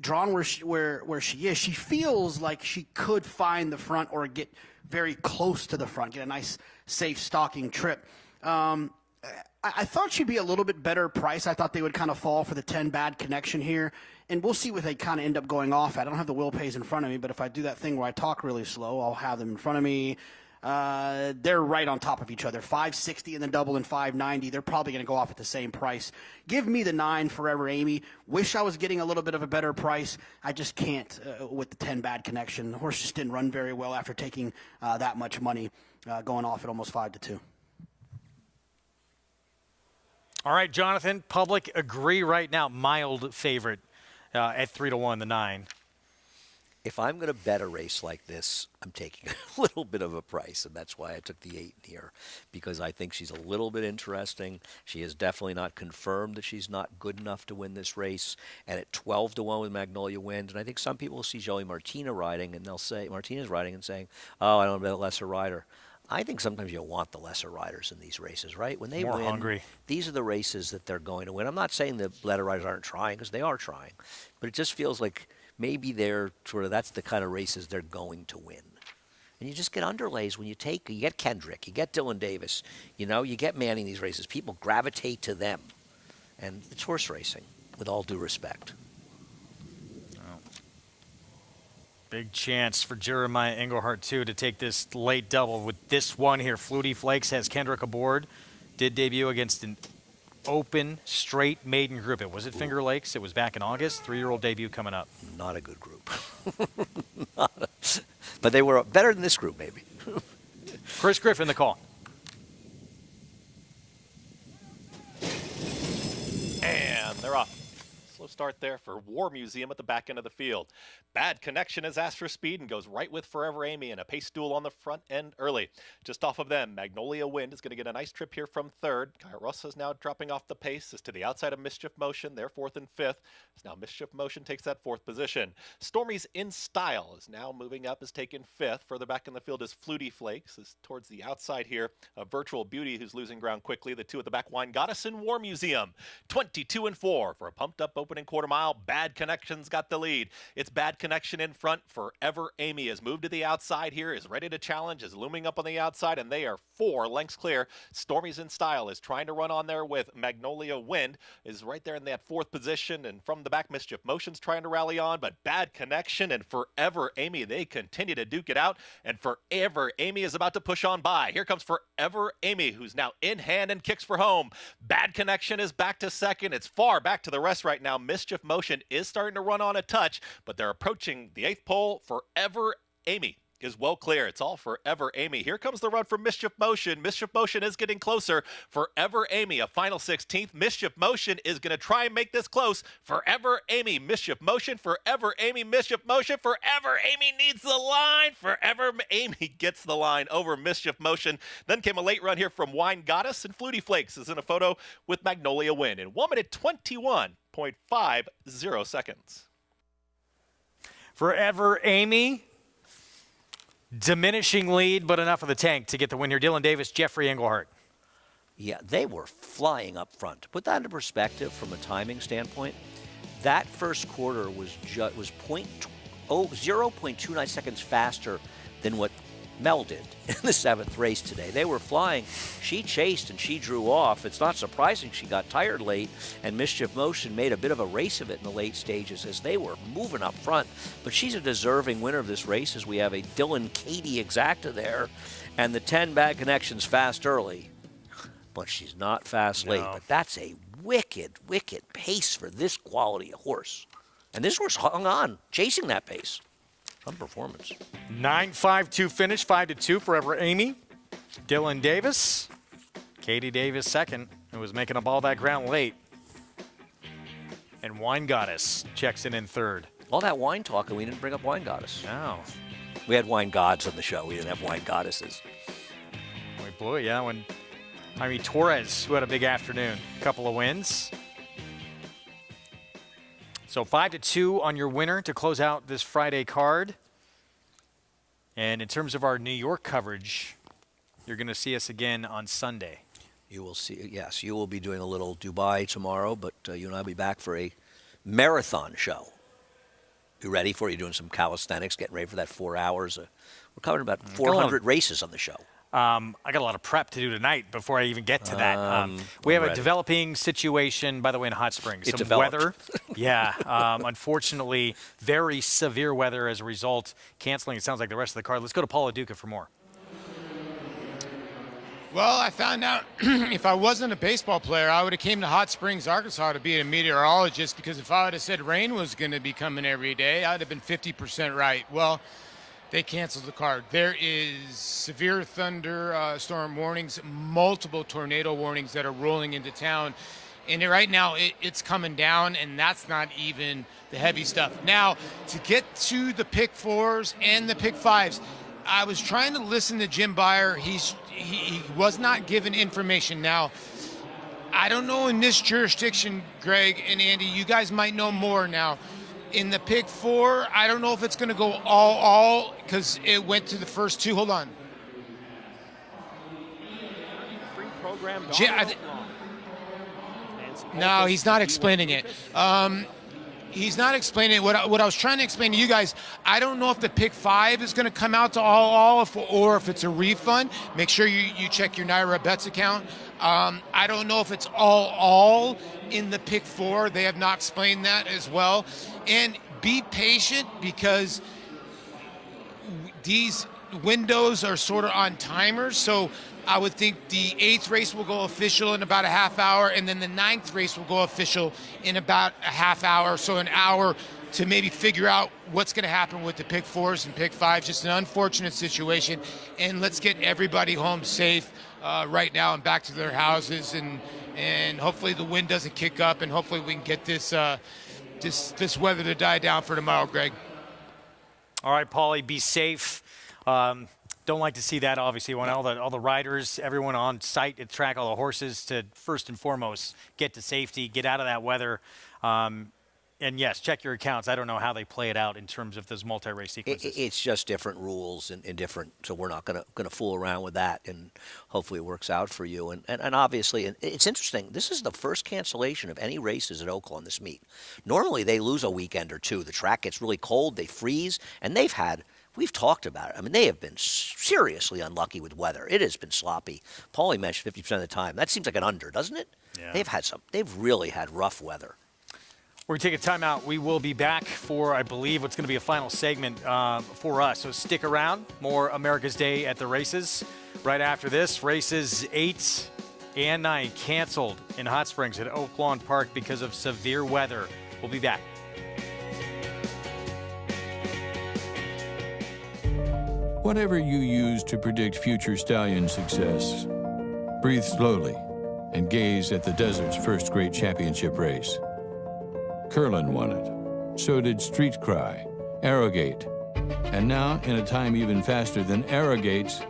Drawn where she is, she feels like she could find the front or get very close to the front, get a nice, safe stalking trip. I thought she'd be a little bit better price. I thought they would kind of fall for the 10 Bad Connection here, and we'll see what they kind of end up going off at. I don't have the will pays in front of me, but if I do that thing where I talk really slow, I'll have them in front of me. They're right on top of each other. 560 and then double and 590. They're probably going to go off at the same price. Give me the 9 Forever Amy. Wish I was getting a little bit of a better price. I just can't with the 10 Bad Connection. The horse just didn't run very well after taking that much money, going off at almost 5-2. All right, Jonathan, public agree right now. Mild favorite at 3-1, the 9. If I'm going to bet a race like this, I'm taking a little bit of a price, and that's why I took the 8 here, because I think she's a little bit interesting. She has definitely not confirmed that she's not good enough to win this race, and at 12-1 with Magnolia Wind, and I think some people will see Joey Martinez riding, and they'll say, Martinez riding and saying, oh, I don't bet a lesser rider. I think sometimes you want the lesser riders in these races, right? When they More win, hungry. These are the races that they're going to win. I'm not saying the letter riders aren't trying, because they are trying, but it just feels like maybe they're sort of, that's the kind of races they're going to win. And you just get underlays when you get Kendrick, you get Dylan Davis, you get Manning these races. People gravitate to them. And it's horse racing, with all due respect. Big chance for Jeremiah Engelhardt, too, to take this late double with this one here. Flutie Flakes has Kendrick aboard. Did debut against an open, straight maiden group. It was at Finger Lakes. It was back in August. 3-year-old debut coming up. Not a good group. But they were better than this group, maybe. Chris Griffin, the call. And they're off. Slow start there for War Museum at the back end of the field. Bad Connection has asked for speed and goes right with Forever Amy and a pace duel on the front end early. Just off of them, Magnolia Wind is going to get a nice trip here from third. Kairos is now dropping off the pace. Is to the outside of Mischief Motion. They're 4th and 5th. So now Mischief Motion takes that 4th position. Stormy's In Style is now moving up, is taken 5th. Further back in the field is Flutie Flakes, is towards the outside here. Virtual Beauty, who's losing ground quickly. The 2 at the back, Wine Goddess and War Museum. 22 and 4 for a pumped up opening quarter mile. Bad Connection's got the lead. It's Bad Connection in front. Forever Amy has moved to the outside here, is ready to challenge, is looming up on the outside, and they are 4 lengths clear. Stormy's In Style is trying to run on there with Magnolia Wind, is right there in that 4th position, and from the back, Mischief Motion's trying to rally on, but Bad Connection and Forever Amy, they continue to duke it out, and Forever Amy is about to push on by. Here comes Forever Amy, who's now in hand and kicks for home. Bad Connection is back to second. It's far back to the rest right now. Mischief Motion is starting to run on a touch, but they're approaching the 8th pole. Forever Amy is well clear. It's all Forever Amy. Here comes the run from Mischief Motion. Mischief Motion is getting closer. Forever Amy, a final 16th. Mischief Motion is going to try and make this close. Forever Amy, Mischief Motion, Forever Amy, Mischief Motion. Forever Amy needs the line. Forever Amy gets the line over Mischief Motion. Then came a late run here from Wine Goddess, and Flutie Flakes is in a photo with Magnolia Wind in 1 minute 21.50 seconds. Forever Amy. Diminishing lead, but enough of the tank to get the win here. Dylan Davis, Jeffrey Engelhardt. Yeah, they were flying up front. To put that into perspective from a timing standpoint, that first quarter was 0.29 seconds faster than what Mel did in the 7th race today. They were flying. She chased and she drew off. It's not surprising she got tired late, and Mischief Motion made a bit of a race of it in the late stages as they were moving up front. But she's a deserving winner of this race, as we have a Dylan Katie exacta there, and the 10 Bad Connections fast early. But she's not fast late. But that's a wicked, wicked pace for this quality of horse. And this horse hung on, chasing that pace. Some performance. 9.52 finish, 5-2, Forever Amy. Dylan Davis. Katie Davis second, who was making up all that ground late. And Wine Goddess checks in third. All that wine talk, and we didn't bring up Wine Goddess. No. We had wine gods on the show. We didn't have wine goddesses. We blew it, yeah. When Torres, who had a big afternoon, a couple of wins. So 5-2 on your winner to close out this Friday card. And in terms of our New York coverage, you're going to see us again on Sunday. You will see, yes, you will be doing a little Dubai tomorrow, but you and I will be back for a marathon show. You ready for it? You're doing some calisthenics, getting ready for that 4 hours. We're covering about 400 races on the show. I got a lot of prep to do tonight before I even get to that. We have a developing situation, by the way, in Hot Springs. It Some developed. weather. Yeah. Unfortunately, very severe weather as a result, canceling, it sounds like, the rest of the card. Let's go to Paula Duca for more. Well, I found out if I wasn't a baseball player, I would have came to Hot Springs, Arkansas to be a meteorologist, because if I would have said rain was going to be coming every day, I'd have been 50% right. Well, they canceled the card. There is severe thunderstorm warnings, multiple tornado warnings that are rolling into town. And right now it's coming down, and that's not even the heavy stuff. Now, to get to the pick fours and the pick fives, I was trying to listen to Jim Beyer. He was not given information. Now, I don't know in this jurisdiction, Greg and Andy, you guys might know more now. In the pick four, I don't know if it's going to go all, because it went to the first two. Hold on. Free program. No, he's not explaining it. He's not explaining it. What I was trying to explain to you guys, I don't know if the pick five is going to come out to all or if it's a refund. Make sure you check your Naira Bets account. I don't know if it's all in the pick four. They have not explained that as well. And be patient, because these windows are sort of on timers. So I would think the 8th race will go official in about a half hour, and then the 9th race will go official in about a half hour. So an hour to maybe figure out what's going to happen with the pick fours and pick fives. Just an unfortunate situation. And let's get everybody home safe right now and back to their houses. And hopefully the wind doesn't kick up, and hopefully we can get this weather to die down for tomorrow, Greg. All right, Paulie, be safe. Don't like to see that, obviously. When all the riders, everyone on site at track, all the horses, to first and foremost get to safety, get out of that weather. And yes, check your accounts. I don't know how they play it out in terms of those multi-race sequences. It's just different rules and different, so we're not going to fool around with that, and hopefully it works out for you. And obviously, and it's interesting, this is the first cancellation of any races at Oaklawn this meet. Normally they lose a weekend or two. The track gets really cold, they freeze, and we've talked about it. I mean, they have been seriously unlucky with weather. It has been sloppy. Paulie mentioned 50% of the time. That seems like an under, doesn't it? Yeah. They've really had rough weather. We're going to take a timeout. We will be back for, I believe, what's going to be a final segment for us. So stick around. More America's Day at the races. Right after this, races 8 and 9 canceled in Hot Springs at Oaklawn Park because of severe weather. We'll be back. Whatever you use to predict future stallion success, breathe slowly and gaze at the desert's first great championship race. Curlin won it. So did Street Cry, Arrogate, and now, in a time even faster than Arrogate's,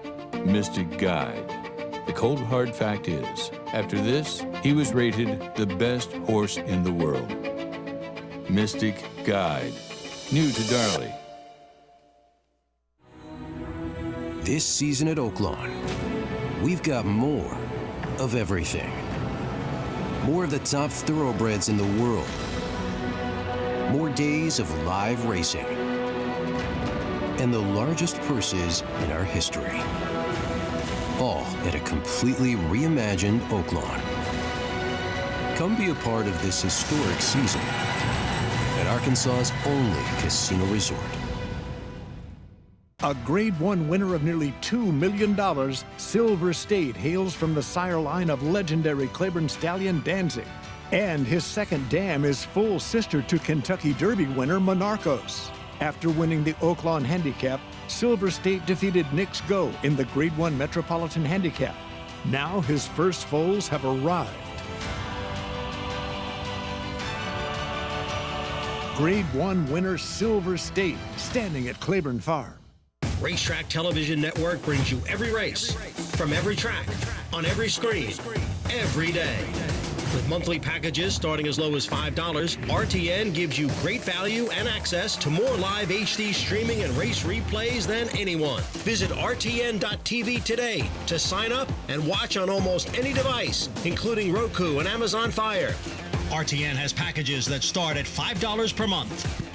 Mystic Guide. The cold hard fact is, after this, he was rated the best horse in the world. Mystic Guide. New to Darley. This season at Oaklawn, we've got more of everything. More of the top thoroughbreds in the world. More days of live racing. And the largest purses in our history. All at a completely reimagined Oaklawn. Come be a part of this historic season at Arkansas's only casino resort. A Grade 1 winner of nearly $2 million, Silver State hails from the sire line of legendary Claiborne stallion Danzig. And his second dam is full sister to Kentucky Derby winner Monarchos. After winning the Oaklawn Handicap, Silver State defeated Knicks Go in the Grade 1 Metropolitan Handicap. Now his first foals have arrived. Grade 1 winner Silver State, standing at Claiborne Farm. Racetrack Television Network brings you every race, from every track, on every screen, every day. With monthly packages starting as low as $5, RTN gives you great value and access to more live HD streaming and race replays than anyone. Visit RTN.tv today to sign up and watch on almost any device, including Roku and Amazon Fire. RTN has packages that start at $5 per month.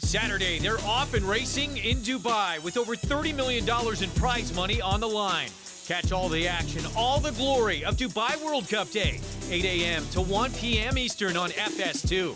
Saturday, they're off and racing in Dubai with over $30 million in prize money on the line. Catch all the action, all the glory of Dubai World Cup Day, 8 a.m. to 1 p.m. Eastern on FS2.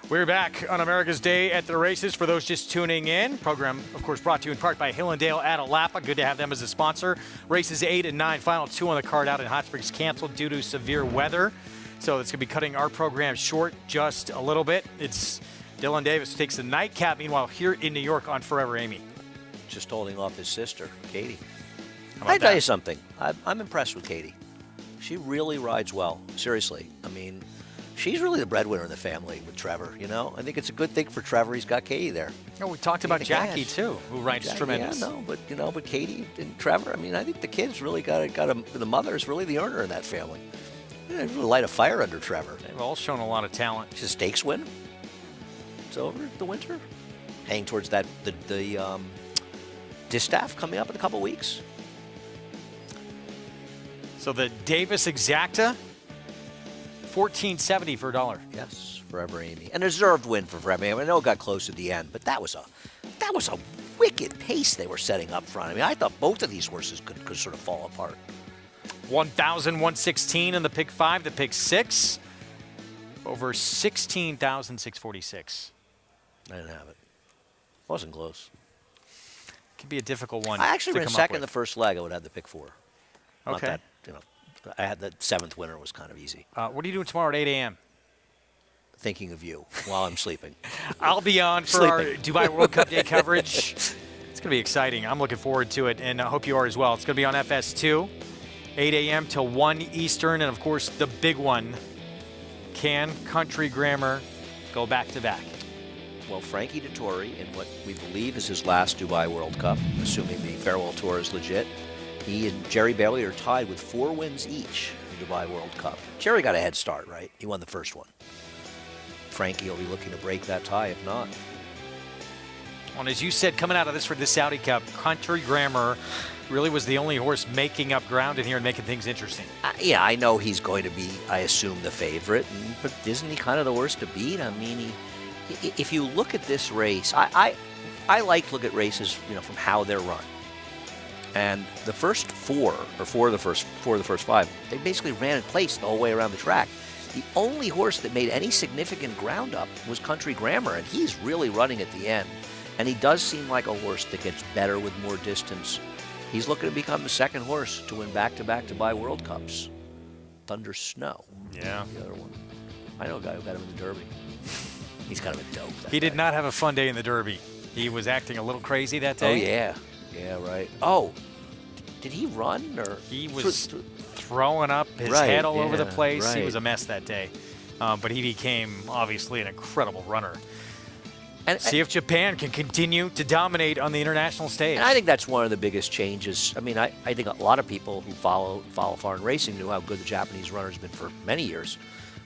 We're back on America's Day at the Races. For those just tuning in, program, of course, brought to you in part by Hillendale at Alapa. Good to have them as a sponsor. Races 8 and 9, final 2 on the card out in Hot Springs canceled due to severe weather. So it's going to be cutting our program short just a little bit. It's Dylan Davis who takes the nightcap. Meanwhile, here in New York on Forever Amy. Just holding off his sister, Katie. I tell you something. I'm impressed with Katie. She really rides well. Seriously. I mean, she's really the breadwinner in the family with Trevor, you know? I think it's a good thing for Trevor. He's got Katie there. Oh, we talked about Jackie, too, who rides tremendous. Yeah, no, but Katie and Trevor, I mean, I think the kids really the mother is really the earner in that family. They really light a fire under Trevor. They've all shown a lot of talent. It's a stakes win. It's over the winter. Heading towards the distaff coming up in a couple weeks. So the Davis Exacta, $14.70 for $1. Yes, Forever Amy. An deserved win for Forever Amy. I know it got close at the end, but that was a wicked pace they were setting up front. I mean, I thought both of these horses could sort of fall apart. 1,116 in the pick 5, the pick 6. Over 16,646. I didn't have it. Wasn't close. Could be a difficult one. I actually ran second the first leg. I would have the pick 4. Okay. Not that, I had the 7th winner was kind of easy. What are you doing tomorrow at 8 a.m.? Thinking of you while I'm sleeping. I'll be on for our Dubai World Cup Day coverage. It's going to be exciting. I'm looking forward to it, and I hope you are as well. It's going to be on FS2. 8 a.m. to 1 Eastern, and of course the big one, can Country Grammar go back-to-back? Well, Frankie Dettori, in what we believe is his last Dubai World Cup, assuming the farewell tour is legit, he and Jerry Bailey are tied with 4 wins each in the Dubai World Cup. Jerry got a head start, right? He won the first one. Frankie will be looking to break that tie, if not. Well, as you said, coming out of this for the Saudi Cup, Country Grammar really was the only horse making up ground in here and making things interesting. Yeah, I know he's going to be, I assume, the favorite, but isn't he kind of the worst to beat? I mean, if you look at this race, I like to look at races, from how they're run. And the first 4 of the first 5, they basically ran in place the whole way around the track. The only horse that made any significant ground up was Country Grammar, and he's really running at the end. And he does seem like a horse that gets better with more distance. He's looking to become the second horse to win back-to-back Dubai World Cups. Thunder Snow. Yeah. The other one. I know a guy who got him in the Derby. He's kind of a dope. He did not have a fun day in the Derby. He was acting a little crazy that day. Oh, yeah. Yeah, right. Oh, did he run? Or he was throwing up his head all over the place. He was a mess that day. But he became, obviously, an incredible runner. And see if Japan can continue to dominate on the international stage. And I think that's one of the biggest changes. I mean, I think a lot of people who follow foreign racing knew how good the Japanese runners have been for many years.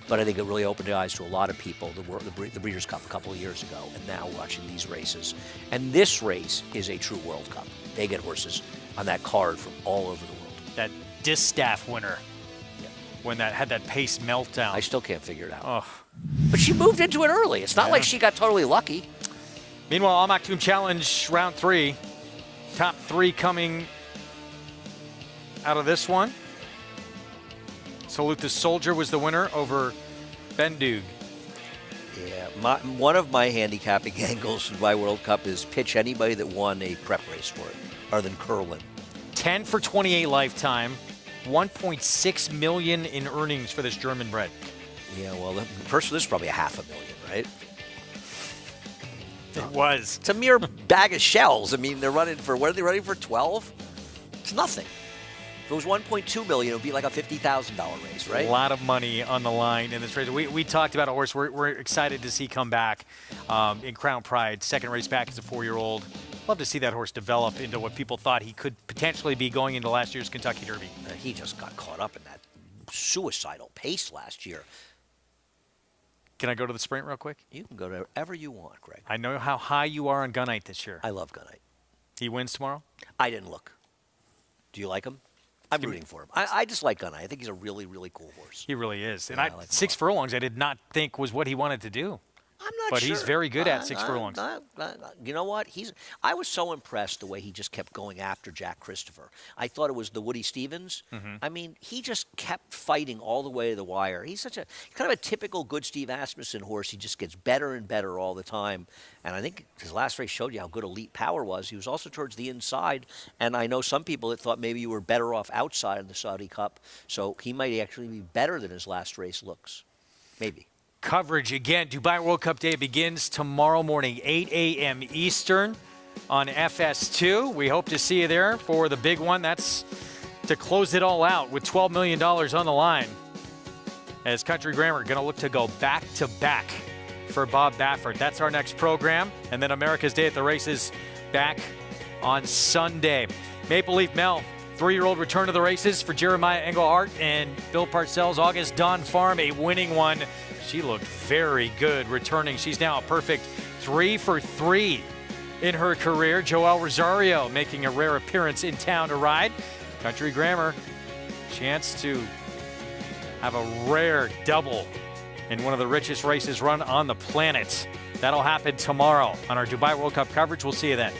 But I think it really opened the eyes to a lot of people, the Breeders' Cup a couple of years ago, and now watching these races. And this race is a true World Cup. They get horses on that card from all over the world. That distaff winner, when that had that pace meltdown. I still can't figure it out. Oh. But she moved into it early. It's not like she got totally lucky. Meanwhile, Mach Challenge round 3. Top 3 coming out of this one. Salute the Soldier was the winner over Bendug. Yeah, one of my handicapping angles for my World Cup is pitch anybody that won a prep race for it, other than Curlin. 10 for 28 lifetime, 1.6 million in earnings for this German bred. Yeah, well, the first one is probably $500,000, right? It was. It's a mere bag of shells. I mean, they're running for, what are they running for, 12? It's nothing. If it was $1.2 million, it would be like a $50,000 race, right? A lot of money on the line in this race. We talked about a horse we're excited to see come back in Crown Pride. Second race back as a 4-year-old. Love to see that horse develop into what people thought he could potentially be going into last year's Kentucky Derby. He just got caught up in that suicidal pace last year. Can I go to the sprint real quick? You can go to wherever you want, Greg. I know how high you are on Gunite this year. I love Gunite. He wins tomorrow? I didn't look. Do you like him? I'm rooting for him. I just like Gunite. I think he's a really, really cool horse. He really is. And Yeah, I like him 6 furlongs I did not think was what he wanted to do. I'm not but sure. he's very good at 6 furlongs. You know what? I was so impressed the way he just kept going after Jack Christopher. I thought it was the Woody Stevens. I mean, he just kept fighting all the way to the wire. He's such a kind of a typical good Steve Asmussen horse. He just gets better and better all the time. And I think his last race showed you how good Elite Power was. He was also towards the inside. And I know some people that thought maybe you were better off outside of the Saudi Cup. So he might actually be better than his last race looks. Maybe. Coverage again. Dubai World Cup Day begins tomorrow morning, 8 a.m. Eastern on FS2. We hope to see you there for the big one. That's to close it all out with $12 million on the line. As Country Grammar going to look to go back-to-back for Bob Baffert. That's our next program. And then America's Day at the Races back on Sunday. Maple Leaf Mel, 3-year-old return to the races for Jeremiah Engelhart and Bill Parcells. August Dawn Farm, a winning one. She looked very good returning. She's now a perfect 3 for 3 in her career. Joel Rosario making a rare appearance in town to ride. Country Grammar, chance to have a rare double in one of the richest races run on the planet. That'll happen tomorrow on our Dubai World Cup coverage. We'll see you then.